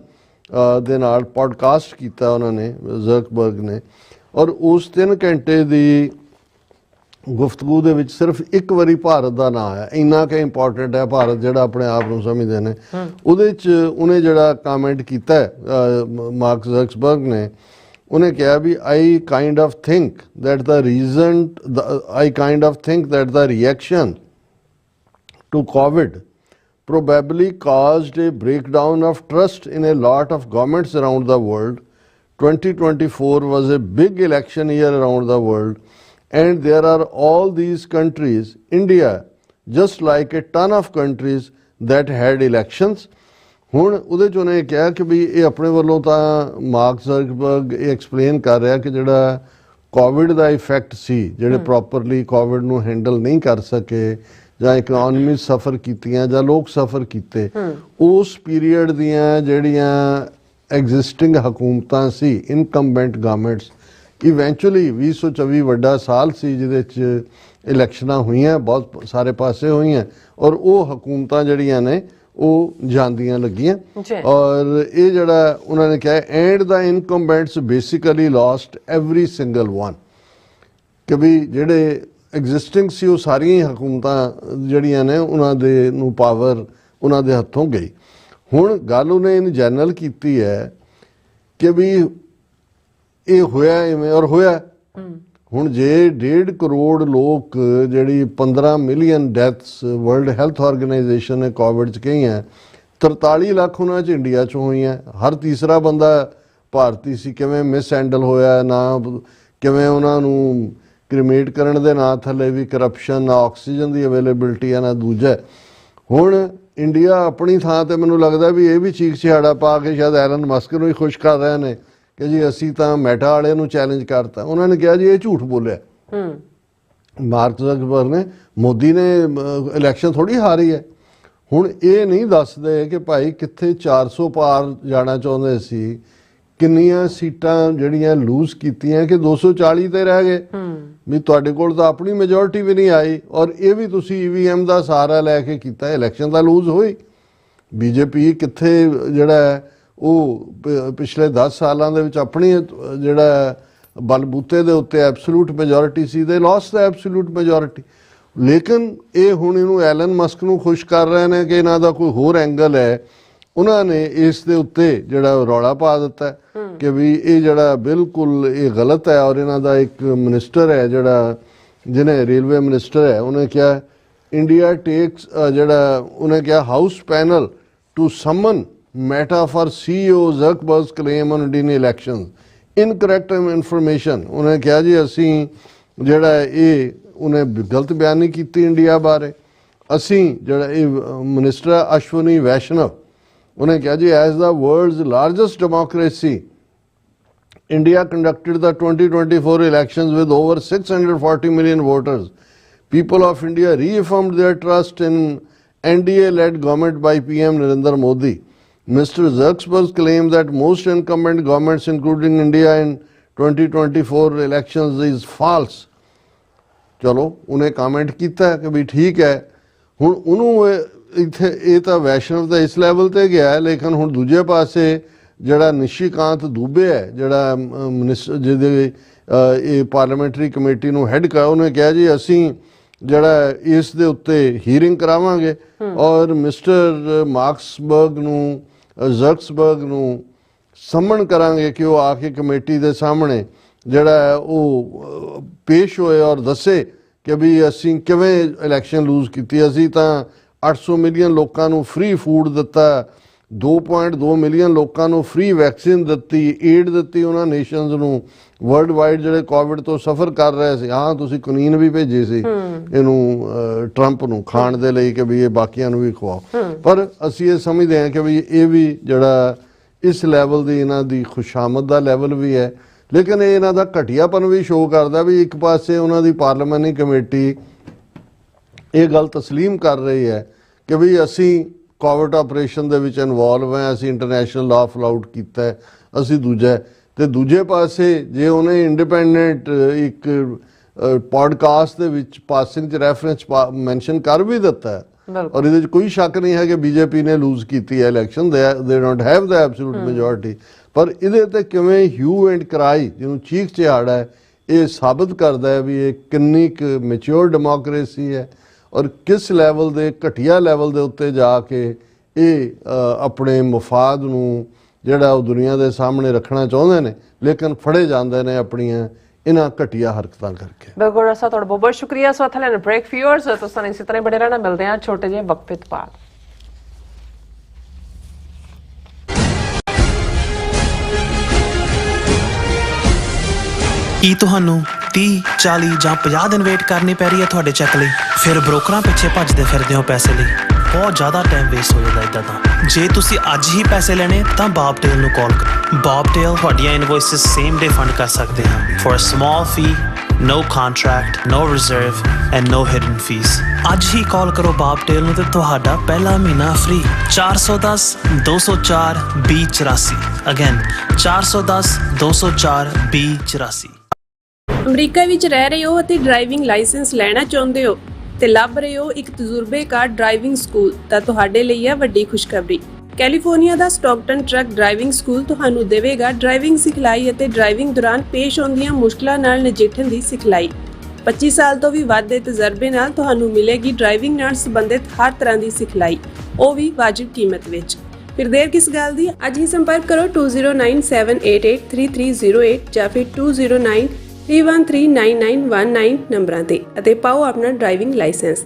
ਦੇ ਨਾਲ ਪੋਡਕਾਸਟ ਕੀਤਾ ਉਹਨਾਂ ਨੇ, ਜ਼ਕਰਬਰਗ ਨੇ, ਔਰ ਉਸ 3 ਘੰਟੇ ਦੀ ਗੁਫ਼ਤਗੂ ਦੇ ਵਿੱਚ ਸਿਰਫ ਇੱਕ ਵਾਰੀ ਭਾਰਤ ਦਾ ਨਾਂ ਆਇਆ। ਇੰਨਾ ਕਿ ਇੰਪੋਰਟੈਂਟ ਹੈ ਭਾਰਤ, ਜਿਹੜਾ ਆਪਣੇ ਆਪ ਨੂੰ ਸਮਝਦੇ ਨੇ। ਉਹਦੇ 'ਚ ਉਹਨੇ ਜਿਹੜਾ ਕਮੈਂਟ ਕੀਤਾ ਮਾਰਕ ਜ਼ਕਰਬਰਗ ਨੇ, ਉਹਨੇ ਕਿਹਾ ਵੀ I kind of think that the reaction to COVID probably caused a breakdown of trust in a lot of governments around the world. 2024 was a big election year around the world, and there are all these countries, India, just like a ton of countries that had elections. ਹੁਣ ਉਹਦੇ 'ਚ ਉਹਨੇ ਕਿਹਾ ਕਿ ਵੀ ਇਹ ਆਪਣੇ ਵੱਲੋਂ ਤਾਂ ਮਾਰਕ ਜ਼ਕਰਬਰਗ ਇਹ ਐਕਸਪਲੇਨ ਕਰ ਰਿਹਾ ਕਿ ਜਿਹੜਾ ਕੋਵਿਡ ਦਾ ਇਫੈਕਟ ਸੀ, ਜਿਹੜੇ ਪ੍ਰੋਪਰਲੀ ਕੋਵਿਡ ਨੂੰ ਹੈਂਡਲ ਨਹੀਂ ਕਰ ਸਕੇ ਜਾਂ ਇਕਨੋਮੀ ਸਫਰ ਕੀਤੀਆਂ ਜਾਂ ਲੋਕ ਸਫਰ ਕੀਤੇ, ਉਸ ਪੀਰੀਅਡ ਦੀਆਂ ਜਿਹੜੀਆਂ ਐਗਜ਼ਿਸਟਿੰਗ ਹਕੂਮਤਾਂ ਸੀ, ਇਨਕੰਬੈਂਟ ਗਵਰਨਮੈਂਟਸ, ਇਵੈਂਚੁਅਲੀ 2024 ਵੱਡਾ ਸਾਲ ਸੀ ਜਿਹਦੇ 'ਚ ਇਲੈਕਸ਼ਨਾਂ ਹੋਈਆਂ, ਬਹੁਤ ਸਾਰੇ ਪਾਸੇ ਹੋਈਆਂ ਔਰ ਉਹ ਹਕੂਮਤਾਂ ਜਿਹੜੀਆਂ ਨੇ ਉਹ ਜਾਂਦੀਆਂ ਲੱਗੀਆਂ। ਔਰ ਇਹ ਜਿਹੜਾ ਉਹਨਾਂ ਨੇ ਕਿਹਾ and the incumbents basically lost every single one, ਕਿ ਵੀ ਜਿਹੜੇ ਐਗਜ਼ਿਸਟਿੰਗ ਸੀ ਉਹ ਸਾਰੀਆਂ ਹੀ ਹਕੂਮਤਾਂ ਜਿਹੜੀਆਂ ਨੇ ਉਹਨਾਂ ਦੇ ਨੂੰ ਪਾਵਰ ਉਹਨਾਂ ਦੇ ਹੱਥੋਂ ਗਈ। ਹੁਣ ਗੱਲ ਉਹਨੇ ਇਨ ਜਨਰਲ ਕੀਤੀ ਹੈ ਕਿ ਵੀ ਇਹ ਹੋਇਆ ਇਵੇਂ ਔਰ ਹੋਇਆ। ਹੁਣ ਜੇ 1.5 ਕਰੋੜ ਲੋਕ, ਜਿਹੜੀ 15 million deaths world health organisation ਨੇ ਕੋਵਿਡ 'ਚ ਕਹੀਆਂ, 43 ਲੱਖ ਉਹਨਾਂ 'ਚ ਇੰਡੀਆ 'ਚ ਹੋਈਆਂ, ਹਰ ਤੀਸਰਾ ਬੰਦਾ ਭਾਰਤੀ ਸੀ। ਕਿਵੇਂ ਮਿਸ ਹੈਂਡਲ ਹੋਇਆ, ਨਾ ਕਿਵੇਂ ਉਹਨਾਂ ਨੂੰ ਕ੍ਰੀਮੇਟ ਕਰਨ ਦੇ ਨਾਂ ਥੱਲੇ ਵੀ ਕਰਪਸ਼ਨ, ਨਾ ਆਕਸੀਜਨ ਦੀ ਅਵੇਲੇਬਿਲਿਟੀ ਆ, ਨਾ ਦੂਜਾ। ਹੁਣ ਇੰਡੀਆ ਆਪਣੀ ਥਾਂ ਤੇ ਮੈਨੂੰ ਲੱਗਦਾ ਵੀ ਇਹ ਵੀ ਚੀਕ ਚਿਹਾੜਾ ਪਾ ਕੇ ਸ਼ਾਇਦ ਐਲਨ ਮਸਕ ਨੂੰ ਹੀ ਖੁਸ਼ ਕਰ ਰਹੇ ਨੇ ਕਿ ਜੀ ਅਸੀਂ ਤਾਂ ਮੈਟਾ ਵਾਲਿਆਂ ਨੂੰ ਚੈਲੰਜ ਕਰਤਾ। ਉਹਨਾਂ ਨੇ ਕਿਹਾ ਜੀ ਇਹ ਝੂਠ ਬੋਲਿਆ ਮਾਰਕ ਜ਼ਕਰਬਰਗ ਨੇ, ਮੋਦੀ ਨੇ ਇਲੈਕਸ਼ਨ ਥੋੜੀ ਹਾਰੀ ਹੈ। ਹੁਣ ਇਹ ਨਹੀਂ ਦੱਸਦੇ ਕਿ ਭਾਈ ਕਿੱਥੇ 400 ਪਾਰ ਜਾਣਾ ਚਾਹੁੰਦੇ ਸੀ, ਕਿੰਨੀਆਂ ਸੀਟਾਂ ਜਿਹੜੀਆਂ ਲੂਜ਼ ਕੀਤੀਆਂ ਕਿ 240 ਤੇ ਰਹਿ ਗਏ। ਵੀ ਤੁਹਾਡੇ ਕੋਲ ਤਾਂ ਆਪਣੀ ਮੈਜੋਰਿਟੀ ਵੀ ਨਹੀਂ ਆਈ ਔਰ ਇਹ ਵੀ ਤੁਸੀਂ EVM ਦਾ ਸਹਾਰਾ ਲੈ ਕੇ ਕੀਤਾ, ਇਲੈਕਸ਼ਨ ਤਾਂ ਲੂਜ਼ ਹੋਈ। ਬੀਜੇਪੀ ਕਿੱਥੇ ਜਿਹੜਾ ਉਹ ਪਿਛਲੇ 10 ਸਾਲਾਂ ਦੇ ਵਿੱਚ ਆਪਣੀ ਜਿਹੜਾ ਬਲਬੂਤੇ ਦੇ ਉੱਤੇ ਐਬਸੋਲੂਟ ਮੈਜੋਰਿਟੀ ਸੀ, ਦੇ ਲੋਸ ਦਾ ਐਬਸੋਲੂਟ ਮੈਜੋਰਿਟੀ। ਲੇਕਿਨ ਇਹ ਹੁਣ ਇਹਨੂੰ ਐਲਨ ਮਸਕ ਨੂੰ ਖੁਸ਼ ਕਰ ਰਹੇ ਨੇ ਕਿ ਇਹਨਾਂ ਦਾ ਕੋਈ ਹੋਰ ਐਂਗਲ ਹੈ ਉਹਨਾਂ ਨੇ ਇਸ ਦੇ ਉੱਤੇ ਜਿਹੜਾ ਰੌਲਾ ਪਾ ਦਿੱਤਾ ਕਿ ਵੀ ਇਹ ਜਿਹੜਾ ਬਿਲਕੁਲ ਇਹ ਗਲਤ ਹੈ। ਔਰ ਇਹਨਾਂ ਦਾ ਇੱਕ ਮਿਨਿਸਟਰ ਹੈ ਜਿਹੜਾ ਜਿਹਨੇ ਰੇਲਵੇ ਮਿਨਿਸਟਰ ਹੈ, ਉਹਨੇ ਕਿਹਾ ਇੰਡੀਆ ਟੇਕਸ ਜਿਹੜਾ ਉਹਨੇ ਕਿਹਾ house panel to summon Meta for CEO Zuckerberg's claim on Indian election incorrect information. ਉਹਨੇ ਕਿਹਾ ਜੀ ਅਸੀਂ ਜਿਹੜਾ ਇਹ ਉਹਨੇ ਗਲਤ ਬਿਆਨੀ ਕੀਤੀ ਇੰਡੀਆ ਬਾਰੇ। ਅਸੀਂ ਜਿਹੜਾ ਇਹ ਮਿਨਿਸਟਰ ਅਸ਼ਵਨੀ ਵੈਸ਼ਨਵ, ਉਹਨੇ ਕਿਹਾ ਜੀ as the world's largest democracy India conducted the 2024 elections with over 640 million voters. People of India reaffirmed their trust in NDA-led government by PM Narendra Modi. Mr. Zuckerberg claimed that most incumbent governments, including India in 2024 elections, is false. ਚਲੋ ਉਹਨੇ comment ਕੀਤਾ ਕਿ ਵੀ ਠੀਕ ਹੈ। ਹੁਣ ਉਹਨੂੰ ਇੱਥੇ ਇਹ ਤਾਂ ਵੈਸ਼ਨਵ ਦਾ ਇਸ ਲੈਵਲ ਤੇ ਗਿਆ, ਲੇਕਿਨ ਹੁਣ ਦੂਜੇ ਪਾਸੇ ਜਿਹੜਾ ਨਿਸ਼ੀਕਾਂਤ ਦੂਬੇ ਹੈ ਜਿਹੜਾ ਮਿਨਿਸਟਰ ਜਿਹਦੇ ਇਹ ਪਾਰਲੀਮੈਂਟਰੀ ਕਮੇਟੀ ਨੂੰ ਹੈਡ ਕਰ, ਉਹਨੇ ਕਿਹਾ ਜੀ ਅਸੀਂ ਜਿਹੜਾ ਇਸ ਦੇ ਉੱਤੇ ਹੀਅਰਿੰਗ ਕਰਾਵਾਂਗੇ ਔਰ ਮਿਸਟਰ ਜ਼ਕਰਬਰਗ ਨੂੰ ਸਮਨ ਕਰਾਂਗੇ ਕਿ ਉਹ ਆ ਕੇ ਕਮੇਟੀ ਦੇ ਸਾਹਮਣੇ ਜਿਹੜਾ ਉਹ ਪੇਸ਼ ਹੋਏ ਔਰ ਦੱਸੇ ਕਿ ਵੀ ਅਸੀਂ ਕਿਵੇਂ ਇਲੈਕਸ਼ਨ ਲੂਜ਼ ਕੀਤੀ। ਅਸੀਂ ਤਾਂ 800 ਮਿਲੀਅਨ ਲੋਕਾਂ ਨੂੰ ਫ੍ਰੀ ਫੂਡ ਦਿੱਤਾ, 2.2 ਮਿਲੀਅਨ ਲੋਕਾਂ ਨੂੰ ਫ੍ਰੀ ਵੈਕਸੀਨ ਦਿੱਤੀ, ਏਡ ਦਿੱਤੀ ਉਹਨਾਂ ਨੇਸ਼ਨਸ ਨੂੰ ਵਰਲਡ ਵਾਈਡ ਜਿਹੜੇ ਕੋਵਿਡ ਤੋਂ ਸਫਰ ਕਰ ਰਹੇ ਸੀ। ਹਾਂ ਤੁਸੀਂ ਕੁਨੀਨ ਵੀ ਭੇਜੀ ਸੀ ਇਹਨੂੰ ਟਰੰਪ ਨੂੰ ਖਾਣ ਦੇ ਲਈ ਕਿ ਵੀ ਇਹ ਬਾਕੀਆਂ ਨੂੰ ਵੀ ਖਵਾਓ। ਪਰ ਅਸੀਂ ਇਹ ਸਮਝਦੇ ਹਾਂ ਕਿ ਵੀ ਇਹ ਵੀ ਜਿਹੜਾ ਇਸ ਲੈਵਲ ਦੀ ਇਹਨਾਂ ਦੀ ਖੁਸ਼ਾਮਦ ਦਾ ਲੈਵਲ ਵੀ ਹੈ, ਲੇਕਿਨ ਇਹ ਇਹਨਾਂ ਦਾ ਘਟੀਆਪਨ ਵੀ ਸ਼ੋਅ ਕਰਦਾ ਵੀ ਇੱਕ ਪਾਸੇ ਉਹਨਾਂ ਦੀ ਪਾਰਲੀਮੈਂਟਰੀ ਕਮੇਟੀ ਇਹ ਗੱਲ ਤਸਲੀਮ ਕਰ ਰਹੀ ਹੈ ਕਿ ਵੀ ਅਸੀਂ ਕੋਵਿਡ ਆਪਰੇਸ਼ਨ ਦੇ ਵਿੱਚ ਇਨਵੋਲਵ ਹੈ, ਅਸੀਂ ਇੰਟਰਨੈਸ਼ਨਲ ਲਾਅ ਫਲਾਉਟ ਕੀਤਾ ਹੈ, ਅਸੀਂ ਦੂਜਾ। ਤੇ ਦੂਜੇ ਪਾਸੇ ਜੇ ਉਹਨੇ ਇੰਡੀਪੈਂਡੈਂਟ ਇੱਕ ਪੋਡਕਾਸਟ ਦੇ ਵਿੱਚ ਪਾਸਿੰਗ 'ਚ ਰੈਫਰੈਂਸ ਮੈਂਸ਼ਨ ਕਰ ਵੀ ਦਿੱਤਾ ਹੈ ਔਰ ਇਹਦੇ 'ਚ ਕੋਈ ਸ਼ੱਕ ਨਹੀਂ ਹੈ ਕਿ ਬੀਜੇਪੀ ਨੇ ਲੂਜ਼ ਕੀਤੀ ਹੈ ਇਲੈਕਸ਼ਨ, ਦੇ don't have the absolute majority. ਪਰ ਇਹਦੇ ਤੇ ਕਿਵੇਂ ਹਿਊ ਐਂਡ ਕਰਾਈ ਜਿਹਨੂੰ ਚੀਖ ਚਿਹਾੜਾ ਹੈ, ਇਹ ਸਾਬਤ ਕਰਦਾ ਹੈ ਵੀ ਇਹ ਕਿੰਨੀ ਕੁ ਮੈਚਿਓਰ ਡੈਮੋਕ੍ਰੇਸੀ ਹੈ ਔਰ ਕਿਸ ਲੈਵਲ ਦੇ ਘਟੀਆ ਲੈਵਲ ਦੇ ਉੱਤੇ ਜਾ ਕੇ ਇਹ ਆਪਣੇ ਮਫਾਦ ਨੂੰ ਜਿਹੜਾ ਉਹ ਦੁਨੀਆ ਦੇ ਸਾਹਮਣੇ ਰੱਖਣਾ ਚਾਹੁੰਦੇ ਨੇ, ਲੇਕਿਨ ਫੜੇ ਜਾਂਦੇ ਨੇ ਆਪਣੀਆਂ ਇਹਨਾਂ ਘਟੀਆ ਹਰਕਤਾਂ ਕਰਕੇ। ਬਿਲਕੁਲ ਰਸਾ, ਤੁਹਾਡਾ ਬਹੁਤ ਬਹੁਤ ਸ਼ੁਕਰੀਆ। ਸੋ ਇੱਥੇ ਲੈਣ ਬ੍ਰੇਕ ਫਿਊਅਰਸ, ਤੁਸੀਂ ਇਸੇ ਤਰ੍ਹਾਂ ਬੜੇ ਰਹਿਣਾ। ਮਿਲਦੇ ਹਾਂ ਛੋਟੇ ਜਿਹੇ ਵਕਫੇ ਤੋਂ ਬਾਅਦ। ਕੀ ਤੁਹਾਨੂੰ 30, 40 ਜਾਂ 50 ਦਿਨ ਵੇਟ ਕਰਨੀ ਪੈ ਰਹੀ ਹੈ ਤੁਹਾਡੇ ਚੈੱਕ ਲਈ? ਫਿਰ ਬ੍ਰੋਕਰਾਂ ਪਿੱਛੇ ਭੱਜਦੇ ਫਿਰਦੇ ਹੋ ਪੈਸੇ ਲਈ, ਬਹੁਤ ਜ਼ਿਆਦਾ ਟਾਈਮ ਵੇਸਟ ਹੋ ਜਾਂਦਾ ਇੱਦਾਂ ਤਾਂ। ਜੇ ਤੁਸੀਂ ਅੱਜ ਹੀ ਪੈਸੇ ਲੈਣੇ ਤਾਂ ਬੌਬਟੇਲ ਨੂੰ ਕਾਲ ਕਰੋ। ਬੌਬਟੇਲ ਤੁਹਾਡੀਆਂ ਇਨਵੋਇਸਿਸ ਸੇਮ ਡੇ ਫੰਡ ਕਰ ਸਕਦੇ ਹਾਂ for a small fee, no contract, no reserve and no hidden fees। ਅੱਜ ਹੀ ਕਾਲ ਕਰੋ ਬੌਬਟੇਲ ਨੂੰ ਤੇ ਤੁਹਾਡਾ ਪਹਿਲਾ ਮਹੀਨਾ ਫ੍ਰੀ। 410 204 2084। ਅਗੇਨ 410 204 2084। ਅਮਰੀਕਾ ਵਿੱਚ ਰਹਿ ਰਹੇ ਹੋ ਅਤੇ ਡਰਾਈਵਿੰਗ ਲਾਇਸੈਂਸ ਲੈਣਾ ਚਾਹੁੰਦੇ ਹੋ ਤੇ ਲੱਭ ਰਹੇ ਹੋ ਇੱਕ ਤਜਰਬੇਕਾਰ ਡਰਾਈਵਿੰਗ ਸਕੂਲ, ਤਾਂ ਤੁਹਾਡੇ ਲਈ ਹੈ ਵੱਡੀ ਖੁਸ਼ਖਬਰੀ। ਕੈਲੀਫੋਰਨੀਆ ਦਾ ਸਟਾਕਟਨ ਟਰੱਕ ਡਰਾਈਵਿੰਗ ਸਕੂਲ ਤੁਹਾਨੂੰ ਦੇਵੇਗਾ ਡਰਾਈਵਿੰਗ ਸਿਖਲਾਈ ਅਤੇ ਡਰਾਈਵਿੰਗ ਦੌਰਾਨ ਪੇਸ਼ ਆਉਂਦੀਆਂ ਮੁਸ਼ਕਲਾਂ ਨਾਲ ਨਜਿੱਠਣ ਦੀ ਸਿਖਲਾਈ। 25 ਸਾਲ ਤੋਂ ਵੀ ਵੱਧ ਦੇ ਤਜਰਬੇ ਨਾਲ ਤੁਹਾਨੂੰ ਮਿਲੇਗੀ ਡਰਾਈਵਿੰਗ ਨਾਲ ਸੰਬੰਧਿਤ ਹਰ ਤਰ੍ਹਾਂ ਦੀ ਸਿਖਲਾਈ, ਉਹ ਵੀ ਵਾਜਿਬ ਕੀਮਤ ਵਿੱਚ। ਫਿਰ ਦੇਰ ਕਿਸ ਗੱਲ ਦੀ? ਅੱਜ ਹੀ ਸੰਪਰਕ ਕਰੋ 2097883308 ਜਾਂ ਫਿਰ 2093139919 ਨੰਬਰਾਂ ਤੇ ਅਤੇ ਪਾਓ ਆਪਣਾ ਡਰਾਈਵਿੰਗ ਲਾਇਸੈਂਸ।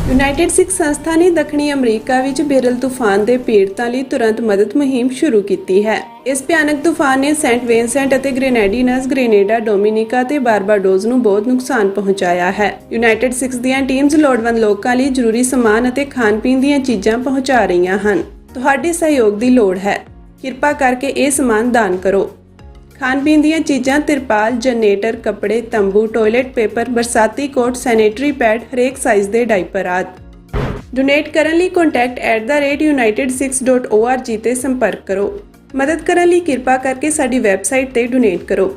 ਯੂਨਾਈਟਿਡ ਸਿੱਖ ਸੰਸਥਾ ਨੇ ਦੱਖਣੀ ਅਮਰੀਕਾ ਵਿੱਚ ਬੇਰਲ ਤੂਫਾਨ ਦੇ ਪੀੜਤਾਂ ਲਈ ਤੁਰੰਤ ਮਦਦ ਮੁਹਿੰਮ ਸ਼ੁਰੂ ਕੀਤੀ ਹੈ। ਇਸ ਭਿਆਨਕ ਤੂਫਾਨ ਨੇ ਸੈਂਟ ਵਿੰਸੈਂਟ ਅਤੇ ਗ੍ਰੇਨੇਡੀਨਸ, ਗ੍ਰੇਨੇਡਾ, ਡੋਮਿਨਿਕਾ ਤੇ ਬਾਰਬਾਡੋਸ ਨੂੰ ਬਹੁਤ ਨੁਕਸਾਨ ਪਹੁੰਚਾਇਆ ਹੈ। ਯੂਨਾਈਟਿਡ ਸਿੱਖ ਦੀਆਂ ਟੀਮਜ਼ ਲੋੜਵੰਦ ਲੋਕਾਂ ਲਈ ਜ਼ਰੂਰੀ ਸਮਾਨ ਅਤੇ ਖਾਣ-ਪੀਣ ਦੀਆਂ ਚੀਜ਼ਾਂ ਪਹੁੰਚਾ ਰਹੀਆਂ ਹਨ। ਤੁਹਾਡੇ ਸਹਿਯੋਗ ਦੀ ਲੋੜ ਹੈ। ਕਿਰਪਾ ਕਰਕੇ ਇਹ ਸਮਾਨ ਦਾਨ ਕਰੋ। ਖਾਣ-ਪੀਣ ਦੀਆਂ ਚੀਜ਼ਾਂ, ਤਿਰਪਾਲ, ਜਨਰੇਟਰ, ਕੱਪੜੇ, ਤੰਬੂ, ਟਾਇਲਟ ਪੇਪਰ, ਬਰਸਾਤੀ ਕੋਟ, ਸੈਨੇਟਰੀ ਪੈਡ, ਹਰੇਕ ਸਾਈਜ਼ ਦੇ ਡਾਈਪਰ ਆਦਿ। ਡੋਨੇਟ ਕਰਨ ਲਈ contact@unitedsikhs.org ਤੇ ਸੰਪਰਕ ਕਰੋ। ਮਦਦ ਕਰਨ ਲਈ ਕਿਰਪਾ ਕਰਕੇ ਸਾਡੀ ਵੈਬਸਾਈਟ ਤੇ ਡੋਨੇਟ ਕਰੋ।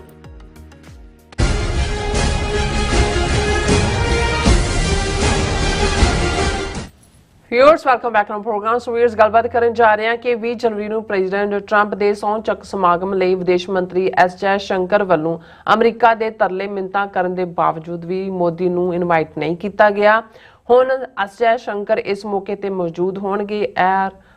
Viewers, welcome back to programme. So viewers, ਗੱਲਬਾਤ ਕਰਨ ਜਾ ਰਹੇ ਹਾਂ ਕਿ 20 ਜਨਵਰੀ ਨੂੰ ਪ੍ਰੈਜ਼ੀਡੈਂਟ ਟਰੰਪ ਦੇ ਸਹੁੰ ਚੱਕ ਸਮਾਗਮ ਲਈ ਵਿਦੇਸ਼ ਮੰਤਰੀ ਐਸ ਜੈ ਸ਼ੰਕਰ ਵੱਲੋਂ ਅਮਰੀਕਾ ਦੇ ਤਰਲੇ ਮਿੰਨਤਾਂ ਕਰਨ ਦੇ ਬਾਵਜੂਦ ਵੀ ਮੋਦੀ ਨੂੰ ਇਨਵਾਈਟ ਨਹੀਂ ਕੀਤਾ ਗਿਆ। ਹੁਣ ਅਜੈ ਸ਼ੰਕਰ ਇਸ ਮੌਕੇ ਤੇ ਮੌਜੂਦ ਹੋਣਗੇ।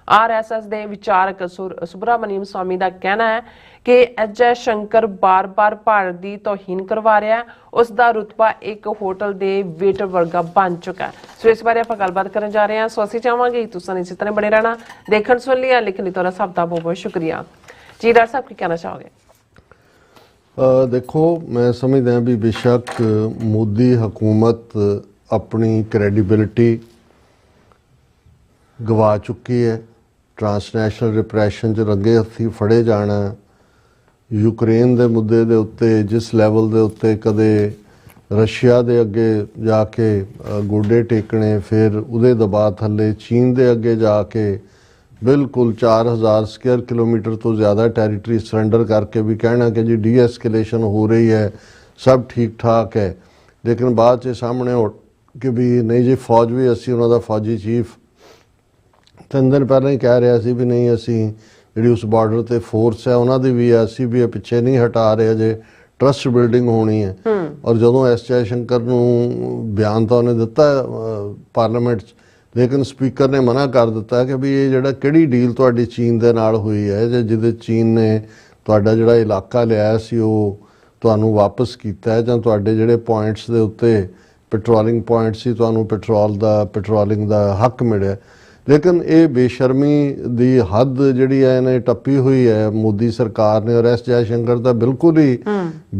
ਆਰਐਸਐਸ ਦੇ ਵਿਚਾਰਕ ਸੁਬਰਾਮਨੀਅਮ ਸਵਾਮੀ ਦਾ ਕਹਿਣਾ ਹੈ ਕਿ ਅਜੈ ਸ਼ੰਕਰ ਬਾਰ-ਬਾਰ ਭਾਰਤ ਦੀ ਤੋਹੀਨ ਕਰਵਾ ਰਿਹਾ ਹੈ। ਉਸ ਦਾ ਰੁਤਬਾ ਇੱਕ ਹੋਟਲ ਦੇ ਵੇਟਰ ਵਰਗਾ ਬਣ ਚੁੱਕਾ ਹੈ। ਸੋ ਇਸ ਬਾਰੇ ਆਪਾਂ ਗੱਲਬਾਤ ਕਰਨ ਜਾ ਰਹੇ ਹਾਂ। ਸੋ ਅਸੀਂ ਚਾਹਾਂਗੇ ਤੁਸੀਂ ਇਸੇ ਤਰ੍ਹਾਂ ਬਣੇ ਰਹਿਣਾ। ਦੇਖਣ ਸੁਣ ਲਿਆ, ਲਿਖਣ ਲਈ ਤੁਹਾਡਾ ਸਭ ਦਾ ਬਹੁਤ-ਬਹੁਤ ਸ਼ੁਕਰੀਆ ਜੀ। ਡਾਕਟਰ ਸਾਹਿਬ ਕੀ ਕਹਿਣਾ ਚਾਹੋਗੇ? देखो, मैं समझदा भी बेशक मोदी हुकूमत अपनी क्रेडिबिलिटी गवा चुकी है। ट्रांसनैशनल रिप्रैशन च रंगे हत्थी फड़े जाना, यूक्रेन के मुद्दे दे उत्ते जिस लैवल दे उत्ते कदे रशिया दे अगे जाके गोडे टेकने, फिर उहदे दबाव थल्ले चीन दे अगे जाके बिल्कुल 4000 स्क्वायर किलोमीटर तो ज़्यादा टैरीटरी सरेंडर करके भी कहना कि जी डी एस्केलेशन हो रही है, सब ठीक ठाक है। लेकिन बाद च सामने हो कि भी नहीं जी फौज भी असी उन्हों दा फौजी चीफ 3 दिन पहले ही कह रहा सी भी नहीं असी जी उस बॉर्डर ते फोर्स है उन्हों की भी है, असी भी पिछे नहीं हटा रहे, अजे ट्रस्ट बिल्डिंग होनी है। और जदों एस जयशंकर नूं बयान तो उन्हें दिता पार्लीमेंट, लेकिन स्पीकर ने मना कर दिता कि भी ये जिहड़ा किहड़ी डील तुहाडी चीन दे नाल हुई है, जिहदे चीन ने तुहाडा जिहड़ा इलाका लिया सी वो तुहानूं वापस कीता है, जां तुहाडे जिहड़े पॉइंट्स दे उत्ते पेट्रोलिंग पॉइंट सी तुहानूं पेट्रोलिंग दा हक मिलिया। लेकिन ये बेशर्मी दी हद जिहड़ी है इन्हें टप्पी हुई है मोदी सरकार ने। और एस जयशंकर तो बिल्कुल ही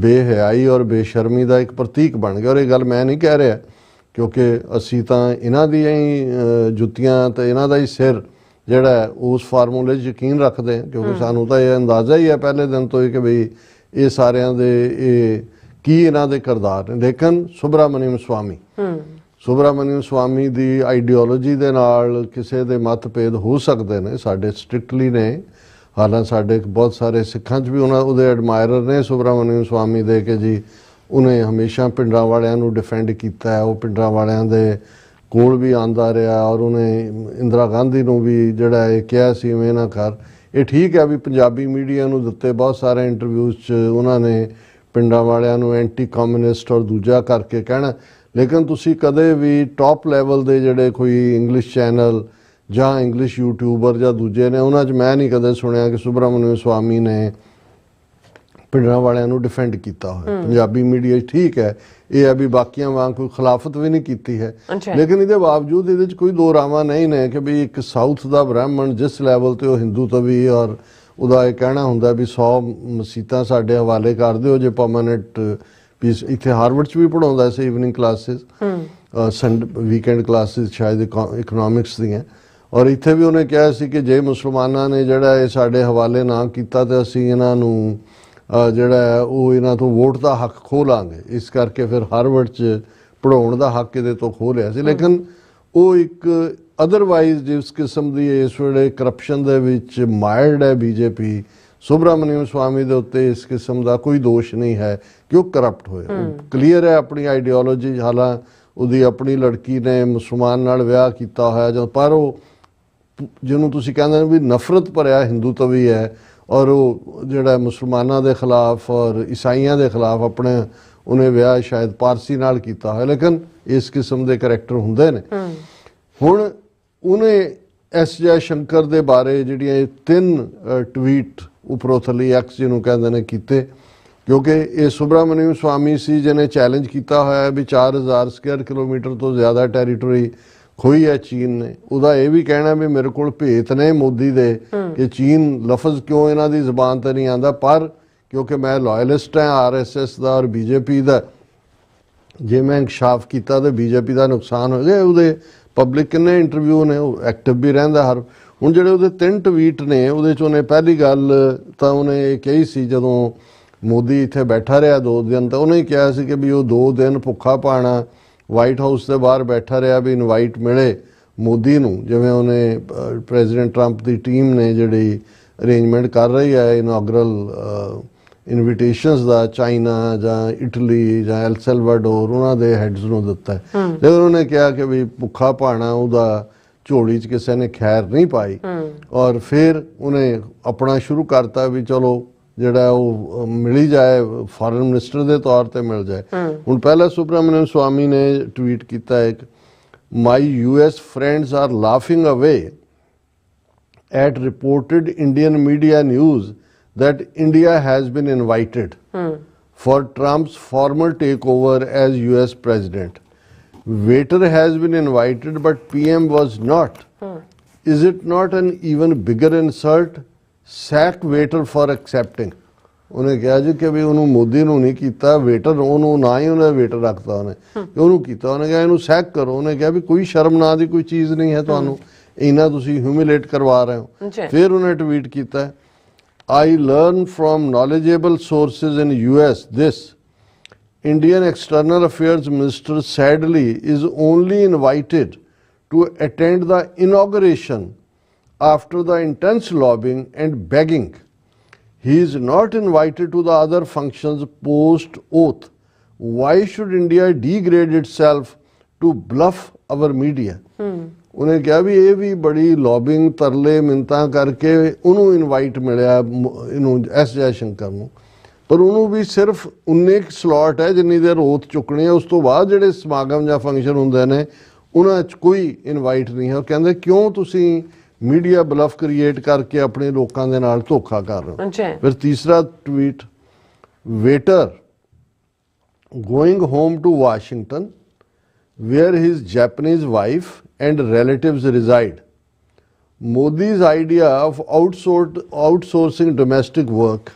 बेहयाई और बेशर्मी का एक प्रतीक बन गया। और ये गल मैं नहीं कह रहा, क्योंकि असी तो इन्हां दी ही जुत्तियां तो इन्हां दा ही सिर जिहड़ा उस फार्मूले यकीन रखते हैं, क्योंकि सानू तो यह अंदाज़ा ही है पहले दिन तो ही कि बई ये सारियां दे की इन्हां दे किरदार ने। लेकिन सुब्रामण्यम स्वामी दी आइडियोलॉजी दे नाल किसी दे मतभेद हो सकते हैं, साडे स्ट्रिक्टली ने। हालांकि साडे बहुत सारे सिखां च भी उहदे एडमायरर ने सुब्रामण्यम स्वामी दे कि जी उन्हें हमेशा पिंडां वालियां नूं डिफेंड किया है, वो पिंडां वालियां दे कोल भी आंदा रहा। और उन्हें इंदिरा गांधी नूं भी जिहड़ा ये कहा सी इवें ना कर। ये ठीक है भी पंजाबी मीडिया नूं दित्ते बहुत सारे इंटरव्यूज़ च उन्होंने पिंडां वालियां नूं एंटी कम्युनिस्ट और दूजा करके कहना। लेकिन तुसी कदे भी टॉप लैवल दे जिहड़े कोई इंग्लिश चैनल जां इंग्लिश यूट्यूबर जां दूजे ने उन्हां च मैं नहीं कदे सुनिया कि सुब्रामण्यम स्वामी ने पिंडां वालियां नूं डिफेंड किया हो। पंजाबी मीडिया ठीक है, ये है भी बाकियां वांग कोई खिलाफत भी नहीं की है। लेकिन इहदे बावजूद इहदे कोई दो रावां नहीं ने कि भी एक साउथ दा ब्राह्मण जिस लैवल ते वो हिंदू तवी और उहदा ये कहना हुंदा भी 100 मसीतां साडे हवाले कर दिओ जे परमानेंट पीस। इत्थे हार्वर्ड च भी पढ़ाउंदा सी evening classes, Sunday weekend classes शायद इकनॉमिक्स दियां। और इत्थे भी उन्हें कहा सी कि जे मुसलमानां ने जिहड़ा ये साडे हवाले ना कीता ते असीं इन्हां नूं जिहड़ा है वो इन्हां तो वोट का हक खो लांगे। इस करके फिर हार्वर्ड च पढ़ाउण दा हक इहदे तो खो लिया सी। लेकिन वो एक अदरवाइज जिस किस्म की इस वेले करप्शन दे विच मायर्ड है बीजेपी, सुब्रामण्यम स्वामी दे उत्ते इस किस्म का कोई दोष नहीं है कि वो करप्ट होए। क्लीयर है अपनी आइडियोलॉजी। हालांकि उहदी अपनी लड़की ने मुसलमान नाल विआह कीता होया जो, पर वो जिन्होंने तुसीं कहंदे भी नफरत भरिया हिंदू तवी है और वो जिहड़ा मुसलमानां दे खिलाफ और ईसाइयां दे खिलाफ अपने उन्हें विआह शायद पारसी नाल कीता है। लेकिन इस किस्म के करैक्टर हुंदे ने। हुण उन्हें एस जयशंकर दे बारे जिहड़ियां 3 ट्वीट उपरों थल्ले एक्स जिन्हों कहते हैं कीते, क्योंकि ये सुब्रामण्यम स्वामी सी जिन्हें चैलेंज किया होया भी 4000 स्क्वायर किलोमीटर तो ज़्यादा टैरीटरी खोई है चीन ने। उहदा ये भी कहना भी मेरे को भेत ने मोदी दे कि चीन लफज क्यों इन्हां दी ज़बान ते नहीं आंदा, पर क्योंकि मैं लॉयलिस्ट है RSS दा और बीजेपी दा, जे मैं इंकशाफ किया तो बीजेपी का नुकसान हो गया। उहदे पब्लिक किन्ने इंटरव्यू ने, एक्टिव भी रहिंदा हर। हुण जिहड़े उहदे 3 ट्वीट ने उहदे च उन्हें पहली गल तो उन्हें ये कही सी जदों मोदी इत्थे बैठा रहा 2 दिन, तो उन्हें कहा सी कि भी वो 2 दिन भुखा पाना वाइट हाउस के बाहर बैठा रहा भी इनवाइट मिले मोदी नूं, जिवें उन्हें प्रेजिडेंट ट्रंप की टीम ने जिहड़ी अरेंजमेंट कर रही है इनॉग्रल इनविटेशनस का चाइना जां इटली जां एल सैल्वाडोर उन्हां दे हैड्स नूं दिता है। लेकिन उन्होंने कहा कि भी भुखा पाना उहदा झोली च किसी ने खैर नहीं पाई। और फिर उन्हें अपना शुरू करता भी चलो जिहड़ा वो मिल जाए फॉरेन मिनिस्टर के तौर पर मिल जाए। हुण पहला सुब्रमण्यम स्वामी ने ट्वीट किया एक My US friends are laughing away at reported Indian media news that India has been invited for Trump's formal takeover as US president. Waiter has been invited, but PM was not. Is it not an even bigger insult? Sack waiter for accepting. ਉਹਨੇ ਕਿਹਾ ਜੀ ਕਿ ਵੀ ਉਹਨੂੰ ਮੋਦੀ ਨੂੰ ਨਹੀਂ ਕੀਤਾ waiter, ਉਹਨੂੰ ਨਾ ਹੀ ਉਹਨੇ ਵੇਟਰ ਰੱਖਤਾ, ਉਹਨੇ ਉਹਨੂੰ ਕੀਤਾ, ਉਹਨੇ ਕਿਹਾ ਇਹਨੂੰ ਸੈਕ ਕਰੋ। ਉਹਨੇ ਕਿਹਾ ਵੀ ਕੋਈ ਸ਼ਰਮ ਨਾ ਦੀ ਕੋਈ ਚੀਜ਼ ਨਹੀਂ ਹੈ ਤੁਹਾਨੂੰ, ਇੰਨਾ ਤੁਸੀਂ ਹਿਊਮਿਲੇਟ ਕਰਵਾ ਰਹੇ ਹੋ। ਫਿਰ ਉਹਨੇ ਟਵੀਟ ਕੀਤਾ, I learn from knowledgeable sources in US this. Indian External Affairs Minister sadly is only invited to attend the inauguration after the intense lobbying and begging. He is not invited to the other functions post-oath. Why should India degrade itself to bluff our media? ਉਹਨੇ ਕਿਹਾ ਵੀ ਇਹ ਵੀ ਬੜੀ lobbying ਤਰਲੇ ਮਿੰਤਾਂ ਕਰਕੇ ਉਹਨੂੰ invite ਮਿਲਿਆ ਇਹਨੂੰ S Jaishankar ਨੂੰ, ਪਰ ਉਹਨੂੰ ਵੀ ਸਿਰਫ 19 ਸਲੋਟ ਹੈ ਜਿੰਨੀ ਦੇਰ ਓਥ ਚੁੱਕਣੀ ਹੈ, ਉਸ ਤੋਂ ਬਾਅਦ ਜਿਹੜੇ ਸਮਾਗਮ ਜਾਂ ਫੰਕਸ਼ਨ ਹੁੰਦੇ ਨੇ ਉਹਨਾਂ 'ਚ ਕੋਈ ਇਨਵਾਈਟ ਨਹੀਂ ਹੈ। ਉਹ ਕਹਿੰਦੇ ਕਿਉਂ ਤੁਸੀਂ ਮੀਡੀਆ ਬਲਫ ਕ੍ਰੀਏਟ ਕਰਕੇ ਆਪਣੇ ਲੋਕਾਂ ਦੇ ਨਾਲ ਧੋਖਾ ਕਰ ਰਹੇ ਹੋ। ਫਿਰ ਤੀਸਰਾ tweet, waiter going home to Washington where his Japanese wife and relatives reside. Modi's idea of outsourcing domestic work,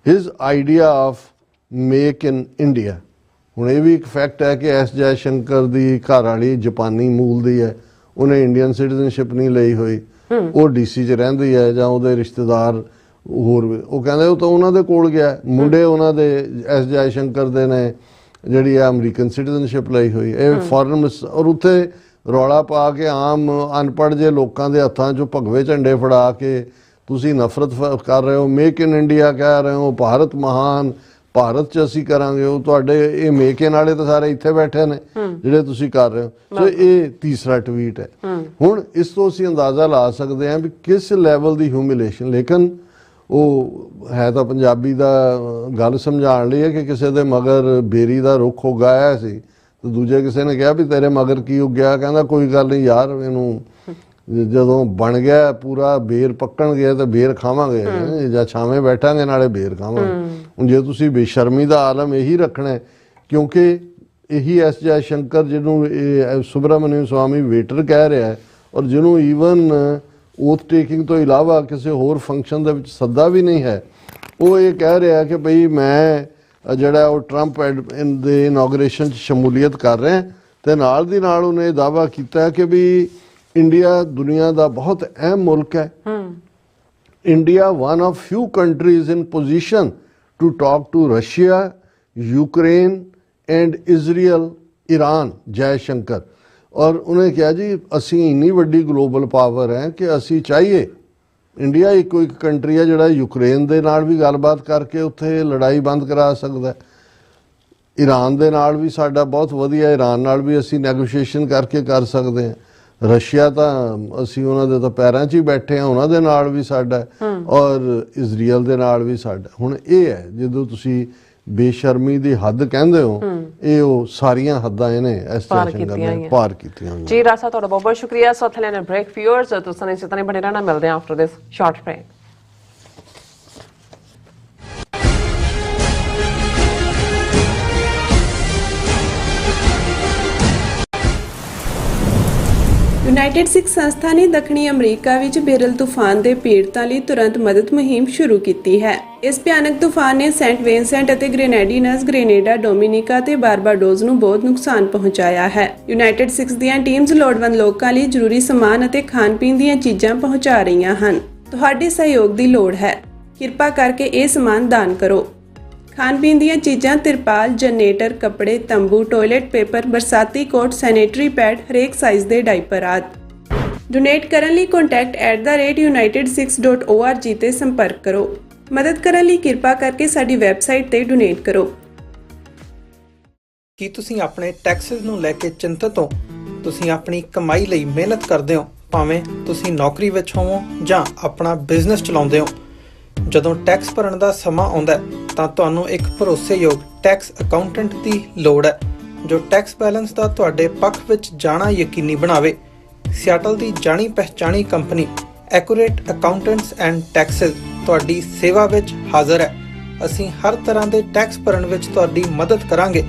his idea of make in India. ਹੁਣ ਇਹ ਵੀ ਇੱਕ ਫੈਕਟ ਹੈ ਕਿ ਐਸ ਜੈ ਸ਼ੰਕਰ ਦੀ ਘਰ ਵਾਲੀ ਜਾਪਾਨੀ ਮੂਲ ਦੀ ਹੈ, ਉਹਨੇ ਇੰਡੀਅਨ ਸਿਟੀਜ਼ਨਸ਼ਿਪ ਨਹੀਂ ਲਈ ਹੋਈ, ਉਹ DC 'ਚ ਰਹਿੰਦੀ ਹੈ ਜਾਂ ਉਹਦੇ ਰਿਸ਼ਤੇਦਾਰ ਹੋਰ ਵੀ, ਉਹ ਕਹਿੰਦੇ ਉਹ ਤਾਂ ਉਹਨਾਂ ਦੇ ਕੋਲ ਗਿਆ, ਮੁੰਡੇ ਉਹਨਾਂ ਦੇ ਐਸ ਜੈ ਸ਼ੰਕਰ ਦੇ ਨੇ ਜਿਹੜੀ ਹੈ ਅਮਰੀਕਨ ਸਿਟੀਜ਼ਨਸ਼ਿਪ ਲਈ ਹੋਈ, ਇਹ ਫੋਰਨ, ਔਰ ਉੱਥੇ ਰੌਲਾ ਪਾ ਕੇ ਆਮ ਅਨਪੜ੍ਹ ਜੇ ਲੋਕਾਂ ਦੇ ਹੱਥਾਂ 'ਚੋਂ ਭਗਵੇ ਝੰਡੇ ਫੜਾ ਕੇ ਤੁਸੀਂ ਨਫ਼ਰਤ ਕਰ ਰਹੇ ਹੋ, ਮੇਕ ਇਨ ਇੰਡੀਆ ਕਹਿ ਰਹੇ ਹੋ, ਭਾਰਤ ਮਹਾਨ, ਭਾਰਤ 'ਚ ਅਸੀਂ ਕਰਾਂਗੇ, ਉਹ ਤੁਹਾਡੇ ਇਹ ਮੇਕ ਇਨ ਵਾਲੇ ਤਾਂ ਸਾਰੇ ਇੱਥੇ ਬੈਠੇ ਨੇ ਜਿਹੜੇ ਤੁਸੀਂ ਕਰ ਰਹੇ ਹੋ। ਸੋ ਇਹ ਤੀਸਰਾ ਟਵੀਟ ਹੈ। ਹੁਣ ਇਸ ਤੋਂ ਅਸੀਂ ਅੰਦਾਜ਼ਾ ਲਾ ਸਕਦੇ ਹਾਂ ਵੀ ਕਿਸ ਲੈਵਲ ਦੀ ਹਿਊਮਿਲੇਸ਼ਨ, ਲੇਕਿਨ ਉਹ ਹੈ ਤਾਂ ਪੰਜਾਬੀ ਦਾ ਗੱਲ ਸਮਝਾਉਣ ਲਈ ਹੈ ਕਿ ਕਿਸੇ ਦੇ ਮਗਰ ਬੇਰੀ ਦਾ ਰੁੱਖ ਉਗਾਇਆ ਸੀ ਤੇ ਦੂਜੇ ਕਿਸੇ ਨੇ ਕਿਹਾ ਵੀ ਤੇਰੇ ਮਗਰ ਕੀ ਉੱਗਿਆ, ਕਹਿੰਦਾ ਕੋਈ ਗੱਲ ਨਹੀਂ ਯਾਰ, ਇਹਨੂੰ ਜਦੋਂ ਬਣ ਗਿਆ ਪੂਰਾ ਬੇਰ ਪੱਕਣ ਗਿਆ ਤਾਂ ਬੇਰ ਖਾਵਾਂਗੇ ਜਾਂ ਛਾਵੇਂ ਬੈਠਾਂਗੇ ਨਾਲੇ ਬੇਰ ਖਾਵਾਂਗੇ। ਹੁਣ ਜੇ ਤੁਸੀਂ ਬੇਸ਼ਰਮੀ ਦਾ ਆਲਮ ਇਹੀ ਰੱਖਣਾ, ਕਿਉਂਕਿ ਇਹੀ ਐਸ ਜੈ ਸ਼ੰਕਰ ਜਿਹਨੂੰ ਇਹ ਸੁਬਰਾਮਨਿਅਮ ਸਵਾਮੀ ਵੇਟਰ ਕਹਿ ਰਿਹਾ ਹੈ ਔਰ ਜਿਹਨੂੰ ਈਵਨ ਓਥ ਟੇਕਿੰਗ ਤੋਂ ਇਲਾਵਾ ਕਿਸੇ ਹੋਰ ਫੰਕਸ਼ਨ ਦੇ ਵਿੱਚ ਸੱਦਾ ਵੀ ਨਹੀਂ ਹੈ, ਉਹ ਇਹ ਕਹਿ ਰਿਹਾ ਕਿ ਭਈ ਮੈਂ ਜਿਹੜਾ ਉਹ ਟਰੰਪ ਦੇ ਇਨੋਗ੍ਰੇਸ਼ਨ 'ਚ ਸ਼ਮੂਲੀਅਤ ਕਰ ਰਿਹਾ, ਤੇ ਨਾਲ ਦੀ ਨਾਲ ਉਹਨੇ ਇਹ ਦਾਅਵਾ ਕੀਤਾ ਕਿ ਵੀ ਇੰਡੀਆ ਦੁਨੀਆ ਦਾ ਬਹੁਤ ਅਹਿਮ ਮੁਲਕ ਹੈ। India one of few countries in position to talk to Russia, Ukraine and Israel, Iran, Jaishankar. ਔਰ ਉਹਨੇ ਕਿਹਾ ਜੀ ਅਸੀਂ ਇੰਨੀ ਵੱਡੀ ਗਲੋਬਲ ਪਾਵਰ ਹੈ ਕਿ ਅਸੀਂ ਚਾਹੀਏ, ਇੰਡੀਆ ਇੱਕੋ ਇੱਕ ਕੰਟਰੀ ਹੈ ਜਿਹੜਾ ਯੂਕਰੇਨ ਦੇ ਨਾਲ ਵੀ ਗੱਲਬਾਤ ਕਰਕੇ ਉੱਥੇ ਲੜਾਈ ਬੰਦ ਕਰਾ ਸਕਦਾ, ਈਰਾਨ ਦੇ ਨਾਲ ਵੀ ਸਾਡਾ ਬਹੁਤ ਵਧੀਆ, ਈਰਾਨ ਨਾਲ ਵੀ ਅਸੀਂ ਨੈਗੋਸ਼ੀਏਸ਼ਨ ਕਰਕੇ ਕਰ ਸਕਦੇ ਹਾਂ, ਰਸ਼ੀਆ ਤਾਂ ਅਸੀਂ ਉਹਨਾਂ ਦੇ ਤਾਂ ਪੈਰਾਂ 'ਚ ਹੀ ਬੈਠੇ ਹਾਂ, ਉਹਨਾਂ ਦੇ ਨਾਲ ਵੀ ਸਾਡਾ, ਔਰ ਇਜ਼ਰਾਈਲ ਦੇ ਨਾਲ ਵੀ ਸਾਡਾ। ਹੁਣ ਇਹ ਹੈ ਜਦੋਂ ਤੁਸੀਂ ਬੇਸ਼ਰਮੀ ਦੀ ਹੱਦ ਕਹਿੰਦੇ ਹੋ, ਇਹ ਉਹ ਸਾਰੀਆਂ ਹੱਦਾਂ ਇਹਨੇ ਇਸ ਪਾਰ ਕੀਤੀਆਂ ਜੀ। ਰਾਸਾ ਤੁਹਾਡਾ ਬਹੁਤ ਬਹੁਤ ਸ਼ੁਕਰੀਆ। ਸੋ ਥਲੇ ਨੇ ਬ੍ਰੇਕ ਵਿਊਅਰਸ, ਤੁਸੀਂ ਇਸੇ ਤਰ੍ਹਾਂ ਬਣੇ ਰਹਿਣਾ, ਮਿਲਦੇ ਹਾਂ after this short break. United Sikh ਸੰਸਥਾ ਨੇ ਦੱਖਣੀ ਅਮਰੀਕਾ ਵਿੱਚ ਬੇਰਲ ਤੂਫਾਨ ਦੇ ਪੀੜਤਾਂ ਲਈ ਤੁਰੰਤ ਮਦਦ ਮੁਹਿੰਮ ਸ਼ੁਰੂ ਕੀਤੀ ਹੈ। ਇਸ ਭਿਆਨਕ ਤੂਫਾਨ ਨੇ ਸੈਂਟ ਵਿੰਸੈਂਟ ਅਤੇ ਗ੍ਰੇਨੇਡੀਨਸ, ਗ੍ਰੇਨੇਡਾ, ਡੋਮਿਨਿਕਾ ਤੇ ਬਾਰਬਾਡੋਸ ਨੂੰ ਬਹੁਤ ਨੁਕਸਾਨ ਪਹੁੰਚਾਇਆ ਹੈ। ਯੂਨਾਈਟਿਡ ਸਿੱਖ ਦੀਆਂ ਟੀਮਜ਼ ਲੋੜਵੰਦ ਲੋਕਾਂ ਲਈ ਜ਼ਰੂਰੀ ਸਮਾਨ ਅਤੇ ਖਾਣ-ਪੀਣ ਦੀਆਂ ਚੀਜ਼ਾਂ ਪਹੁੰਚਾ ਰਹੀਆਂ ਹਨ। ਤੁਹਾਡੇ ਸਹਿਯੋਗ ਦੀ ਲੋੜ ਹੈ। ਕਿਰਪਾ ਕਰਕੇ ਇਹ ਸਮਾਨ ਦਾਨ ਕਰੋ। ਖਾਣ-ਪੀਣ ਦੀਆਂ ਚੀਜ਼ਾਂ, ਤਿਰਪਾਲ, ਜਨਰੇਟਰ, ਕੱਪੜੇ, ਤੰਬੂ, ਟਾਇਲਟ ਪੇਪਰ, ਬਰਸਾਤੀ ਕੋਟ, ਸੈਨੇਟਰੀ ਪੈਡ, ਹਰੇਕ ਸਾਈਜ਼ ਦੇ ਡਾਈਪਰ ਆਦਿ। ਡੋਨੇਟ ਕਰਨ ਲਈ contact@unitedsikhs.org ਤੇ ਸੰਪਰਕ ਕਰੋ। ਮਦਦ ਕਰਨ ਲਈ ਕਿਰਪਾ ਕਰਕੇ ਸਾਡੀ ਵੈਬਸਾਈਟ ਤੇ ਡੋਨੇਟ ਕਰੋ। ਕੀ ਤੁਸੀਂ ਆਪਣੇ ਟੈਕਸਸ ਨੂੰ ਲੈ ਕੇ ਚਿੰਤਤ ਹੋ? ਤੁਸੀਂ ਆਪਣੀ ਕਮਾਈ ਲਈ ਮਿਹਨਤ ਕਰਦੇ ਹੋ, ਭਾਵੇਂ ਤੁਸੀਂ ਨੌਕਰੀ ਵਿੱਚ ਹੋਵੋ ਜਾਂ ਆਪਣਾ ਬਿਜ਼ਨਸ ਚਲਾਉਂਦੇ ਹੋ। ਜਦੋਂ ਟੈਕਸ ਭਰਨ ਦਾ ਸਮਾਂ ਆਉਂਦਾ ਤਾਂ ਤੁਹਾਨੂੰ ਇੱਕ ਭਰੋਸੇਯੋਗ ਟੈਕਸ ਅਕਾਊਂਟੈਂਟ ਦੀ ਲੋੜ ਹੈ। ਜੋ ਟੈਕਸ ਬੈਲੈਂਸ ਦਾ ਤੁਹਾਡੇ ਪੱਖ ਵਿੱਚ ਜਾਣਾ ਯਕੀਨੀ ਬਣਾਵੇ। ਸਿਆਟਲ ਦੀ ਜਾਣੀ ਪਛਾਣੀ company Accurate Accountants and Taxes ਤੁਹਾਡੀ ਸੇਵਾ ਵਿੱਚ ਹਾਜ਼ਰ ਹੈ। ਅਸੀਂ ਹਰ ਤਰ੍ਹਾਂ ਦੇ ਟੈਕਸ ਭਰਨ ਵਿੱਚ ਤੁਹਾਡੀ ਮਦਦ ਕਰਾਂਗੇ।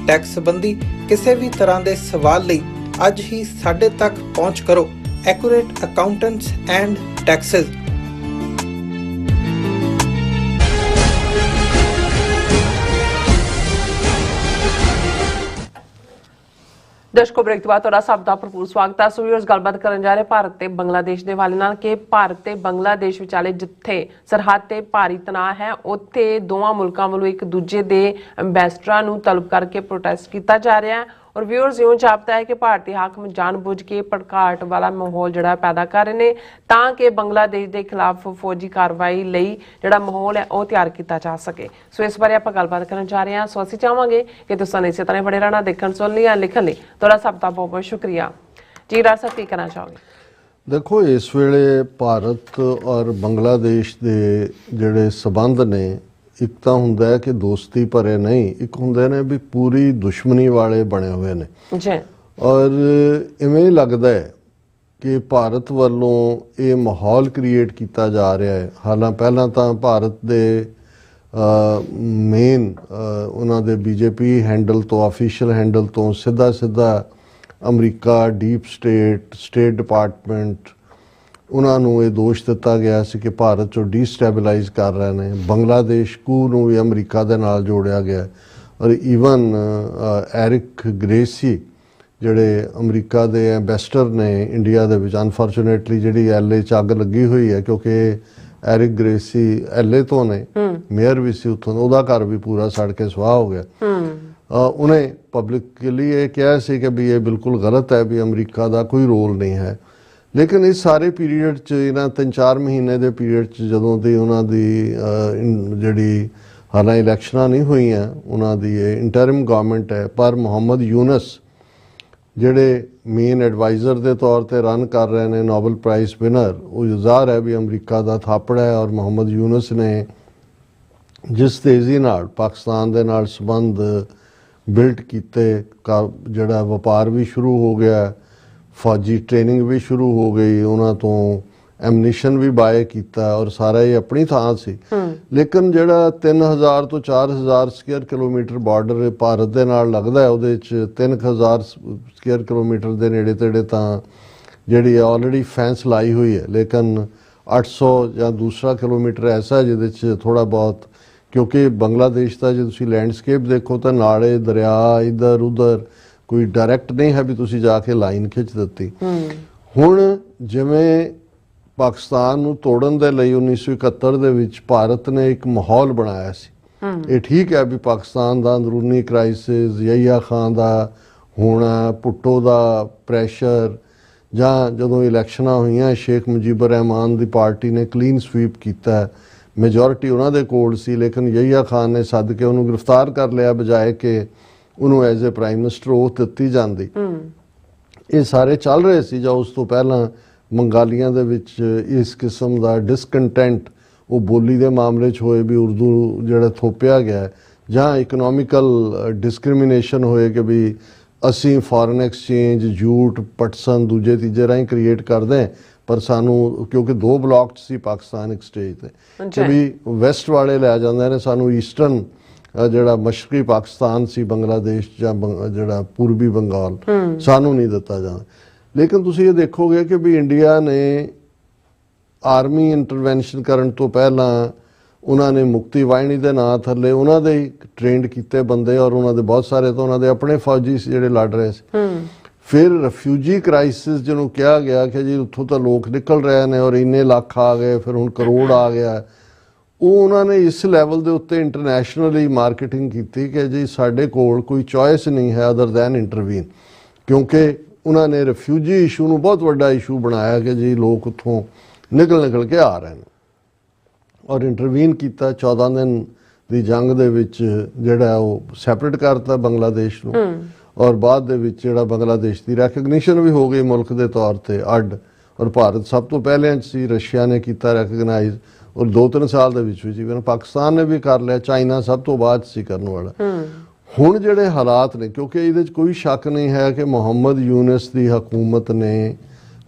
ਟੈਕਸ ਸੰਬੰਧੀ ਕਿਸੇ ਵੀ ਤਰ੍ਹਾਂ ਦੇ ਸਵਾਲ ਲਈ ਅੱਜ ਹੀ ਸਾਡੇ ਤੱਕ ਪਹੁੰਚ ਕਰੋ। Accurate Accountants and Taxes. ਦਰਸ਼ਕੋ, ਬ੍ਰੇਕ ਤੋਂ ਬਾਅਦ ਤੁਹਾਡਾ ਸਭ ਦਾ ਭਰਪੂਰ ਸਵਾਗਤ ਹੈ। ਸੋ ਵੀਅਰਸ, ਗੱਲਬਾਤ ਕਰਨ ਜਾ ਰਹੇ ਭਾਰਤ ਤੇ ਬੰਗਲਾਦੇਸ਼ ਦੇ ਹਵਾਲੇ ਨਾਲ ਕਿ ਭਾਰਤ ਤੇ ਬੰਗਲਾਦੇਸ਼ ਵਿਚਾਲੇ ਜਿੱਥੇ ਸਰਹੱਦ ਤੇ ਭਾਰੀ ਤਣਾਅ ਹੈ, ਉੱਥੇ ਦੋਵਾਂ ਮੁਲਕਾਂ ਵੱਲੋਂ ਇੱਕ ਦੂਜੇ ਦੇ ਐਮਬੈਸਡਰਾਂ ਨੂੰ ਤਲਬ ਕਰਕੇ ਪ੍ਰੋਟੈਸਟ ਕੀਤਾ ਜਾ ਰਿਹਾ ਹੈ। ਔਰ ਵਿਊਅਰਸ, ਇਉਂ ਜਾਪਦਾ ਹੈ ਕਿ ਭਾਰਤੀ ਹਾਕਮ ਜਾਣਬੁੱਝ ਕੇ ਭੜਕਾਹਟ ਵਾਲਾ ਮਾਹੌਲ ਜਿਹੜਾ ਪੈਦਾ ਕਰ ਰਹੇ ਨੇ ਤਾਂ ਕਿ ਬੰਗਲਾਦੇਸ਼ ਦੇ ਖਿਲਾਫ ਫੌਜੀ ਕਾਰਵਾਈ ਲਈ ਜਿਹੜਾ ਮਾਹੌਲ ਹੈ ਉਹ ਤਿਆਰ ਕੀਤਾ ਜਾ ਸਕੇ। ਸੋ ਇਸ ਬਾਰੇ ਆਪਾਂ ਗੱਲਬਾਤ ਕਰਨ ਜਾ ਰਹੇ ਹਾਂ। ਸੋ ਅਸੀਂ ਚਾਹਾਂਗੇ ਕਿ ਤੁਸੀਂ ਇਸੇ ਤਰ੍ਹਾਂ ਬੜੇ ਰਹਿਣਾ, ਦੇਖਣ ਸੁਣਨ ਲਈ ਜਾਂ ਲਿਖਣ ਲਈ ਤੁਹਾਡਾ ਸਭ ਦਾ ਬਹੁਤ ਬਹੁਤ ਸ਼ੁਕਰੀਆ। ਜੀ ਰਾਜ ਸਾਹਿਬ, ਕੀ ਕਹਿਣਾ ਚਾਹੋਗੇ? ਦੇਖੋ, ਇਸ ਵੇਲੇ ਭਾਰਤ ਔਰ ਬੰਗਲਾਦੇਸ਼ ਦੇ ਜਿਹੜੇ ਸਬੰਧ ਨੇ, ਇੱਕ ਤਾਂ ਹੁੰਦਾ ਹੈ ਕਿ ਦੋਸਤੀ ਭਰੇ ਨਹੀਂ, ਇੱਕ ਹੁੰਦੇ ਨੇ ਵੀ ਪੂਰੀ ਦੁਸ਼ਮਣੀ ਵਾਲੇ ਬਣੇ ਹੋਏ ਨੇ ਜੀ। ਔਰ ਇਵੇਂ ਲੱਗਦਾ ਹੈ ਕਿ ਭਾਰਤ ਵੱਲੋਂ ਇਹ ਮਾਹੌਲ ਕ੍ਰੀਏਟ ਕੀਤਾ ਜਾ ਰਿਹਾ ਹੈ। ਹਾਲਾਂਕਿ ਪਹਿਲਾਂ ਤਾਂ ਭਾਰਤ ਦੇ ਮੇਨ ਉਹਨਾਂ ਦੇ ਬੀਜੇਪੀ ਹੈਂਡਲ ਤੋਂ, ਆਫੀਸ਼ੀਅਲ ਹੈਂਡਲ ਤੋਂ ਸਿੱਧਾ ਅਮਰੀਕਾ, ਡੀਪ ਸਟੇਟ ਡਿਪਾਰਟਮੈਂਟ, ਉਹਨਾਂ ਨੂੰ ਇਹ ਦੋਸ਼ ਦਿੱਤਾ ਗਿਆ ਸੀ ਕਿ ਭਾਰਤ 'ਚੋਂ ਡੀਸਟੈਬਲਾਈਜ਼ ਕਰ ਰਹੇ ਨੇ। ਬੰਗਲਾਦੇਸ਼ ਕੂ ਨੂੰ ਵੀ ਅਮਰੀਕਾ ਦੇ ਨਾਲ ਜੋੜਿਆ ਗਿਆ। ਔਰ ਈਵਨ ਐਰਿਕ ਗ੍ਰੇਸੀ ਜਿਹੜੇ ਅਮਰੀਕਾ ਦੇ ਐਂਬੈਸਡਰ ਨੇ ਇੰਡੀਆ ਦੇ ਵਿੱਚ, ਅਨਫੋਰਚੂਨੇਟਲੀ ਜਿਹੜੀ LA 'ਚ ਅੱਗ ਲੱਗੀ ਹੋਈ ਹੈ ਕਿਉਂਕਿ ਐਰਿਕ ਗ੍ਰੇਸੀ LA ਤੋਂ ਨੇ, ਮੇਅਰ ਵੀ ਸੀ ਉੱਥੋਂ, ਉਹਦਾ ਘਰ ਵੀ ਪੂਰਾ ਸੜ ਕੇ ਸੁਆਹ ਹੋ ਗਿਆ। ਉਹਨੇ ਪਬਲਿਕਲੀ ਇਹ ਕਿਹਾ ਸੀ ਕਿ ਵੀ ਇਹ ਬਿਲਕੁਲ ਗਲਤ ਹੈ, ਵੀ ਅਮਰੀਕਾ ਦਾ ਕੋਈ ਰੋਲ ਨਹੀਂ ਹੈ। ਲੇਕਿਨ ਇਸ ਸਾਰੇ ਪੀਰੀਅਡ 'ਚ, ਇਹਨਾਂ 3-4 ਮਹੀਨੇ ਦੇ ਪੀਰੀਅਡ 'ਚ, ਜਦੋਂ ਦੀ ਉਹਨਾਂ ਦੀ ਜਿਹੜੀ ਹਾਲਾਂ ਇਲੈਕਸ਼ਨਾਂ ਨਹੀਂ ਹੋਈਆਂ, ਉਹਨਾਂ ਦੀ ਇਹ ਇੰਟਰਿਮ ਗਵਰਨਮੈਂਟ ਹੈ, ਪਰ ਮੁਹੰਮਦ ਯੂਨਸ ਜਿਹੜੇ ਮੇਨ ਐਡਵਾਈਜ਼ਰ ਦੇ ਤੌਰ ਤੇ ਰਨ ਕਰ ਰਹੇ ਨੇ, ਨੋਬਲ ਪ੍ਰਾਈਜ਼ ਵਿਨਰ, ਉਹ ਜ਼ਾਹਰ ਹੈ ਵੀ ਅਮਰੀਕਾ ਦਾ ਥਾਪੜਾ ਹੈ। ਔਰ ਮੁਹੰਮਦ ਯੂਨਸ ਨੇ ਜਿਸ ਤੇਜ਼ੀ ਨਾਲ ਪਾਕਿਸਤਾਨ ਦੇ ਨਾਲ ਸੰਬੰਧ ਬਿਲਡ ਕੀਤੇ, ਜਿਹੜਾ ਵਪਾਰ ਵੀ ਸ਼ੁਰੂ ਹੋ ਗਿਆ, ਫੌਜੀ ਟ੍ਰੇਨਿੰਗ ਵੀ ਸ਼ੁਰੂ ਹੋ ਗਈ, ਉਹਨਾਂ ਤੋਂ ਐਮਨੀਸ਼ਨ ਵੀ ਬਾਏ ਕੀਤਾ, ਔਰ ਸਾਰਾ ਇਹ ਆਪਣੀ ਥਾਂ ਸੀ। ਲੇਕਿਨ ਜਿਹੜਾ 3000 ਤੋਂ 4000 ਸਕੁਅਰ ਕਿਲੋਮੀਟਰ ਬਾਰਡਰ ਭਾਰਤ ਦੇ ਨਾਲ ਲੱਗਦਾ ਹੈ, ਉਹਦੇ 'ਚ 3000 ਸਕੁਅਰ ਕਿਲੋਮੀਟਰ ਦੇ ਨੇੜੇ ਤੇੜੇ ਤਾਂ ਜਿਹੜੀ ਆਲਰੇਡੀ ਫੈਂਸ ਲਾਈ ਹੋਈ ਹੈ। ਲੇਕਿਨ 800 ਜਾਂ ਦੂਸਰਾ ਕਿਲੋਮੀਟਰ ਐਸਾ ਜਿਹਦੇ 'ਚ ਥੋੜਾ ਬਹੁਤ, ਕਿਉਂਕਿ ਬੰਗਲਾਦੇਸ਼ ਦਾ ਜੇ ਤੁਸੀਂ ਲੈਂਡਸਕੇਪ ਦੇਖੋ ਤਾਂ ਨਾਲੇ, ਦਰਿਆ, ਇੱਧਰ ਉੱਧਰ, ਕੋਈ ਡਾਇਰੈਕਟ ਨਹੀਂ ਹੈ ਵੀ ਤੁਸੀਂ ਜਾ ਕੇ ਲਾਈਨ ਖਿੱਚ ਦਿੱਤੀ। ਹੁਣ ਜਿਵੇਂ ਪਾਕਿਸਤਾਨ ਨੂੰ ਤੋੜਨ ਦੇ ਲਈ 1971 ਦੇ ਵਿੱਚ ਭਾਰਤ ਨੇ ਇੱਕ ਮਾਹੌਲ ਬਣਾਇਆ ਸੀ। ਇਹ ਠੀਕ ਹੈ ਵੀ ਪਾਕਿਸਤਾਨ ਦਾ ਅੰਦਰੂਨੀ ਕ੍ਰਾਈਸਿਸ, ਯਹੀਆ ਖਾਨ ਦਾ ਹੋਣਾ, ਭੁੱਟੋ ਦਾ ਪ੍ਰੈਸ਼ਰ, ਜਾਂ ਜਦੋਂ ਇਲੈਕਸ਼ਨਾਂ ਹੋਈਆਂ ਸ਼ੇਖ ਮੁਜੀਬੁਰ ਰਹਿਮਾਨ ਦੀ ਪਾਰਟੀ ਨੇ ਕਲੀਨ ਸਵੀਪ ਕੀਤਾ, ਮੈਜੋਰਿਟੀ ਉਹਨਾਂ ਦੇ ਕੋਲ ਸੀ, ਲੇਕਿਨ ਯਹੀਆ ਖਾਨ ਨੇ ਸੱਦ ਕੇ ਉਹਨੂੰ ਗ੍ਰਿਫਤਾਰ ਕਰ ਲਿਆ ਬਜਾਏ ਕਿ ਉਹਨੂੰ ਐਜ਼ ਏ ਪ੍ਰਾਈਮ ਮਿਨਿਸਟਰ ਉਹ ਦਿੱਤੀ ਜਾਂਦੀ। ਇਹ ਸਾਰੇ ਚੱਲ ਰਹੇ ਸੀ। ਜਾਂ ਉਸ ਤੋਂ ਪਹਿਲਾਂ ਬੰਗਾਲੀਆਂ ਦੇ ਵਿੱਚ ਇਸ ਕਿਸਮ ਦਾ ਡਿਸਕੰਟੈਂਟ ਉਹ ਬੋਲੀ ਦੇ ਮਾਮਲੇ 'ਚ ਹੋਏ ਵੀ ਉਰਦੂ ਜਿਹੜਾ ਥੋਪਿਆ ਗਿਆ, ਜਾਂ ਇਕਨੋਮਿਕਲ ਡਿਸਕ੍ਰਿਮੀਨੇਸ਼ਨ ਹੋਏ ਕਿ ਵੀ ਅਸੀਂ ਫੋਰਨ ਐਕਸਚੇਂਜ, ਜੂਟ, ਪਟਸਨ ਦੂਜੇ ਤੀਜੇ ਰਾਹੀਂ ਕ੍ਰੀਏਟ ਕਰਦੇ ਹਾਂ, ਪਰ ਸਾਨੂੰ ਕਿਉਂਕਿ 2 ਬਲਾਕ 'ਚ ਸੀ ਪਾਕਿਸਤਾਨ ਇੱਕ ਸਟੇਜ ਤੇ, ਕਿ ਵੀ ਵੈਸਟ ਵਾਲੇ ਲੈ ਜਾਂਦੇ ਨੇ, ਸਾਨੂੰ ਈਸਟਰਨ ਜਿਹੜਾ ਮਸ਼ਰਕੀ ਪਾਕਿਸਤਾਨ ਸੀ ਬੰਗਲਾਦੇਸ਼ ਜਾਂ ਜਿਹੜਾ ਪੂਰਬੀ ਬੰਗਾਲ, ਸਾਨੂੰ ਨਹੀਂ ਦਿੱਤਾ ਜਾਂਦਾ। ਲੇਕਿਨ ਤੁਸੀਂ ਇਹ ਦੇਖੋਗੇ ਕਿ ਵੀ ਇੰਡੀਆ ਨੇ ਆਰਮੀ ਇੰਟਰਵੈਂਸ਼ਨ ਕਰਨ ਤੋਂ ਪਹਿਲਾਂ ਉਹਨਾਂ ਨੇ ਮੁਕਤੀ ਵਾਹਿਨੀ ਦੇ ਨਾਂ ਥੱਲੇ ਉਹਨਾਂ ਦੇ ਟ੍ਰੇਨਡ ਕੀਤੇ ਬੰਦੇ, ਔਰ ਉਹਨਾਂ ਦੇ ਬਹੁਤ ਸਾਰੇ ਤਾਂ ਉਹਨਾਂ ਦੇ ਆਪਣੇ ਫੌਜੀ ਸੀ ਜਿਹੜੇ ਲੜ ਰਹੇ ਸੀ। ਫਿਰ ਰਿਫਿਊਜੀ ਕ੍ਰਾਈਸਿਸ ਜਿਹਨੂੰ ਕਿਹਾ ਗਿਆ ਕਿ ਜੀ ਉੱਥੋਂ ਤਾਂ ਲੋਕ ਨਿਕਲ ਰਹੇ ਨੇ ਔਰ ਇੰਨੇ ਲੱਖ ਆ ਗਏ, ਫਿਰ ਹੁਣ ਕਰੋੜ ਆ ਗਿਆ, ਉਹ ਉਹਨਾਂ ਨੇ ਇਸ ਲੈਵਲ ਦੇ ਉੱਤੇ ਇੰਟਰਨੈਸ਼ਨਲੀ ਮਾਰਕੀਟਿੰਗ ਕੀਤੀ ਕਿ ਜੀ ਸਾਡੇ ਕੋਲ ਕੋਈ ਚੋਇਸ ਨਹੀਂ ਹੈ ਅਦਰ ਦੈਨ ਇੰਟਰਵੀਨ, ਕਿਉਂਕਿ ਉਹਨਾਂ ਨੇ ਰਿਫਿਊਜੀ ਇਸ਼ੂ ਨੂੰ ਬਹੁਤ ਵੱਡਾ ਇਸ਼ੂ ਬਣਾਇਆ ਕਿ ਜੀ ਲੋਕ ਉੱਥੋਂ ਨਿਕਲ ਕੇ ਆ ਰਹੇ ਨੇ, ਔਰ ਇੰਟਰਵੀਨ ਕੀਤਾ। 14 ਦਿਨ ਦੀ ਜੰਗ ਦੇ ਵਿੱਚ ਜਿਹੜਾ ਉਹ ਸੈਪਰੇਟ ਕਰਤਾ ਬੰਗਲਾਦੇਸ਼ ਨੂੰ, ਔਰ ਬਾਅਦ ਦੇ ਵਿੱਚ ਜਿਹੜਾ ਬੰਗਲਾਦੇਸ਼ ਦੀ ਰੈਕਗਨੀਸ਼ਨ ਵੀ ਹੋ ਗਈ ਮੁਲਕ ਦੇ ਤੌਰ ਤੇ ਅੱਡ, ਔਰ ਭਾਰਤ ਸਭ ਤੋਂ ਪਹਿਲਿਆਂ 'ਚ ਸੀ, ਰਸ਼ੀਆ ਨੇ ਕੀਤਾ ਰੈਕਗਨਾਈਜ਼, ਔਰ 2-3 ਸਾਲ ਦੇ ਵਿੱਚ ਇਵਨ ਪਾਕਿਸਤਾਨ ਨੇ ਵੀ ਕਰ ਲਿਆ, ਚਾਈਨਾ ਸਭ ਤੋਂ ਬਾਅਦ ਸੀ ਕਰਨ ਵਾਲਾ। ਹੁਣ ਜਿਹੜੇ ਹਾਲਾਤ ਨੇ, ਕਿਉਂਕਿ ਇਹਦੇ 'ਚ ਕੋਈ ਸ਼ੱਕ ਨਹੀਂ ਹੈ ਕਿ ਮੁਹੰਮਦ ਯੂਨਸ ਦੀ ਹਕੂਮਤ ਨੇ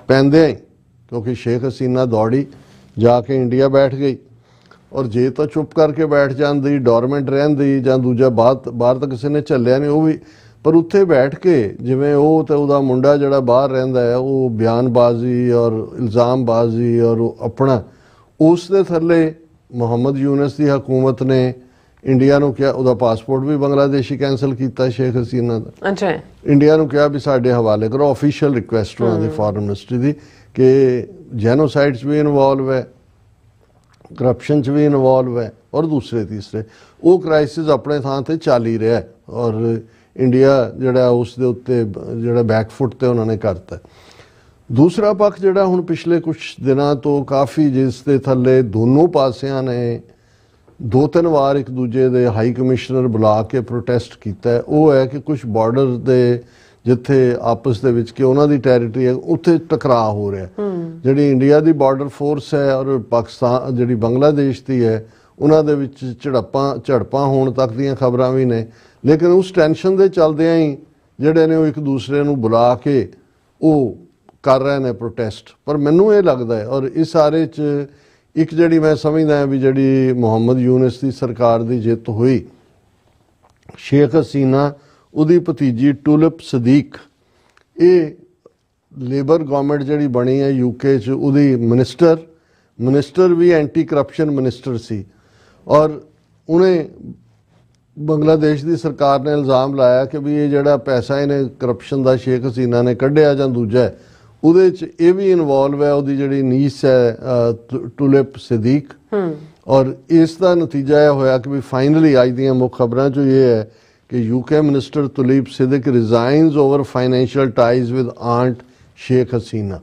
ਪੈਂਦਿਆਂ ਹੀ, ਕਿਉਂਕਿ ਸ਼ੇਖ ਹਸੀਨਾ ਦੌੜੀ ਜਾ ਕੇ ਇੰਡੀਆ ਬੈਠ ਗਈ, ਔਰ ਜੇ ਤਾਂ ਚੁੱਪ ਕਰਕੇ ਬੈਠ ਜਾਂਦੀ, ਡੋਰਮੈਂਟ ਰਹਿੰਦੀ, ਜਾਂ ਦੂਜਾ ਬਾਹਰ ਤਾਂ ਕਿਸੇ ਨੇ ਝੱਲਿਆ ਨਹੀਂ ਉਹ ਵੀ, ਪਰ ਉੱਥੇ ਬੈਠ ਕੇ ਜਿਵੇਂ ਉਹ ਤੇ ਉਹਦਾ ਮੁੰਡਾ ਜਿਹੜਾ ਬਾਹਰ ਰਹਿੰਦਾ ਹੈ ਉਹ ਬਿਆਨਬਾਜ਼ੀ ਔਰ ਇਲਜ਼ਾਮਬਾਜ਼ੀ ਔਰ ਆਪਣਾ, ਉਸ ਦੇ ਥੱਲੇ ਮੁਹੰਮਦ ਯੂਨਸ ਦੀ ਹਕੂਮਤ ਨੇ ਇੰਡੀਆ ਨੂੰ ਕਿਹਾ, ਉਹਦਾ ਪਾਸਪੋਰਟ ਵੀ ਬੰਗਲਾਦੇਸ਼ੀ ਕੈਂਸਲ ਕੀਤਾ ਸ਼ੇਖ ਹਸੀਨਾ ਦਾ, ਅੱਛਾ, ਇੰਡੀਆ ਨੂੰ ਕਿਹਾ ਵੀ ਸਾਡੇ ਹਵਾਲੇ ਕਰੋ, ਆਫੀਸ਼ੀਅਲ ਰਿਕੁਐਸਟ ਉਹਨਾਂ ਦੀ ਫੋਰਨ ਮਿਨਿਸਟਰੀ ਦੀ, ਕਿ ਜੈਨੋਸਾਈਡ 'ਚ ਵੀ ਇਨਵੋਲਵ ਹੈ, ਕਰਪਸ਼ਨ 'ਚ ਵੀ ਇਨਵੋਲਵ ਹੈ, ਔਰ ਦੂਸਰੇ ਤੀਸਰੇ ਉਹ ਕ੍ਰਾਈਸਿਸ ਆਪਣੇ ਥਾਂ ਤੇ ਚੱਲ ਹੀ ਰਿਹਾ, ਔਰ ਇੰਡੀਆ ਜਿਹੜਾ ਉਸ ਦੇ ਉੱਤੇ ਜਿਹੜਾ ਬੈਕਫੁੱਟ ਤੇ ਉਹਨਾਂ ਨੇ ਕਰਤਾ। ਦੂਸਰਾ ਪੱਖ ਜਿਹੜਾ ਹੁਣ ਪਿਛਲੇ ਕੁਝ ਦਿਨਾਂ ਤੋਂ ਕਾਫੀ, ਜਿਸ ਦੇ ਥੱਲੇ ਦੋਨੋਂ ਪਾਸਿਆਂ ਨੇ 2-3 ਵਾਰ ਇੱਕ ਦੂਜੇ ਦੇ ਹਾਈ ਕਮਿਸ਼ਨਰ ਬੁਲਾ ਕੇ ਪ੍ਰੋਟੈਸਟ ਕੀਤਾ ਹੈ, ਉਹ ਹੈ ਕਿ ਕੁਝ ਬਾਰਡਰ ਦੇ ਜਿੱਥੇ ਆਪਸ ਦੇ ਵਿੱਚ ਕਿ ਉਹਨਾਂ ਦੀ ਟੈਰੀਟਰੀ ਹੈ ਉੱਥੇ ਟਕਰਾਅ ਹੋ ਰਿਹਾ। ਜਿਹੜੀ ਇੰਡੀਆ ਦੀ ਬਾਰਡਰ ਫੋਰਸ ਹੈ ਔਰ ਪਾਕਿਸਤਾਨ ਜਿਹੜੀ ਬੰਗਲਾਦੇਸ਼ ਦੀ ਹੈ, ਉਹਨਾਂ ਦੇ ਵਿੱਚ ਝੜਪਾਂ ਹੋਣ ਤੱਕ ਦੀਆਂ ਖਬਰਾਂ ਵੀ ਨੇ, ਲੇਕਿਨ ਉਸ ਟੈਨਸ਼ਨ ਦੇ ਚੱਲਦਿਆਂ ਹੀ ਜਿਹੜੇ ਨੇ ਉਹ ਇੱਕ ਦੂਸਰੇ ਨੂੰ ਬੁਲਾ ਕੇ ਉਹ ਕਰ ਰਹੇ ਨੇ ਪ੍ਰੋਟੈਸਟ। ਪਰ ਮੈਨੂੰ ਇਹ ਲੱਗਦਾ ਹੈ, ਔਰ ਇਸ ਸਾਰੇ 'ਚ ਇੱਕ ਜਿਹੜੀ ਮੈਂ ਸਮਝਦਾ ਵੀ ਜਿਹੜੀ ਮੁਹੰਮਦ ਯੂਨਸ ਦੀ ਸਰਕਾਰ ਦੀ ਜਿੱਤ ਹੋਈ, ਸ਼ੇਖ ਹਸੀਨਾ, ਉਹਦੀ ਭਤੀਜੀ ਟੁਲਿਪ ਸਦੀਕ, ਇਹ ਲੇਬਰ ਗਵਰਨਮੈਂਟ ਜਿਹੜੀ ਬਣੀ ਹੈ UK 'ਚ, ਉਹਦੀ ਮਿਨਿਸਟਰ ਵੀ ਐਂਟੀ ਕਰਪਸ਼ਨ ਮਿਨਿਸਟਰ ਸੀ, ਔਰ ਉਹਨੇ ਬੰਗਲਾਦੇਸ਼ ਦੀ ਸਰਕਾਰ ਨੇ ਇਲਜ਼ਾਮ ਲਾਇਆ ਕਿ ਵੀ ਇਹ ਜਿਹੜਾ ਪੈਸਾ ਇਹਨੇ ਕਰਪਸ਼ਨ ਦਾ ਸ਼ੇਖ ਹਸੀਨਾ ਨੇ ਕੱਢਿਆ ਜਾਂ ਦੂਜਾ, ਉਹਦੇ 'ਚ ਇਹ ਵੀ ਇਨਵੋਲਵ ਹੈ, ਉਹਦੀ ਜਿਹੜੀ ਨੀਸ ਹੈ ਟੁਲਿਪ ਸਦੀਕ। ਔਰ ਇਸ ਦਾ ਨਤੀਜਾ ਇਹ ਹੋਇਆ ਕਿ ਵੀ ਫਾਈਨਲੀ ਅੱਜ ਦੀਆਂ ਮੁੱਖ ਖਬਰਾਂ 'ਚੋਂ ਇਹ ਹੈ ਕਿ UK minister Tulip Siddiq resigns over financial ties with aunt Sheikh Hasina.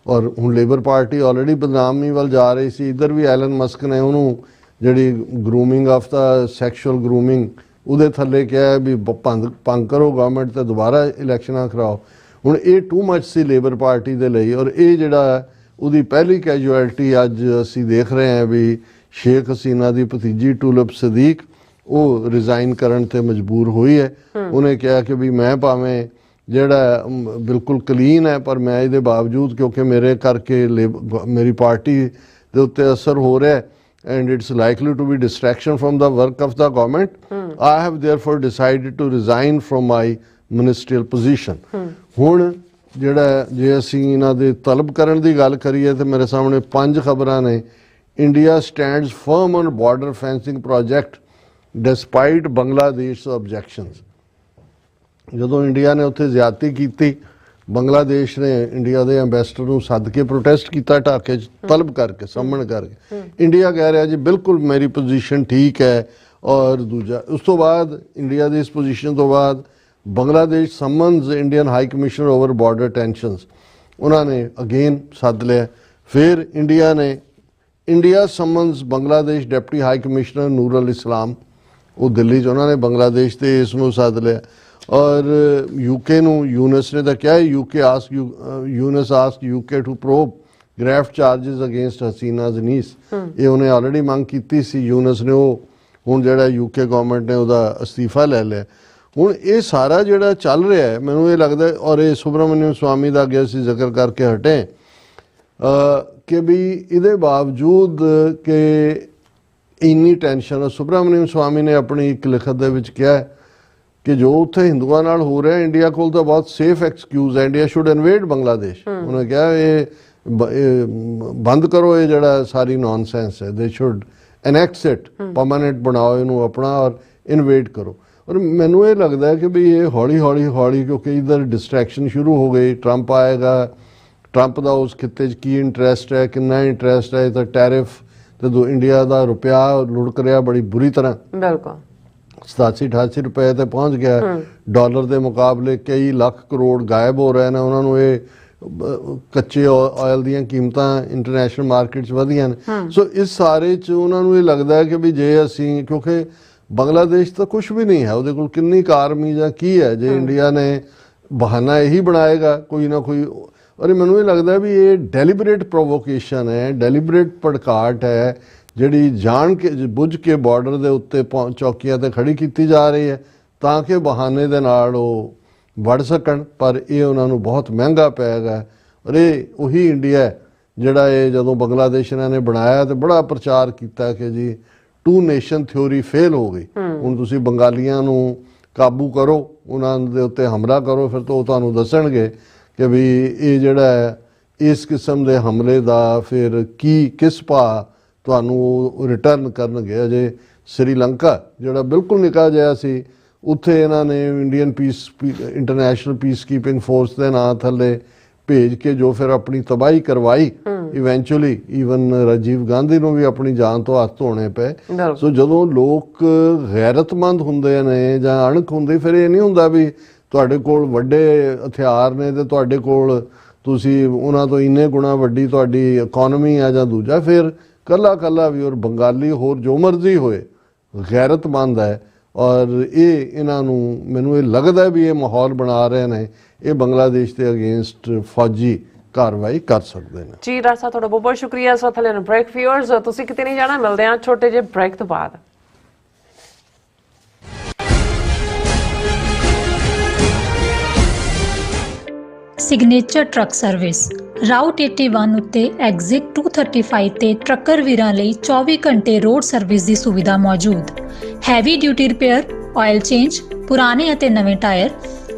ਔਰ ਹੁਣ ਲੇਬਰ ਪਾਰਟੀ ਆਲਰੇਡੀ ਬਦਨਾਮੀ ਵੱਲ ਜਾ ਰਹੀ ਸੀ, ਇੱਧਰ ਵੀ ਐਲਨ ਮਸਕ ਨੇ ਉਹਨੂੰ ਜਿਹੜੀ grooming of the sexual grooming ਉਹਦੇ ਥੱਲੇ ਕਿਹਾ ਵੀ ਭੰਗ ਕਰੋ ਗਵਰਨਮੈਂਟ ਤੇ ਦੁਬਾਰਾ ਇਲੈਕਸ਼ਨਾਂ ਕਰਾਓ। ਹੁਣ ਇਹ ਟੂ ਮੱਚ ਸੀ ਲੇਬਰ ਪਾਰਟੀ ਦੇ ਲਈ, ਔਰ ਇਹ ਜਿਹੜਾ ਉਹਦੀ ਪਹਿਲੀ ਕੈਜੂਅਲਟੀ ਅੱਜ ਅਸੀਂ ਦੇਖ ਰਹੇ ਹਾਂ ਵੀ ਸ਼ੇਖ ਹਸੀਨਾ ਦੀ ਭਤੀਜੀ ਟੁਲਿਪ ਸਦੀਕ ਉਹ ਰਿਜ਼ਾਈਨ ਕਰਨ ਤੇ ਮਜਬੂਰ ਹੋਈ ਹੈ। ਉਹਨੇ ਕਿਹਾ ਕਿ ਵੀ ਮੈਂ ਭਾਵੇਂ ਜਿਹੜਾ ਬਿਲਕੁਲ ਕਲੀਨ ਹੈ, ਪਰ ਮੈਂ ਇਹਦੇ ਬਾਵਜੂਦ ਕਿਉਂਕਿ ਮੇਰੇ ਕਰਕੇ ਮੇਰੀ ਪਾਰਟੀ ਦੇ ਉੱਤੇ ਅਸਰ ਹੋ ਰਿਹਾ and it's likely to be distraction from the work of the government, I have therefore decided to resign from my ministerial position। ਹੁਣ ਜਿਹੜਾ ਜੇ ਅਸੀਂ ਇਹਨਾਂ ਦੇ ਤਲਬ ਕਰਨ ਦੀ ਗੱਲ ਕਰੀਏ ਤੇ ਮੇਰੇ ਸਾਹਮਣੇ 5 ਖਬਰਾਂ ਨੇ। India stands firm on border fencing project despite Bangladesh objections. ਜਦੋਂ ਇੰਡੀਆ ਨੇ ਉੱਥੇ ਜ਼ਿਆਦਤੀ ਕੀਤੀ, ਬੰਗਲਾਦੇਸ਼ ਨੇ ਇੰਡੀਆ ਦੇ ਐਂਬੈਸਡਰ ਨੂੰ ਸੱਦ ਕੇ ਪ੍ਰੋਟੈਸਟ ਕੀਤਾ ਢਾਕੇ 'ਚ, ਤਲਬ ਕਰਕੇ, ਸੰਮਣ ਕਰਕੇ। ਇੰਡੀਆ ਕਹਿ ਰਿਹਾ ਜੀ ਬਿਲਕੁਲ ਮੇਰੀ ਪੋਜੀਸ਼ਨ ਠੀਕ ਹੈ, ਔਰ ਦੂਜਾ ਉਸ ਤੋਂ ਬਾਅਦ ਇੰਡੀਆ ਦੀ ਇਸ ਪੋਜੀਸ਼ਨ ਤੋਂ ਬਾਅਦ Bangladesh summons Indian high commissioner over border tensions, ਉਹਨਾਂ ਨੇ ਅਗੇਨ ਸੱਦ ਲਿਆ। ਫਿਰ India summons Bangladesh deputy high commissioner Nur Al Islam, ਉਹ ਦਿੱਲੀ 'ਚ, ਉਹਨਾਂ ਨੇ ਬੰਗਲਾਦੇਸ਼ ਤੇ ਇਸ ਨੂੰ ਸੱਦ ਲਿਆ। ਔਰ UK ਨੂੰ ਯੂਨਸ ਨੇ ਤਾਂ ਕਿਹਾ Yunus asks UK to probe graft charges against Hasina's niece, ਇਹ ਉਹਨੇ ਆਲਰੇਡੀ ਮੰਗ ਕੀਤੀ ਸੀ ਯੂਨਸ ਨੇ। ਉਹ ਹੁਣ ਜਿਹੜਾ UK ਗਵਰਨਮੈਂਟ ਨੇ ਉਹਦਾ ਅਸਤੀਫਾ ਲੈ ਲਿਆ। ਹੁਣ ਇਹ ਸਾਰਾ ਜਿਹੜਾ ਚੱਲ ਰਿਹਾ ਹੈ, ਮੈਨੂੰ ਇਹ ਲੱਗਦਾ, ਔਰ ਇਹ ਸੁਬਰਾਮਨਿਅਮ ਸਵਾਮੀ ਦਾ ਅੱਗੇ ਅਸੀਂ ਜ਼ਿਕਰ ਕਰਕੇ ਹਟੇ ਕਿ ਵੀ ਇਹਦੇ ਬਾਵਜੂਦ ਕਿ ਇੰਨੀ ਟੈਨਸ਼ਨ, ਸੁਬਰਾਮਨਿਅਮ ਸਵਾਮੀ ਨੇ ਆਪਣੀ ਇੱਕ ਲਿਖਤ ਦੇ ਵਿੱਚ ਕਿਹਾ ਕਿ ਜੋ ਉੱਥੇ ਹਿੰਦੂਆਂ ਨਾਲ ਹੋ ਰਿਹਾ, ਇੰਡੀਆ ਕੋਲ ਤਾਂ ਬਹੁਤ ਸੇਫ ਐਕਸਕਿਊਜ਼ ਹੈ, ਇੰਡੀਆ ਸ਼ੁੱਡ ਇਨਵੇਡ ਬੰਗਲਾਦੇਸ਼। ਉਹਨੇ ਕਿਹਾ ਇਹ ਬੰਦ ਕਰੋ, ਇਹ ਜਿਹੜਾ ਸਾਰੀ ਨੌਨਸੈਂਸ ਹੈ, ਦੇ ਸ਼ੁੱਡ ਐਨੈਕਸ ਇਟ, ਪਰਮਾਨੈਂਟ ਬਣਾਓ ਇਹਨੂੰ ਆਪਣਾ, ਔਰ ਇਨਵੇਡ ਕਰੋ। ਔਰ ਮੈਨੂੰ ਇਹ ਲੱਗਦਾ ਕਿ ਵੀ ਇਹ ਹੌਲੀ ਹੌਲੀ ਕਿਉਂਕਿ ਇੱਧਰ ਡਿਸਟਰੈਕਸ਼ਨ ਸ਼ੁਰੂ ਹੋ ਗਈ, ਟਰੰਪ ਆਏਗਾ, ਟਰੰਪ ਦਾ ਉਸ ਖਿੱਤੇ 'ਚ ਕੀ ਇੰਟਰਸਟ ਹੈ, ਕਿੰਨਾ ਇੰਟਰਸਟ ਹੈ, ਤਾਂ ਟੈਰਿਫ ਤੇ ਇੰਡੀਆ ਦਾ ਰੁਪਇਆ ਲੁੜਕ ਰਿਹਾ ਬੜੀ ਬੁਰੀ ਤਰ੍ਹਾਂ, ਬਿਲਕੁਲ 87-88 ਰੁਪਏ ਤੇ ਪਹੁੰਚ ਗਿਆ। ਡਾਲਰ ਦੇ ਮੁਕਾਬਲੇ ਕਈ ਲੱਖ ਕਰੋੜ ਗਾਇਬ ਹੋ ਰਹੇ ਨੇ। ਉਹਨਾਂ ਨੂੰ ਇਹ ਕੱਚੇ ਆਇਲ ਦੀਆਂ ਕੀਮਤਾਂ ਇੰਟਰਨੈਸ਼ਨਲ ਮਾਰਕੀਟ 'ਚ ਵਧੀਆਂ ਨੇ। ਸੋ ਇਸ ਸਾਰੇ 'ਚ ਉਹਨਾਂ ਨੂੰ ਇਹ ਲੱਗਦਾ ਕਿ ਵੀ ਜੇ ਅਸੀਂ, ਕਿਉਂਕਿ ਬੰਗਲਾਦੇਸ਼ ਤਾਂ ਕੁਝ ਵੀ ਨਹੀਂ ਹੈ, ਉਹਦੇ ਕੋਲ ਕਿੰਨੀ ਆਰਮੀ ਜਾਂ ਕੀ ਹੈ, ਜੇ ਇੰਡੀਆ ਨੇ ਬਹਾਨਾ ਇਹੀ ਬਣਾਏਗਾ ਕੋਈ ਨਾ ਕੋਈ। ਔਰ ਮੈਨੂੰ ਇਹ ਲੱਗਦਾ ਵੀ ਇਹ ਡੈਲੀਬਰੇਟ ਪ੍ਰੋਵੋਕੇਸ਼ਨ ਹੈ, ਡੈਲੀਬਰੇਟ ਭੜਕਾਟ ਹੈ, ਜਿਹੜੀ ਜਾਣ ਕੇ ਬੁੱਝ ਕੇ ਬਾਰਡਰ ਦੇ ਉੱਤੇ ਚੌਕੀਆਂ ਤੇ ਖੜੀ ਕੀਤੀ ਜਾ ਰਹੀ ਹੈ, ਤਾਂ ਕਿ ਬਹਾਨੇ ਦੇ ਨਾਲ ਉਹ ਵੜ ਸਕਣ, ਪਰ ਇਹ ਉਹਨਾਂ ਨੂੰ ਬਹੁਤ ਮਹਿੰਗਾ ਪੈਗਾ। ਔਰ ਇਹ ਉਹੀ ਇੰਡੀਆ ਹੈ ਜਿਹੜਾ ਇਹ ਜਦੋਂ ਬੰਗਲਾਦੇਸ਼ ਇਹਨਾਂ ਨੇ ਬਣਾਇਆ ਤੇ ਬੜਾ ਪ੍ਰਚਾਰ ਕੀਤਾ ਕਿ ਜੀ 2 ਨੇਸ਼ਨ ਥਿਓਰੀ ਫੇਲ ਹੋ ਗਈ, ਹੁਣ ਤੁਸੀਂ ਬੰਗਾਲੀਆਂ ਨੂੰ ਕਾਬੂ ਕਰੋ, ਉਹਨਾਂ ਦੇ ਉੱਤੇ ਹਮਲਾ ਕਰੋ, ਫਿਰ ਤਾਂ ਉਹ ਤੁਹਾਨੂੰ ਦੱਸਣਗੇ ਕਿ ਵੀ ਇਹ ਜਿਹੜਾ ਹੈ ਇਸ ਕਿਸਮ ਦੇ ਹਮਲੇ ਦਾ ਫਿਰ ਕਿਸ ਭਾਅ ਤੁਹਾਨੂੰ ਰਿਟਰਨ ਕਰਨਗੇ। ਅਜੇ ਸ੍ਰੀਲੰਕਾ ਜਿਹੜਾ ਬਿਲਕੁਲ ਨਿੱਕਾ ਜਿਹਾ ਸੀ, ਉੱਥੇ ਇਹਨਾਂ ਨੇ ਇੰਟਰਨੈਸ਼ਨਲ ਪੀਸ ਕੀਪਿੰਗ ਫੋਰਸ ਦੇ ਨਾਂ ਥੱਲੇ ਭੇਜ ਕੇ ਜੋ ਫਿਰ ਆਪਣੀ ਤਬਾਹੀ ਕਰਵਾਈ, ਇਵੈਂਚੁਅਲੀ ਈਵਨ ਰਾਜੀਵ ਗਾਂਧੀ ਨੂੰ ਵੀ ਆਪਣੀ ਜਾਨ ਤੋਂ ਹੱਥ ਧੋਣੇ ਪਏ। ਸੋ ਜਦੋਂ ਲੋਕ ਗੈਰਤਮੰਦ ਹੁੰਦੇ ਨੇ ਜਾਂ ਅਣਖ ਹੁੰਦੀ, ਫਿਰ ਇਹ ਨਹੀਂ ਹੁੰਦਾ ਵੀ ਤੁਹਾਡੇ ਕੋਲ ਵੱਡੇ ਹਥਿਆਰ ਨੇ ਤੇ ਤੁਹਾਡੇ ਕੋਲ ਤੁਸੀਂ ਉਹਨਾਂ ਤੋਂ ਇੰਨੇ ਗੁਣਾ ਵੱਡੀ ਤੁਹਾਡੀ ਇਕੋਨਮੀ ਆ ਜਾਂ ਦੂਜਾ, ਫਿਰ ਕੱਲਾ ਵੀ ਔਰ ਬੰਗਾਲੀ ਹੋਰ ਜੋ ਮਰਜ਼ੀ ਹੋਏ ਗੈਰਤਮੰਦ ਹੈ। ਔਰ ਇਹ ਇਹਨਾਂ ਨੂੰ ਮੈਨੂੰ ਇਹ ਲੱਗਦਾ ਵੀ ਇਹ ਮਾਹੌਲ ਬਣਾ ਰਹੇ ਨੇ, ਇਹ ਬੰਗਲਾਦੇਸ਼ ਦੇ ਅਗੇਂਸਟ ਫੌਜੀ ਕਾਰਵਾਈ ਕਰ ਸਕਦੇ ਨੇ। ਜੀ ਡਾਕਟਰ ਸਾਹਿਬ ਤੁਹਾਡਾ ਬਹੁਤ ਬਹੁਤ ਸ਼ੁਕਰੀਆ। ਇਸ ਵਕਤ ਲੈਣ ਬ੍ਰੇਕ। ਵਿਊਅਰਸ ਤੁਸੀਂ ਕਿਤੇ ਨਹੀਂ ਜਾਣਾ, ਮਿਲਦੇ ਹਾਂ ਛੋਟੇ ਜਿਹੇ ਬ੍ਰੇਕ ਤੋਂ ਬਾਅਦ। ਸਿਗਨੇਚਰ ਟਰੱਕ ਸਰਵਿਸ ਰਾਊਟ 81 ਉੱਤੇ ਐਗਜ਼ਿਟ 235 ਤੇ ਟਰੱਕਰ ਵੀਰਾਂ ਲਈ 24 ਘੰਟੇ ਰੋਡ ਸਰਵਿਸ ਦੀ ਸੁਵਿਧਾ ਮੌਜੂਦ। Heavy duty repair, oil change, ਪੁਰਾਣੇ ਅਤੇ ਨਵੇਂ tyre,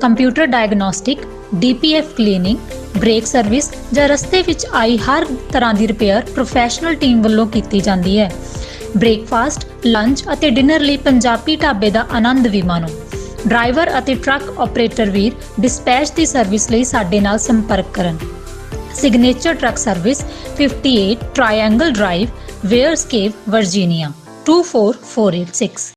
computer diagnostic, DPF cleaning, brake service ਜਾਂ ਰਸਤੇ ਵਿੱਚ ਆਈ ਹਰ ਤਰ੍ਹਾਂ ਦੀ ਰਿਪੇਅਰ ਪ੍ਰੋਫੈਸ਼ਨਲ ਟੀਮ ਵੱਲੋਂ ਕੀਤੀ ਜਾਂਦੀ ਹੈ। ਬ੍ਰੇਕਫਾਸਟ, ਲੰਚ ਅਤੇ ਡਿਨਰ ਲਈ ਪੰਜਾਬੀ ਢਾਬੇ ਦਾ ਆਨੰਦ ਵੀ ਮਾਣੋ। ਡਰਾਈਵਰ ਅਤੇ ਟਰੱਕ ਆਪਰੇਟਰ ਵੀਰ ਡਿਸਪੈਚ ਦੀ ਸਰਵਿਸ ਲਈ ਸਾਡੇ ਨਾਲ ਸੰਪਰਕ ਕਰਨ। Signature truck service 58 triangle drive, Weyers Cave, Virginia 24486।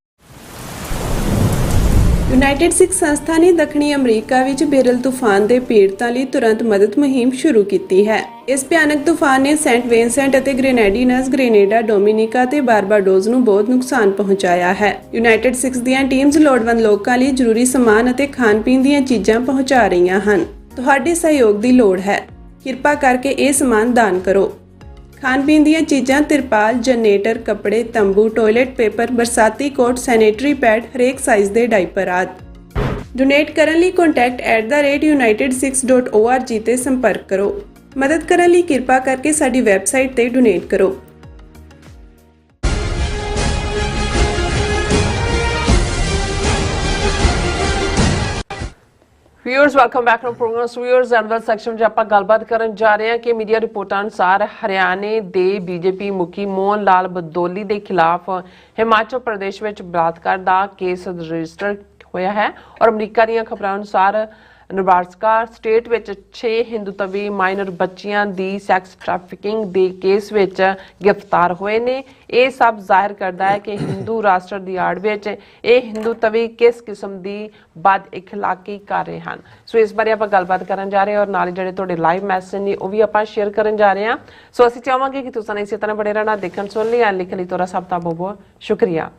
United Sikh ਸੰਸਥਾ ਨੇ ਦੱਖਣੀ ਅਮਰੀਕਾ ਵਿੱਚ ਬੇਰਲ ਤੂਫਾਨ ਦੇ ਪੀੜਤਾਂ ਲਈ ਤੁਰੰਤ ਮਦਦ ਮੁਹਿੰਮ ਸ਼ੁਰੂ ਕੀਤੀ ਹੈ। ਇਸ ਭਿਆਨਕ ਤੂਫਾਨ ਨੇ ਸੈਂਟ ਵਿੰਸੈਂਟ ਅਤੇ ਗ੍ਰੇਨੇਡੀਨਸ, ਗ੍ਰੇਨੇਡਾ, ਡੋਮਿਨਿਕਾ ਤੇ ਬਾਰਬਾਡੋਸ ਨੂੰ ਬਹੁਤ ਨੁਕਸਾਨ ਪਹੁੰਚਾਇਆ ਹੈ। ਯੂਨਾਈਟਿਡ ਸਿੱਖ ਦੀਆਂ ਟੀਮਸ ਲੋੜਵੰਦ ਲੋਕਾਂ ਲਈ ਜ਼ਰੂਰੀ ਸਮਾਨ ਅਤੇ ਖਾਣ-ਪੀਣ ਦੀਆਂ ਚੀਜ਼ਾਂ ਪਹੁੰਚਾ ਰਹੀਆਂ ਹਨ। ਤੁਹਾਡੇ ਸਹਿਯੋਗ ਦੀ ਲੋੜ ਹੈ। ਕਿਰਪਾ ਕਰਕੇ ਇਹ ਸਮਾਨ ਦਾਨ ਕਰੋ। ਖਾਣ-ਪੀਣ ਦੀਆਂ ਚੀਜ਼ਾਂ, ਤਿਰਪਾਲ, ਜਨਰੇਟਰ, ਕੱਪੜੇ, ਤੰਬੂ, ਟਾਇਲਟ ਪੇਪਰ, ਬਰਸਾਤੀ ਕੋਟ, ਸੈਨੇਟਰੀ ਪੈਡ, ਹਰੇਕ ਸਾਈਜ਼ ਦੇ ਡਾਈਪਰ ਆਦਿ। ਡੋਨੇਟ ਕਰਨ ਲਈ contact@united6.org ਤੇ ਸੰਪਰਕ ਕਰੋ। ਮਦਦ ਕਰਨ ਲਈ ਕਿਰਪਾ ਕਰਕੇ ਸਾਡੀ ਵੈਬਸਾਈਟ ਤੇ ਡੋਨੇਟ ਕਰੋ। Viewers welcome back to program viewers annual section 'ਚ ਆਪਾਂ ਗੱਲਬਾਤ ਕਰਨ ਜਾ ਰਹੇ ਹਾਂ ਕਿ ਮੀਡੀਆ ਰਿਪੋਰਟਾਂ ਅਨੁਸਾਰ ਹਰਿਆਣੇ ਦੇ ਬੀਜੇਪੀ ਮੁਖੀ ਮੋਹਨ ਲਾਲ ਬਦੋਲੀ ਦੇ ਖਿਲਾਫ ਹਿਮਾਚਲ ਪ੍ਰਦੇਸ਼ ਵਿੱਚ ਬਲਾਤਕਾਰ ਦਾ ਕੇਸ ਰਜਿਸਟਰ ਹੋਇਆ ਹੈ ਔਰ ਅਮਰੀਕਾ ਦੀਆਂ ਖਬਰਾਂ ਅਨੁਸਾਰ ਨੇਬਰਾਸਕਾ ਸਟੇਟ ਵਿੱਚ 6 ਹਿੰਦੂਤਵੀ ਮਾਈਨਰ ਬੱਚੀਆਂ ਦੀ ਸੈਕਸ ਟ੍ਰੈਫਿਕਿੰਗ ਦੇ ਕੇਸ ਵਿੱਚ ਗ੍ਰਿਫਤਾਰ ਹੋਏ ਨੇ। ਇਹ ਸਭ ਜ਼ਾਹਿਰ ਕਰਦਾ ਹੈ ਕਿ ਹਿੰਦੂ ਰਾਸ਼ਟਰ ਦੀ ਆੜ ਵਿੱਚ ਇਹ ਹਿੰਦੂਤਵੀ ਕਿਸ ਕਿਸਮ ਦੀ ਬਦ ਇਖਲਾਕੀ ਕਰ ਰਹੇ ਹਨ। ਸੋ ਇਸ ਬਾਰੇ ਆਪਾਂ ਗੱਲਬਾਤ ਕਰਨ ਜਾ ਰਹੇ ਹਾਂ ਔਰ ਨਾਲ ਜਿਹੜੇ ਤੁਹਾਡੇ ਲਾਈਵ ਮੈਸੇਜ ਨੇ ਉਹ ਵੀ ਆਪਾਂ ਸ਼ੇਅਰ ਕਰਨ ਜਾ ਰਹੇ ਹਾਂ। ਸੋ ਅਸੀਂ ਚਾਹਾਂਗੇ ਕਿ ਤੁਸੀਂ ਇਸੇ ਤਰ੍ਹਾਂ ਬੜੇ ਰਹਿਣਾ, ਦੇਖਣ ਸੁਣ ਲਈ ਐਂਡ ਲਿਖਣ ਲਈ ਤੁਹਾਡਾ ਸਭ ਦਾ ਬਹੁਤ ਬਹੁਤ ਸ਼ੁਕਰੀਆ।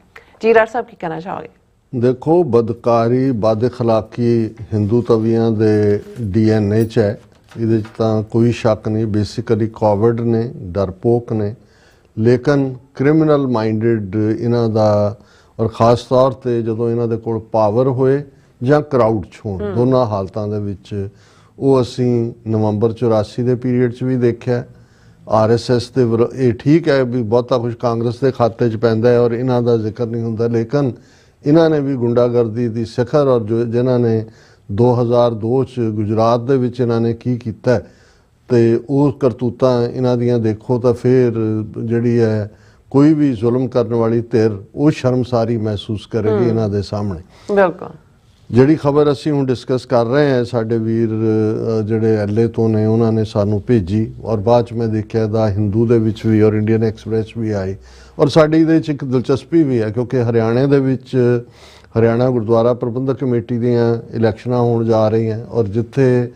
ਜੀ ਡਾਕਟਰ ਸਾਹਿਬ ਕੀ ਕਹਿਣਾ ਚਾਹੋਗੇ? ਦੇਖੋ, ਬਦਕਾਰੀ ਬਦ ਇਖਲਾਕੀ ਹਿੰਦੂ ਤਵੀਆਂ ਦੇ DNA 'ਚ ਹੈ, ਇਹਦੇ 'ਚ ਤਾਂ ਕੋਈ ਸ਼ੱਕ ਨਹੀਂ। ਬੇਸਿਕਲੀ ਕੋਵਿਡ ਨੇ, ਡਰਪੋਕ ਨੇ, ਲੇਕਿਨ ਕ੍ਰਿਮੀਨਲ ਮਾਈਂਡਡ ਇਹਨਾਂ ਦਾ, ਔਰ ਖ਼ਾਸ ਤੌਰ ਤੇ ਜਦੋਂ ਇਹਨਾਂ ਦੇ ਕੋਲ ਪਾਵਰ ਹੋਏ ਜਾਂ ਕਰਾਊਡ 'ਚ ਹੋਣ, ਦੋਨਾਂ ਹਾਲਤਾਂ ਦੇ ਵਿੱਚ ਉਹ ਅਸੀਂ ਨਵੰਬਰ 84 ਦੇ ਪੀਰੀਅਡ 'ਚ ਵੀ ਦੇਖਿਆ। RSS ਦੇ ਇਹ ਠੀਕ ਹੈ ਵੀ ਬਹੁਤਾ ਕੁਝ ਕਾਂਗਰਸ ਦੇ ਖਾਤੇ 'ਚ ਪੈਂਦਾ ਹੈ ਔਰ ਇਹਨਾਂ ਦਾ ਜ਼ਿਕਰ ਨਹੀਂ ਹੁੰਦਾ, ਲੇਕਿਨ ਇਹਨਾਂ ਨੇ ਵੀ ਗੁੰਡਾਗਰਦੀ ਦੀ ਸਿਖਰ ਔਰ ਜੋ ਜਿਨ੍ਹਾਂ ਨੇ 2002 'ਚ ਗੁਜਰਾਤ ਦੇ ਵਿੱਚ ਇਹਨਾਂ ਨੇ ਕੀ ਕੀਤਾ ਤੇ ਉਹ ਕਰਤੂਤਾਂ ਇਹਨਾਂ ਦੀਆਂ ਦੇਖੋ ਤਾਂ ਫਿਰ ਜਿਹੜੀ ਹੈ ਕੋਈ ਵੀ ਜ਼ੁਲਮ ਕਰਨ ਵਾਲੀ ਧਿਰ ਉਹ ਸ਼ਰਮਸਾਰੀ ਮਹਿਸੂਸ ਕਰੇਗੀ ਇਹਨਾਂ ਦੇ ਸਾਹਮਣੇ। ਬਿਲਕੁਲ। ਜਿਹੜੀ ਖਬਰ ਅਸੀਂ ਹੁਣ ਡਿਸਕਸ ਕਰ ਰਹੇ ਹਾਂ, ਸਾਡੇ ਵੀਰ ਜਿਹੜੇ LA ਤੋਂ ਨੇ ਉਹਨਾਂ ਨੇ ਸਾਨੂੰ ਭੇਜੀ ਔਰ ਬਾਅਦ 'ਚ ਮੈਂ ਦੇਖਿਆ ਦਾ ਹਿੰਦੂ ਦੇ ਵਿੱਚ ਵੀ ਔਰ ਇੰਡੀਅਨ ਐਕਸਪ੍ਰੈਸ ਵੀ ਆਈ ਔਰ ਸਾਡੀ ਇਹਦੇ 'ਚ ਇੱਕ ਦਿਲਚਸਪੀ ਵੀ ਹੈ ਕਿਉਂਕਿ ਹਰਿਆਣੇ ਦੇ ਵਿੱਚ ਹਰਿਆਣਾ ਗੁਰਦੁਆਰਾ ਪ੍ਰਬੰਧਕ ਕਮੇਟੀ ਦੀਆਂ ਇਲੈਕਸ਼ਨਾਂ ਹੋਣ ਜਾ ਰਹੀਆਂ ਔਰ ਜਿੱਥੇ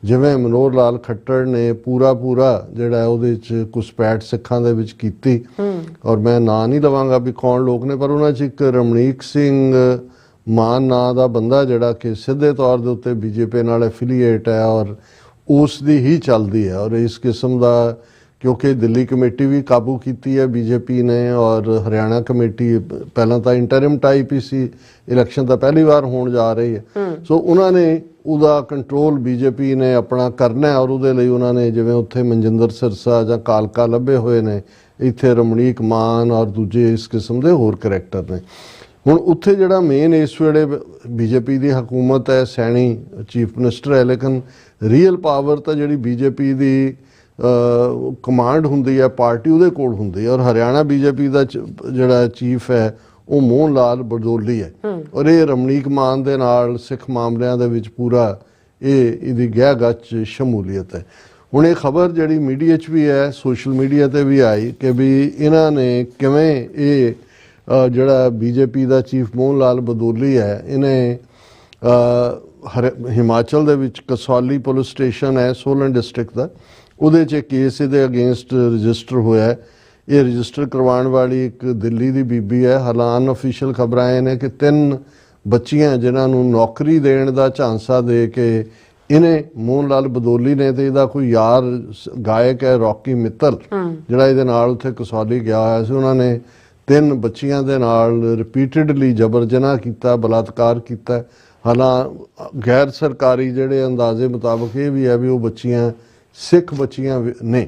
ਜਿਵੇਂ ਮਨੋਹਰ ਲਾਲ ਖੱਟੜ ਨੇ ਪੂਰਾ ਜਿਹੜਾ ਉਹਦੇ 'ਚ ਘੁਸਪੈਠ ਸਿੱਖਾਂ ਦੇ ਵਿੱਚ ਕੀਤੀ ਔਰ ਮੈਂ ਨਾਂ ਨਹੀਂ ਲਵਾਂਗਾ ਵੀ ਕੌਣ ਲੋਕ ਨੇ, ਪਰ ਉਹਨਾਂ 'ਚ ਇੱਕ ਰਮਣੀਕ ਸਿੰਘ ਮਾਨ ਨਾਂ ਦਾ ਬੰਦਾ ਜਿਹੜਾ ਕਿ ਸਿੱਧੇ ਤੌਰ ਦੇ ਉੱਤੇ BJP ਨਾਲ ਐਫੀਲੀਏਟ ਹੈ ਔਰ ਉਸ ਦੀ ਹੀ ਚੱਲਦੀ ਹੈ ਔਰ ਇਸ ਕਿਸਮ ਦਾ ਕਿਉਂਕਿ ਦਿੱਲੀ ਕਮੇਟੀ ਵੀ ਕਾਬੂ ਕੀਤੀ ਹੈ ਬੀਜੇਪੀ ਨੇ, ਔਰ ਹਰਿਆਣਾ ਕਮੇਟੀ ਪਹਿਲਾਂ ਤਾਂ ਇੰਟਰਿਮ ਟਾਈਪ ਹੀ ਸੀ, ਇਲੈਕਸ਼ਨ ਤਾਂ ਪਹਿਲੀ ਵਾਰ ਹੋਣ ਜਾ ਰਹੀ ਹੈ। ਸੋ ਉਹਨਾਂ ਨੇ ਉਹਦਾ ਕੰਟਰੋਲ ਬੀਜੇਪੀ ਨੇ ਆਪਣਾ ਕਰਨਾ ਹੈ, ਔਰ ਉਹਦੇ ਲਈ ਉਹਨਾਂ ਨੇ ਜਿਵੇਂ ਉੱਥੇ ਮਨਜਿੰਦਰ ਸਿਰਸਾ ਜਾਂ ਕਾਲਕਾ ਲੱਭੇ ਹੋਏ ਨੇ, ਇੱਥੇ ਰਮਣੀਕ ਮਾਨ ਔਰ ਦੂਜੇ ਇਸ ਕਿਸਮ ਦੇ ਹੋਰ ਕਰੈਕਟਰ ਨੇ। ਹੁਣ ਉੱਥੇ ਜਿਹੜਾ ਮੇਨ ਇਸ ਵੇਲੇ ਬੀਜੇਪੀ ਦੀ ਹਕੂਮਤ ਹੈ, ਸੈਣੀ ਚੀਫ ਮਿਨਿਸਟਰ ਹੈ, ਲੇਕਿਨ ਰੀਅਲ ਪਾਵਰ ਤਾਂ ਜਿਹੜੀ ਬੀਜੇਪੀ ਦੀ ਕਮਾਂਡ ਹੁੰਦੀ ਹੈ ਪਾਰਟੀ ਉਹਦੇ ਕੋਲ ਹੁੰਦੀ ਹੈ। ਔਰ ਹਰਿਆਣਾ ਬੀਜੇਪੀ ਦਾ ਜਿਹੜਾ ਚੀਫ ਹੈ ਉਹ ਮੋਹਨ ਲਾਲ ਬਰਦੋਲੀ ਹੈ, ਔਰ ਇਹ ਰਮਣੀਕ ਮਾਨ ਦੇ ਨਾਲ ਸਿੱਖ ਮਾਮਲਿਆਂ ਦੇ ਵਿੱਚ ਪੂਰਾ ਇਹਦੀ ਗਹਿ ਗੱਚ ਸ਼ਮੂਲੀਅਤ ਹੈ। ਹੁਣ ਇਹ ਖਬਰ ਜਿਹੜੀ ਮੀਡੀਆ 'ਚ ਵੀ ਹੈ, ਸੋਸ਼ਲ ਮੀਡੀਆ 'ਤੇ ਵੀ ਆਈ ਕਿ ਵੀ ਇਹਨਾਂ ਨੇ ਕਿਵੇਂ ਇਹ ਜਿਹੜਾ ਬੀਜੇਪੀ ਦਾ ਚੀਫ ਮੋਹਨ ਲਾਲ ਬਰਦੋਲੀ ਹੈ, ਇਹਨੇ ਹਿਮਾਚਲ ਦੇ ਵਿੱਚ ਕਸੌਲੀ ਪੁਲਿਸ ਸਟੇਸ਼ਨ ਹੈ ਸੋਲਨ ਡਿਸਟ੍ਰਿਕਟ ਦਾ, ਉਹਦੇ 'ਚ ਕੇਸ ਇਹਦੇ ਅਗੇਂਸਟ ਰਜਿਸਟਰ ਹੋਇਆ। ਇਹ ਰਜਿਸਟਰ ਕਰਵਾਉਣ ਵਾਲੀ ਇੱਕ ਦਿੱਲੀ ਦੀ ਬੀਬੀ ਹੈ। ਹਾਲਾਂ ਅਨਅਫੀਸ਼ੀਅਲ ਖਬਰਾਂ ਇਹ ਨੇ ਕਿ 3 ਬੱਚੀਆਂ ਜਿਨ੍ਹਾਂ ਨੂੰ ਨੌਕਰੀ ਦੇਣ ਦਾ ਝਾਂਸਾ ਦੇ ਕੇ ਇਹਨੇ ਮੋਹਨ ਲਾਲ ਬਰਦੋਲੀ ਨੇ ਤੇ ਇਹਦਾ ਕੋਈ ਯਾਰ ਗਾਇਕ ਹੈ ਰੌਕੀ ਮਿੱਤਲ ਜਿਹੜਾ ਇਹਦੇ ਨਾਲ ਉੱਥੇ ਕਸੌਲੀ ਗਿਆ ਹੋਇਆ ਸੀ, ਉਹਨਾਂ ਨੇ 3 ਬੱਚੀਆਂ ਦੇ ਨਾਲ ਰਿਪੀਟਡਲੀ ਜਬਰ ਜਨਾਹ ਕੀਤਾ, ਬਲਾਤਕਾਰ ਕੀਤਾ। ਹਾਲਾਂ ਗੈਰ ਸਰਕਾਰੀ ਜਿਹੜੇ ਅੰਦਾਜ਼ੇ ਮੁਤਾਬਕ ਇਹ ਵੀ ਹੈ ਵੀ ਉਹ ਬੱਚੀਆਂ ਸਿੱਖ ਬੱਚੀਆਂ ਨੇ।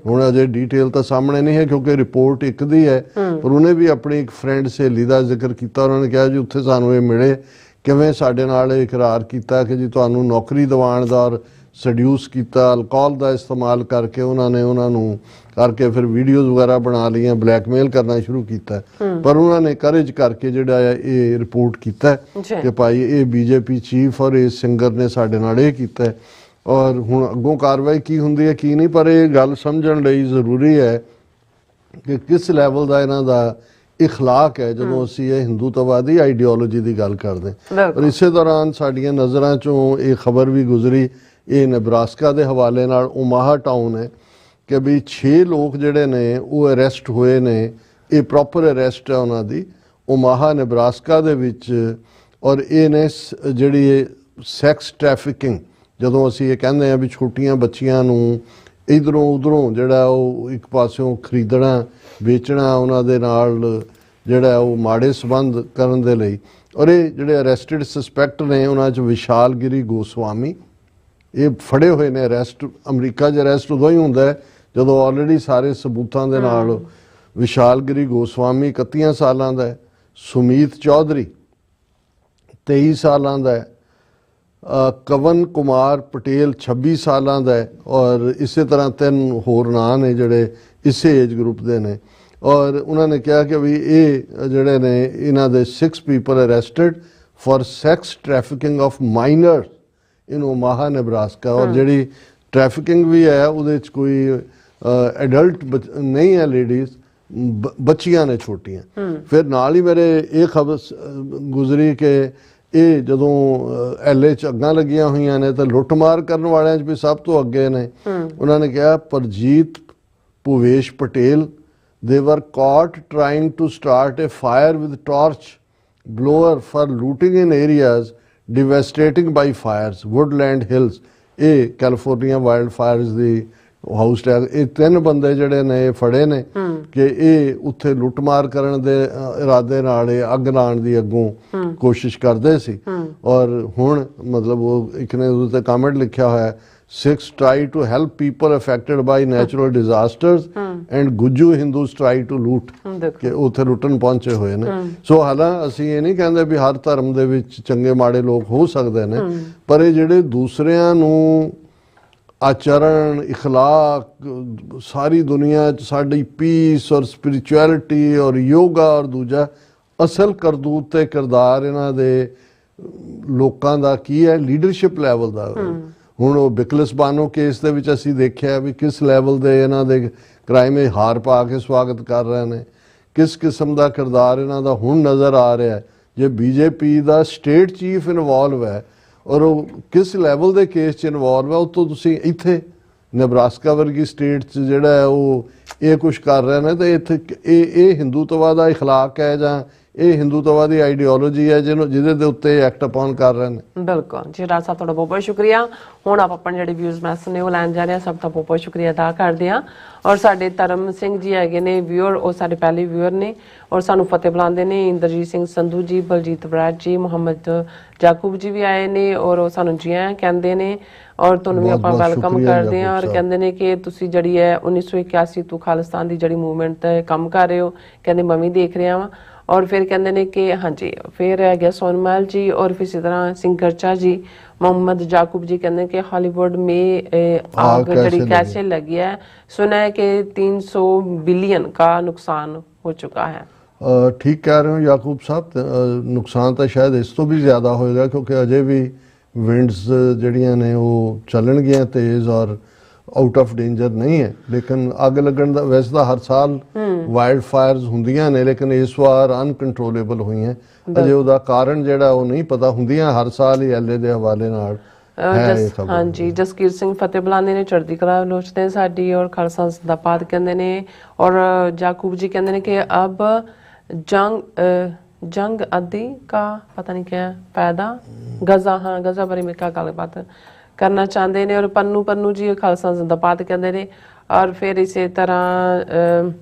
ਹੁਣ ਅਜੇ ਡਿਟੇਲ ਤਾਂ ਸਾਹਮਣੇ ਨਹੀਂ ਹੈ ਕਿਉਂਕਿ ਰਿਪੋਰਟ ਇੱਕ ਦੀ ਹੈ, ਪਰ ਉਹਨੇ ਵੀ ਆਪਣੀ ਇੱਕ ਫਰੈਂਡ ਸਹੇਲੀ ਦਾ ਜ਼ਿਕਰ ਕੀਤਾ। ਉਹਨਾਂ ਨੇ ਕਿਹਾ ਜੀ ਉੱਥੇ ਸਾਨੂੰ ਇਹ ਮਿਲੇ, ਕਿਵੇਂ ਸਾਡੇ ਨਾਲ ਇਹ ਇਕਰਾਰ ਕੀਤਾ ਕਿ ਜੀ ਤੁਹਾਨੂੰ ਨੌਕਰੀ ਦਿਵਾਉਣ ਦਾ ਔਰ ਸਡਿਊਸ ਕੀਤਾ, ਅਲਕੋਹਲ ਦਾ ਇਸਤੇਮਾਲ ਕਰਕੇ ਉਹਨਾਂ ਨੂੰ ਕਰਕੇ ਫਿਰ ਵੀਡੀਓਜ਼ ਵਗੈਰਾ ਬਣਾ ਲਈਆਂ, ਬਲੈਕਮੇਲ ਕਰਨਾ ਸ਼ੁਰੂ ਕੀਤਾ। ਪਰ ਉਹਨਾਂ ਨੇ ਕਰੇਜ ਕਰਕੇ ਜਿਹੜਾ ਹੈ ਇਹ ਰਿਪੋਰਟ ਕੀਤਾ ਕਿ ਭਾਈ ਇਹ ਬੀਜੇਪੀ ਚੀਫ ਔਰ ਇਹ ਸਿੰਗਰ ਨੇ ਸਾਡੇ ਨਾਲ ਇਹ ਕੀਤਾ। ਔਰ ਹੁਣ ਅੱਗੋਂ ਕਾਰਵਾਈ ਕੀ ਹੁੰਦੀ ਹੈ ਕੀ ਨਹੀਂ, ਪਰ ਇਹ ਗੱਲ ਸਮਝਣ ਲਈ ਜ਼ਰੂਰੀ ਹੈ ਕਿ ਕਿਸ ਲੈਵਲ ਦਾ ਇਹਨਾਂ ਦਾ ਇਖਲਾਕ ਹੈ ਜਦੋਂ ਅਸੀਂ ਇਹ ਹਿੰਦੂਤਵਾਦੀ ਆਈਡੀਓਲੋਜੀ ਦੀ ਗੱਲ ਕਰਦੇ ਹਾਂ। ਔਰ ਇਸੇ ਦੌਰਾਨ ਸਾਡੀਆਂ ਨਜ਼ਰਾਂ 'ਚੋਂ ਇਹ ਖਬਰ ਵੀ ਗੁਜ਼ਰੀ, ਇਹ ਨੇਬਰਾਸਕਾ ਦੇ ਹਵਾਲੇ ਨਾਲ ਓਮਾਹਾ ਟਾਊਨ ਹੈ ਕਿ ਵੀ 6 ਲੋਕ ਜਿਹੜੇ ਨੇ ਉਹ ਅਰੈਸਟ ਹੋਏ ਨੇ। ਇਹ ਪ੍ਰੋਪਰ ਅਰੈਸਟ ਹੈ ਉਹਨਾਂ ਦੀ ਓਮਾਹਾ ਨੇਬਰਾਸਕਾ ਦੇ ਵਿੱਚ। ਔਰ ਇਹ ਨੇ ਜਿਹੜੀ ਸੈਕਸ ਟ੍ਰੈਫਿਕਿੰਗ, ਜਦੋਂ ਅਸੀਂ ਇਹ ਕਹਿੰਦੇ ਹਾਂ ਵੀ ਛੋਟੀਆਂ ਬੱਚੀਆਂ ਨੂੰ ਇੱਧਰੋਂ ਉੱਧਰੋਂ ਜਿਹੜਾ ਉਹ ਇੱਕ ਪਾਸਿਓਂ ਖਰੀਦਣਾ ਵੇਚਣਾ, ਉਹਨਾਂ ਦੇ ਨਾਲ ਜਿਹੜਾ ਉਹ ਮਾੜੇ ਸੰਬੰਧ ਕਰਨ ਦੇ ਲਈ। ਔਰ ਇਹ ਜਿਹੜੇ ਅਰੈਸਟਡ ਸਸਪੈਕਟ ਨੇ ਉਹਨਾਂ 'ਚ ਵਿਸ਼ਾਲਗਿਰੀ ਗੋਸਵਾਮੀ ਇਹ ਫੜੇ ਹੋਏ ਨੇ। ਅਰੈਸਟ ਅਮਰੀਕਾ 'ਚ ਅਰੈਸਟ ਉਦੋਂ ਹੀ ਹੁੰਦਾ ਹੈ ਜਦੋਂ ਆਲਰੇਡੀ ਸਾਰੇ ਸਬੂਤਾਂ ਦੇ ਨਾਲ। ਵਿਸ਼ਾਲਗਿਰੀ ਗੋਸਵਾਮੀ 31 ਸਾਲਾਂ ਦਾ ਹੈ, ਸੁਮੀਤ ਚੌਧਰੀ 23 ਸਾਲਾਂ ਦਾ ਹੈ, ਕਵਨ ਕੁਮਾਰ ਪਟੇਲ 26 ਸਾਲਾਂ ਦਾ ਹੈ, ਔਰ ਇਸੇ ਤਰ੍ਹਾਂ 3 ਹੋਰ ਨਾਂ ਨੇ ਜਿਹੜੇ ਇਸੇ ਏਜ ਗਰੁੱਪ ਦੇ ਨੇ। ਔਰ ਉਹਨਾਂ ਨੇ ਕਿਹਾ ਕਿ ਵੀ ਇਹ ਜਿਹੜੇ ਨੇ ਇਹਨਾਂ ਦੇ 6 people arrested for sex trafficking of minor in Omaha Nebraska. ਔਰ ਜਿਹੜੀ ਟ੍ਰੈਫਿਕਿੰਗ ਵੀ ਹੈ ਉਹਦੇ 'ਚ ਕੋਈ ਐਡਲਟ ਨਹੀਂ ਹੈ, ਲੇਡੀਜ਼ ਬੱਚੀਆਂ ਨੇ ਛੋਟੀਆਂ। ਫਿਰ ਨਾਲ ਹੀ ਮੇਰੇ ਇਹ ਖਬਰ ਗੁਜ਼ਰੀ ਕਿ ਇਹ ਜਦੋਂ LA 'ਚ ਅੱਗਾਂ ਲੱਗੀਆਂ ਹੋਈਆਂ ਨੇ ਤਾਂ ਲੁੱਟਮਾਰ ਕਰਨ ਵਾਲਿਆਂ 'ਚ ਵੀ ਸਭ ਤੋਂ ਅੱਗੇ ਨੇ। ਉਹਨਾਂ ਨੇ ਕਿਹਾ ਪਰਜੀਤ ਭੁਵੇਸ਼ Patel they were caught trying to start a fire with torch blower for looting in areas devastating by fires, Woodland Hills। ਇਹ ਕੈਲੀਫੋਰਨੀਆ ਵਾਈਲਡ ਫਾਇਰਸ ਦੀ ਹਾਊਸ ਟੈਗ। ਇਹ 3 ਬੰਦੇ ਜਿਹੜੇ ਨੇ ਫੜੇ ਨੇ ਕਿ ਇਹ ਉੱਥੇ ਲੁੱਟਮਾਰ ਕਰਨ ਦੇ ਇਰਾਦੇ ਨਾਲ ਇਹ ਅੱਗ ਲਾਉਣ ਦੀ ਅੱਗੋਂ ਕੋਸ਼ਿਸ਼ ਕਰਦੇ ਸੀ। ਔਰ ਹੁਣ ਮਤਲਬ ਉਹ ਇੱਕ ਨੇ ਉਹਦੇ ਤੇ ਕਮੈਂਟ ਲਿਖਿਆ ਹੋਇਆ 6 try to help people affected by natural disasters and Guju Hindus try to loot ਕਿ ਉੱਥੇ ਲੁੱਟਣ ਪਹੁੰਚੇ ਹੋਏ ਨੇ। ਸੋ ਹਾਲਾਂ ਅਸੀਂ ਇਹ ਨਹੀਂ ਕਹਿੰਦੇ ਵੀ ਹਰ ਧਰਮ ਦੇ ਵਿੱਚ ਚੰਗੇ ਮਾੜੇ ਲੋਕ ਹੋ ਸਕਦੇ ਨੇ, ਪਰ ਇਹ ਜਿਹੜੇ ਦੂਸਰਿਆਂ ਨੂੰ ਆਚਰਣ ਇਖਲਾਕ ਸਾਰੀ ਦੁਨੀਆ 'ਚ ਸਾਡੀ ਪੀਸ ਔਰ ਸਪਿਰਿਚੁਅਲਿਟੀ ਔਰ ਯੋਗਾ ਔਰ ਦੂਜਾ ਅਸਲ ਕਰਤੂਤ ਤੇ ਕਿਰਦਾਰ ਇਹਨਾਂ ਦੇ ਲੋਕਾਂ ਦਾ ਕੀ ਹੈ, ਲੀਡਰਸ਼ਿਪ ਲੈਵਲ ਦਾ। ਹੁਣ ਉਹ ਬਿਕਲਸ ਬਾਨੋ ਕੇਸ ਦੇ ਵਿੱਚ ਅਸੀਂ ਦੇਖਿਆ ਵੀ ਕਿਸ ਲੈਵਲ ਦੇ ਇਹਨਾਂ ਦੇ ਕ੍ਰਾਈਮ ਹਾਰ ਪਾ ਕੇ ਸਵਾਗਤ ਕਰ ਰਹੇ ਨੇ, ਕਿਸ ਕਿਸਮ ਦਾ ਕਿਰਦਾਰ ਇਹਨਾਂ ਦਾ ਹੁਣ ਨਜ਼ਰ ਆ ਰਿਹਾ। ਜੇ ਬੀਜੇਪੀ ਦਾ ਸਟੇਟ ਚੀਫ ਇਨਵੋਲਵ ਹੈ ਔਰ ਉਹ ਕਿਸ ਲੈਵਲ ਦੇ ਕੇਸ 'ਚ ਇਨਵੋਲਵ ਹੈ, ਉਹ ਤੋਂ ਤੁਸੀਂ ਇੱਥੇ ਨੇਬਰਾਸਕਾ ਵਰਗੀ ਸਟੇਟ 'ਚ ਜਿਹੜਾ ਹੈ ਉਹ ਇਹ ਕੁਝ ਕਰ ਰਹੇ ਨੇ ਤੇ ਇੱਥੇ ਇਹ ਹਿੰਦੂਤਵਾ ਦਾ ਇਖਲਾਕ ਹੈ ਜਾਂ ਇਹ ਹਿੰਦੂਤਵਾ ਦੀ ਆਈਡੀਓਲੋਜੀ ਹੈ ਜਿਹਦੇ ਦੇ ਉੱਤੇ ਐਕਟ ਅਪਨ ਕਰ ਰਹੇ ਨੇ। ਬਿਲਕੁਲ ਜੀ, ਰਾਜ ਸਾਹਿਬ ਤੁਹਾਡਾ ਬਹੁਤ ਬਹੁਤ ਸ਼ੁਕਰੀਆ। ਹੁਣ ਆਪਾਂ ਆਪਣੇ ਜਿਹੜੇ ਵਿਊਜ਼ ਮੈਸੇਜ ਨੇ ਉਹ ਲੈਣ ਜਾ ਰਹੇ ਹਾਂ। ਸਭ ਦਾ ਬਹੁਤ ਬਹੁਤ ਸ਼ੁਕਰੀਆ ਅਦਾ ਕਰਦੇ ਹਾਂ। ਔਰ ਸਾਡੇ ਧਰਮ ਸਿੰਘ ਜੀ ਹੈਗੇ ਨੇ ਵਿਊਅਰ, ਉਹ ਸਾਡੇ ਪਹਿਲੇ ਵਿਊਅਰ ਨੇ ਔਰ ਸਾਨੂੰ ਫਤਿਹ ਬੁਲਾਉਂਦੇ ਨੇ। ਇੰਦਰਜੀਤ ਸਿੰਘ ਸੰਧੂ ਜੀ, ਬਲਜੀਤ ਬਰਾੜ ਜੀ, ਮੁਹੰਮਦ ਜਾਕੂਬ ਜੀ ਵੀ ਆਏ ਨੇ ਔਰ ਉਹ ਸਾਨੂੰ ਜੀ ਆਇਆਂ ਕਹਿੰਦੇ ਨੇ ਔਰ ਤੁਹਾਨੂੰ ਵੀ ਆਪਾਂ ਵੈਲਕਮ ਕਰਦੇ ਹਾਂ। ਔਰ ਕਹਿੰਦੇ ਨੇ ਕਿ ਤੁਸੀਂ ਜਿਹੜੀ ਹੈ 1981 ਤੋਂ ਖਾਲਿਸਤਾਨ ਦੀ ਜਿਹੜੀ ਮੂਵਮੈਂਟ ਤੇ ਕੰਮ ਕਰ ਰਹੇ ਹੋ, ਕਹਿੰਦੇ ਮੈਂ ਵੀ ਦੇਖ ਰਿਹਾ ਵਾਂ। ਔਰ ਫਿਰ ਕਹਿੰਦੇ ਨੇ ਕਿ ਹਾਂਜੀ, ਫਿਰ ਹੈਗਾ ਸੋਨਮਲ ਜੀ ਔਰ ਇਸੇ ਤਰ੍ਹਾਂ ਸਿੰਘ ਗਰਚਾ ਜੀ, मोहम्मद जाकूब जी कहते हैं कि हॉलीवुड में आग जड़ी कैसे लगी है, सुना है कि 300 बिलियन का नुकसान हो चुका है। ठीक कह रहे हो याकूब साहब, नुकसान तो शायद इस तो भी ज़्यादा होएगा क्योंकि अजय भी विंड्स जड़ियाँ ने वो चलनगियाँ तेज़ और आउट ऑफ डेंजर नहीं है, लेकिन अग लगन दा वैसे तो हर साल वाइल्ड फायर्स होंदियां ने, लेकिन इस बार अनकंट्रोलेबल हुई हैं। अजे ਉਹਦਾ ਕਾਰਨ ਜਿਹੜਾ ਉਹ ਨਹੀਂ ਪਤਾ, ਹੁੰਦੀਆਂ ਹਰ ਸਾਲ ਹੀ ਐਲਏ ਦੇ ਹਵਾਲੇ ਨਾਲ हाँ जी। जसकीर सिंह फतेह बुलाने ने चढ़ती कला लोचते हैं साडी और खालसा जिंदाबाद कहते ने। और जाकूब जी कहते हैं कि अब जंग अदी का पता नहीं क्या पैदा गजा, हाँ गजा बारे में क्या गलबात करना चाहते हैं। और पन्नू जी खालसा जिंदाबाद कहते हैं। और फिर इसी तरह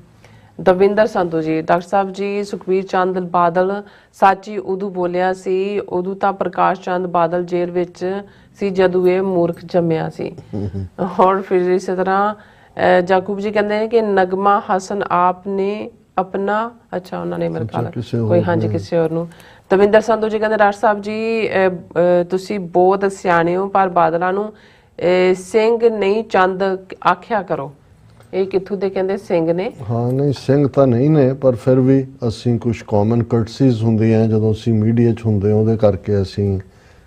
दविंदर संधू जी, डॉक्टर साहब जी सुखबीर चंद बादल साची उदू बोलिया सी, उदू तां प्रकाश चंद बादल जेल विच सी जदू ये मूर्ख जम्मिया सी। और फिर इसी तरह जाकूब जी कहते हैं कि नगमा हसन आपने अपना अच्छा उन्होंने मेरे ख्याल कोई हाँ जी किसी और नूं। दविंदर संधू जी कहते डॉक्टर साहब जी तुसी बहुत सियाणे हो पर बादलों नूं सिंह नहीं चंद आख्या करो। ਇਹ ਕਿੱਥੋਂ ਦੇ ਕਹਿੰਦੇ ਸਿੰਘ ਨੇ? ਹਾਂ ਨਹੀਂ ਸਿੰਘ ਤਾਂ ਨਹੀਂ ਨੇ, ਪਰ ਫਿਰ ਵੀ ਅਸੀਂ ਕੁਝ ਕਾਮਨ ਕਰਟਸੀਜ਼ ਹੁੰਦੀਆਂ ਜਦੋਂ ਅਸੀਂ ਮੀਡੀਆ 'ਚ ਹੁੰਦੇ ਉਹਦੇ ਕਰਕੇ ਅਸੀਂ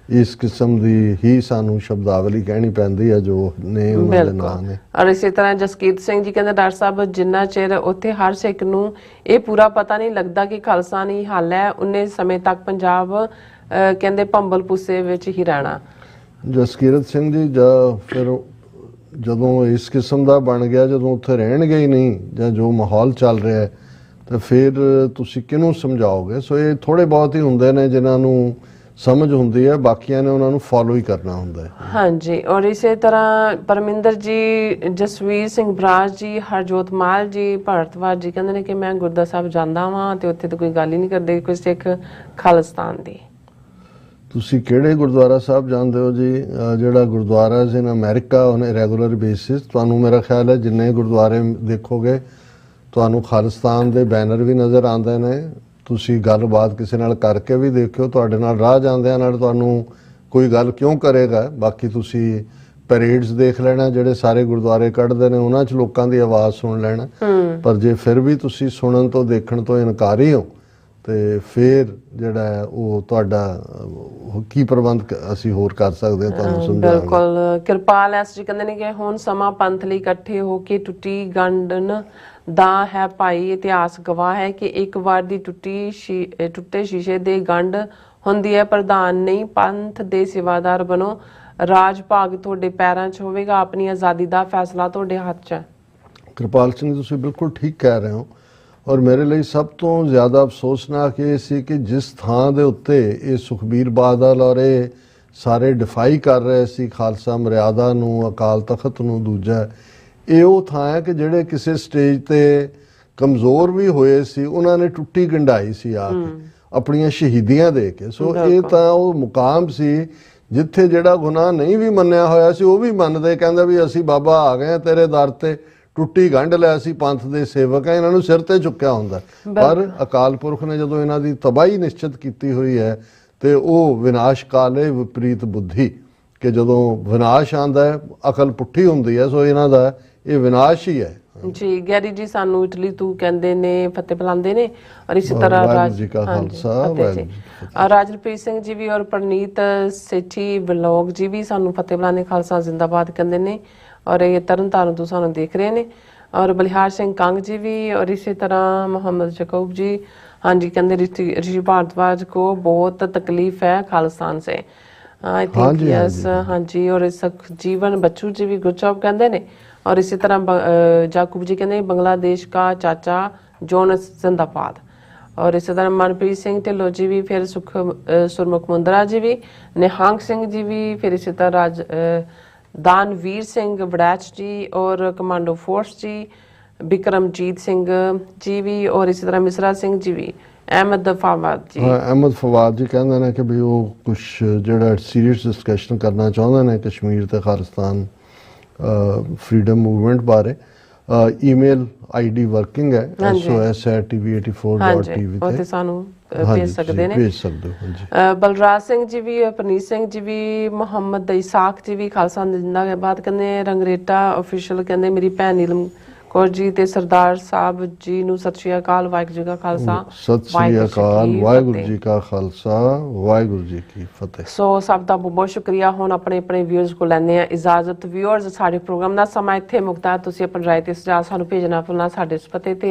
ਇਸ ਕਿਸਮ ਦੀ ਹੀ ਸਾਨੂੰ ਸ਼ਬਦਾਵਲੀ ਕਹਿਣੀ ਪੈਂਦੀ ਹੈ ਜੋ ਨੇ ਉਹਨਾਂ ਦੇ ਨਾਂ ਨੇ। ਔਰ ਇਸੇ ਤਰ੍ਹਾਂ ਜਸਕੀਰਤ ਸਿੰਘ ਜੀ ਕਹਿੰਦੇ ਡਾਕਟਰ ਸਾਹਿਬ ਜਿੰਨਾ ਚਿਰ ਉੱਥੇ ਹਰ ਸਿੱਖ ਨੂੰ ਇਹ ਪੂਰਾ ਪਤਾ ਨਹੀਂ ਲੱਗਦਾ ਕਿ ਖਾਲਸਾ ਨਹੀਂ ਹੱਲ ਹੈ, ਉਨੇ ਸਮੇਂ ਤੱਕ ਪੰਜਾਬ ਕਹਿੰਦੇ ਭੰਬਲ ਪੁੱਸੇ ਵਿੱਚ ਹੀ ਰਹਿਣਾ। ਜਸਕੀਰਤ ਸਿੰਘ ਜੀ ਫਿਰ ਜਦੋਂ ਇਸ ਕਿਸਮ ਦਾ ਬਣ ਗਿਆ, ਜਦੋਂ ਉੱਥੇ ਰਹਿਣਗੇ ਹੀ ਨਹੀਂ ਜਾਂ ਜੋ ਮਾਹੌਲ ਚੱਲ ਰਿਹਾ ਹੈ ਤਾਂ ਫਿਰ ਤੁਸੀਂ ਕਿਹਨੂੰ ਸਮਝਾਓਗੇ? ਸੋ ਇਹ ਥੋੜੇ ਬਹੁਤ ਹੀ ਹੁੰਦੇ ਨੇ ਜਿਨ੍ਹਾਂ ਨੂੰ ਸਮਝ ਹੁੰਦੀ ਹੈ, ਬਾਕੀਆਂ ਨੇ ਉਹਨਾਂ ਨੂੰ ਫੋਲੋ ਹੀ ਕਰਨਾ ਹੁੰਦਾ ਹੈ। ਹਾਂਜੀ। ਔਰ ਇਸੇ ਤਰ੍ਹਾਂ ਪਰਮਿੰਦਰ ਜੀ, ਜਸਵੀਰ ਸਿੰਘ ਬਰਾਜ ਜੀ, ਹਰਜੋਤ ਮਾਲ ਜੀ, ਭਾਰਤਵਾਜ ਜੀ ਕਹਿੰਦੇ ਨੇ ਕਿ ਮੈਂ ਗੁਰਦਾ ਸਾਹਿਬ ਜਾਂਦਾ ਵਾਂ ਤੇ ਉੱਥੇ ਤਾਂ ਕੋਈ ਗੱਲ ਹੀ ਨਹੀਂ ਕਰਦੇ ਕੋਈ ਸਿੱਖ ਖਾਲਿਸਤਾਨ ਦੀ। ਤੁਸੀਂ ਕਿਹੜੇ ਗੁਰਦੁਆਰਾ ਸਾਹਿਬ ਜਾਂਦੇ ਹੋ ਜੀ? ਜਿਹੜਾ ਗੁਰਦੁਆਰਾ ਇਨ ਅਮਰੀਕਾ ਉਹਨੇ ਰੈਗੂਲਰ ਬੇਸਿਸ, ਤੁਹਾਨੂੰ ਮੇਰਾ ਖਿਆਲ ਹੈ ਜਿੰਨੇ ਗੁਰਦੁਆਰੇ ਦੇਖੋਗੇ ਤੁਹਾਨੂੰ ਖਾਲਿਸਤਾਨ ਦੇ ਬੈਨਰ ਵੀ ਨਜ਼ਰ ਆਉਂਦੇ ਨੇ। ਤੁਸੀਂ ਗੱਲਬਾਤ ਕਿਸੇ ਨਾਲ ਕਰਕੇ ਵੀ ਦੇਖਿਓ, ਤੁਹਾਡੇ ਨਾਲ ਰਾਹ ਜਾਂਦਿਆਂ ਨਾਲ ਤੁਹਾਨੂੰ ਕੋਈ ਗੱਲ ਕਿਉਂ ਕਰੇਗਾ। ਬਾਕੀ ਤੁਸੀਂ ਪੈਰੇਡਸ ਦੇਖ ਲੈਣਾ ਜਿਹੜੇ ਸਾਰੇ ਗੁਰਦੁਆਰੇ ਕੱਢਦੇ ਨੇ, ਉਹਨਾਂ 'ਚ ਲੋਕਾਂ ਦੀ ਆਵਾਜ਼ ਸੁਣ ਲੈਣਾ। ਪਰ ਜੇ ਫਿਰ ਵੀ ਤੁਸੀਂ ਸੁਣਨ ਤੋਂ ਦੇਖਣ ਤੋਂ ਇਨਕਾਰੀ ਹੋ ਤੇ ਫਿਰ ਜਿਹੜਾ ਹੈ ਉਹ ਤੁਹਾਡਾ ਕੀ ਪ੍ਰਬੰਧ ਅਸੀਂ ਹੋਰ ਕਰ ਸਕਦੇ ਹਾਂ ਤੁਹਾਨੂੰ ਸਮਝਾਉਣ। ਬਿਲਕੁਲ। ਕਿਰਪਾਲ ਐਸ ਜੀ ਕਹਿੰਦੇ ਨੇ ਕਿ ਹੁਣ ਸਮਾਂ ਪੰਥ ਲਈ ਇਕੱਠੇ ਹੋ ਕੇ ਟੁੱਟੀ ਗੰਢਨ ਦਾ ਹੈ ਭਾਈ, ਇਤਿਹਾਸ ਗਵਾਹ ਹੈ ਕਿ ਇੱਕ ਵਾਰ ਦੀ ਟੁੱਟੇ ਸ਼ੀਸ਼ੇ ਦੇ ਗੰਢ ਹੁੰਦੀ ਹੈ। ਪ੍ਰਧਾਨ ਨਹੀਂ ਪੰਥ ਦੇ ਸੇਵਾਦਾਰ ਬਣੋ, ਰਾਜ ਭਾਗ ਤੁਹਾਡੇ ਪੈਰਾਂ 'ਚ ਹੋਵੇਗਾ, ਆਪਣੀ ਆਜ਼ਾਦੀ ਦਾ ਫੈਸਲਾ ਤੁਹਾਡੇ ਹੱਥ 'ਚ ਹੈ। ਕਿਰਪਾਲ ਸਿੰਘ ਤੁਸੀਂ ਬਿਲਕੁਲ ਠੀਕ ਕਹਿ ਰਹੇ ਹੋ। ਔਰ ਮੇਰੇ ਲਈ ਸਭ ਤੋਂ ਜ਼ਿਆਦਾ ਅਫਸੋਸਨਾਕ ਇਹ ਸੀ ਕਿ ਜਿਸ ਥਾਂ ਦੇ ਉੱਤੇ ਇਹ ਸੁਖਬੀਰ ਬਾਦਲ ਔਰ ਇਹ ਸਾਰੇ ਡਿਫਾਈ ਕਰ ਰਹੇ ਸੀ ਖਾਲਸਾ ਮਰਿਆਦਾ ਨੂੰ, ਅਕਾਲ ਤਖਤ ਨੂੰ, ਦੂਜਾ ਇਹ ਉਹ ਥਾਂ ਹੈ ਕਿ ਜਿਹੜੇ ਕਿਸੇ ਸਟੇਜ ਤੇ ਕਮਜ਼ੋਰ ਵੀ ਹੋਏ ਸੀ ਉਹਨਾਂ ਨੇ ਟੁੱਟੀ ਗੰਢਾਈ ਸੀ ਆ ਕੇ ਆਪਣੀਆਂ ਸ਼ਹੀਦੀਆਂ ਦੇ ਕੇ। ਸੋ ਇਹ ਤਾਂ ਉਹ ਮੁਕਾਮ ਸੀ ਜਿੱਥੇ ਜਿਹੜਾ ਗੁਨਾਹ ਨਹੀਂ ਵੀ ਮੰਨਿਆ ਹੋਇਆ ਸੀ ਉਹ ਵੀ ਮੰਨਦੇ, ਕਹਿੰਦੇ ਵੀ ਅਸੀਂ ਬਾਬਾ ਆ ਗਏ ਤੇਰੇ ਦਰ ਤੇ, ਟੁੱਟੀ ਗੰਢ ਲੈ, ਅਸੀਂ ਪੰਥ ਦੇ ਸੇਵਕ ਆ, ਇਹਨਾਂ ਨੂੰ ਸਿਰ ਤੇ ਚੁੱਕਿਆ ਹੁੰਦਾ। ਪਰ ਅਕਾਲ ਪੁਰਖ ਨੇ ਜਦੋਂ ਇਹਨਾਂ ਦੀ ਤਬਾਹੀ ਨਿਸ਼ਚਿਤ ਕੀਤੀ ਹੋਈ ਹੈ ਤੇ ਉਹ ਵਿਨਾਸ਼ ਕਾਲੇ ਵਿਪਰੀਤ ਬੁੱਧੀ, ਕਿ ਜਦੋਂ ਵਿਨਾਸ਼ ਆਉਂਦਾ ਹੈ ਅਕਲ ਪੁੱਠੀ ਹੁੰਦੀ ਹੈ। ਸੋ ਇਹਨਾਂ ਦਾ ਇਹ ਵਿਨਾਸ਼ ਹੀ ਹੈ ਜੀ। ਗੈਰੀ ਜੀ ਸਾਨੂੰ ਇਟਲੀ ਤੋਂ ਕਹਿੰਦੇ ਨੇ ਫਤਿਹ ਬੁਲਾਉਂਦੇ ਨੇ। ਔਰ ਇਸੇ ਤਰ੍ਹਾਂ ਰਾਜਪ੍ਰੀਤ ਸਿੰਘ ਜੀ ਵੀ ਔਰ ਪ੍ਰਨੀਤ ਸੇਠੀ ਬਲੌਗ ਜੀ ਵੀ ਸਾਨੂੰ ਫਤਿਹ ਬੁਲਾਉਂਦੇ, ਖਾਲਸਾ ਜ਼ਿੰਦਾਬਾਦ ਕਹਿੰਦੇ ਨੇ। ਔਰ ਇਹ ਤਰਨ ਤਾਰਨ ਤੋਂ ਸਾਨੂੰ ਦੇਖ ਰਹੇ ਨੇ। ਔਰ ਬਲਿਹਾਰ ਸਿੰਘ ਕੰਗ ਜੀ ਵੀ ਔਰ ਇਸੇ ਤਰ੍ਹਾਂ मोहम्मद जकूब जी हाँ जी कहते ऋषि भारद्वाज को बहुत तकलीफ है खालिस्तान से। आई ਹਾਂਜੀ, थिंक यस ਹਾਂਜੀ। हाँ जी। और जीवन बच्चू जी भी गुड जॉब कहते ने। और इसी तरह जाकूब जी कहते बांग्लादेश का चाचा जोनस जिंदाबाद। और इसी तरह मनप्रीत सिंह ढिल्लों जी भी, फिर सुरमुख मुंदरा जी भी, निहंग सिंह जी भी, फिर इसी तरह दानवीर सिंह वड़ैच जी और कमांडो फोर्स जी, बिक्रमजीत सिंह जी भी, और इसी तरह मिश्रा सिंह जी भी, अहमद फवाद जी। ਹਾਂ ਅਹਿਮਦ ਫਵਾਦ ਜੀ ਕਹਿੰਦੇ ਨੇ ਕਿ ਵੀ ਉਹ ਕੁਝ ਜਿਹੜਾ ਸੀਰੀਅਸ ਡਿਸਕਸ਼ਨ ਕਰਨਾ ਚਾਹੁੰਦੇ ਨੇ ਕਸ਼ਮੀਰ ਤੇ ਖਾਲਿਸਤਾਨ ਫਰੀडम ਮੂਵਮੈਂਟ ਬਾਰੇ। ਈਮੇਲ ਆਈਡੀ ਵਰਕਿੰਗ ਹੈ ਹਾਂਜੀ। sos@tv84.tv ਉਹ ਤੇ ਸਾਨੂੰ ਭੇਜ ਸਕਦੇ ਨੇ। ਭੇਜ ਸਕਦੇ ਹੋ ਹਾਂਜੀ। ਬਲਰਾਜ ਸਿੰਘ ਜੀ ਵੀ, ਪਰਨੀਤ ਸਿੰਘ ਜੀ ਵੀ, ਮੁਹੰਮਦ ਇਸਾਕ ਜੀ ਵੀ ਖਾਲਸਾ ਜਿੰਦਾਬਾਦ ਕਹਿੰਦੇ। ਰੰਗਰੇਟਾ ਅਫੀਸ਼ੀਅਲ ਕਹਿੰਦੇ ਮੇਰੀ ਭੈਣ ਨੀਲਮ ਕੌਰ ਜੀ ਤੇ ਸਰਦਾਰ ਸਾਹਿਬ ਜੀ ਨੂੰ ਸਤਿ ਸ਼੍ਰੀ ਅਕਾਲ, ਵਾਹਿਗੁਰੂ ਜੀ ਕਾ ਖਾਲਸਾ, ਸਤਿ ਸ੍ਰੀ ਅਕਾਲ, ਵਾਹਿਗੁਰੂ ਜੀ ਕਾ ਖਾਲਸਾ, ਵਾਹਿਗੁਰੂ ਜੀ ਕੀ ਫਤਿਹ। ਸੋ ਸਭ ਦਾ ਬਹੁਤ ਬਹੁਤ ਸ਼ੁਕਰੀਆ। ਹੁਣ ਆਪਣੇ ਵਿਊਅਰਸ ਕੋਲ ਲੈਂਦੇ ਆ ਇਜਾਜ਼ਤ। ਵਿਊਅਰਸ, ਸਾਡੇ ਪ੍ਰੋਗਰਾਮ ਦਾ ਸਮਾਂ ਇੱਥੇ ਮੁਕਤਾ ਹੈ। ਤੁਸੀਂ ਆਪਣੀ ਰਾਏ ਤੇ ਸੁਝਾਅ ਸਾਨੂੰ ਭੇਜਣਾ ਭੁੱਲਣਾ ਸਾਡੇ ਇਸ ਪਤੇ ਤੇ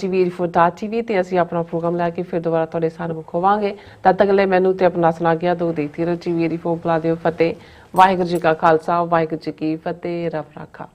tv84.tv ਤੇ ਅਸੀਂ ਆਪਣਾ ਪ੍ਰੋਗਰਾਮ ਲੈ ਕੇ ਫਿਰ ਦੁਬਾਰਾ ਤੁਹਾਡੇ ਸਾਹਮਣੇ ਖੋਵਾਂਗੇ। ਤਦ ਤੱਕ ਲਈ ਮੈਨੂੰ ਤੇ ਆਪਣਾ ਸੁਣਾ ਗਿਆ ਦੋ ਦੇਖਤੀ ਰਹੋ। tv84 ਬੁਲਾ ਦਿਓ। ਫਤਿਹ। ਵਾਹਿਗੁਰੂ ਜੀ ਕਾ ਖਾਲਸਾ, ਵਾਹਿਗੁਰੂ ਜੀ ਕੀ ਫਤਿਹ। ਰੱਬ ਰਾਖਾ।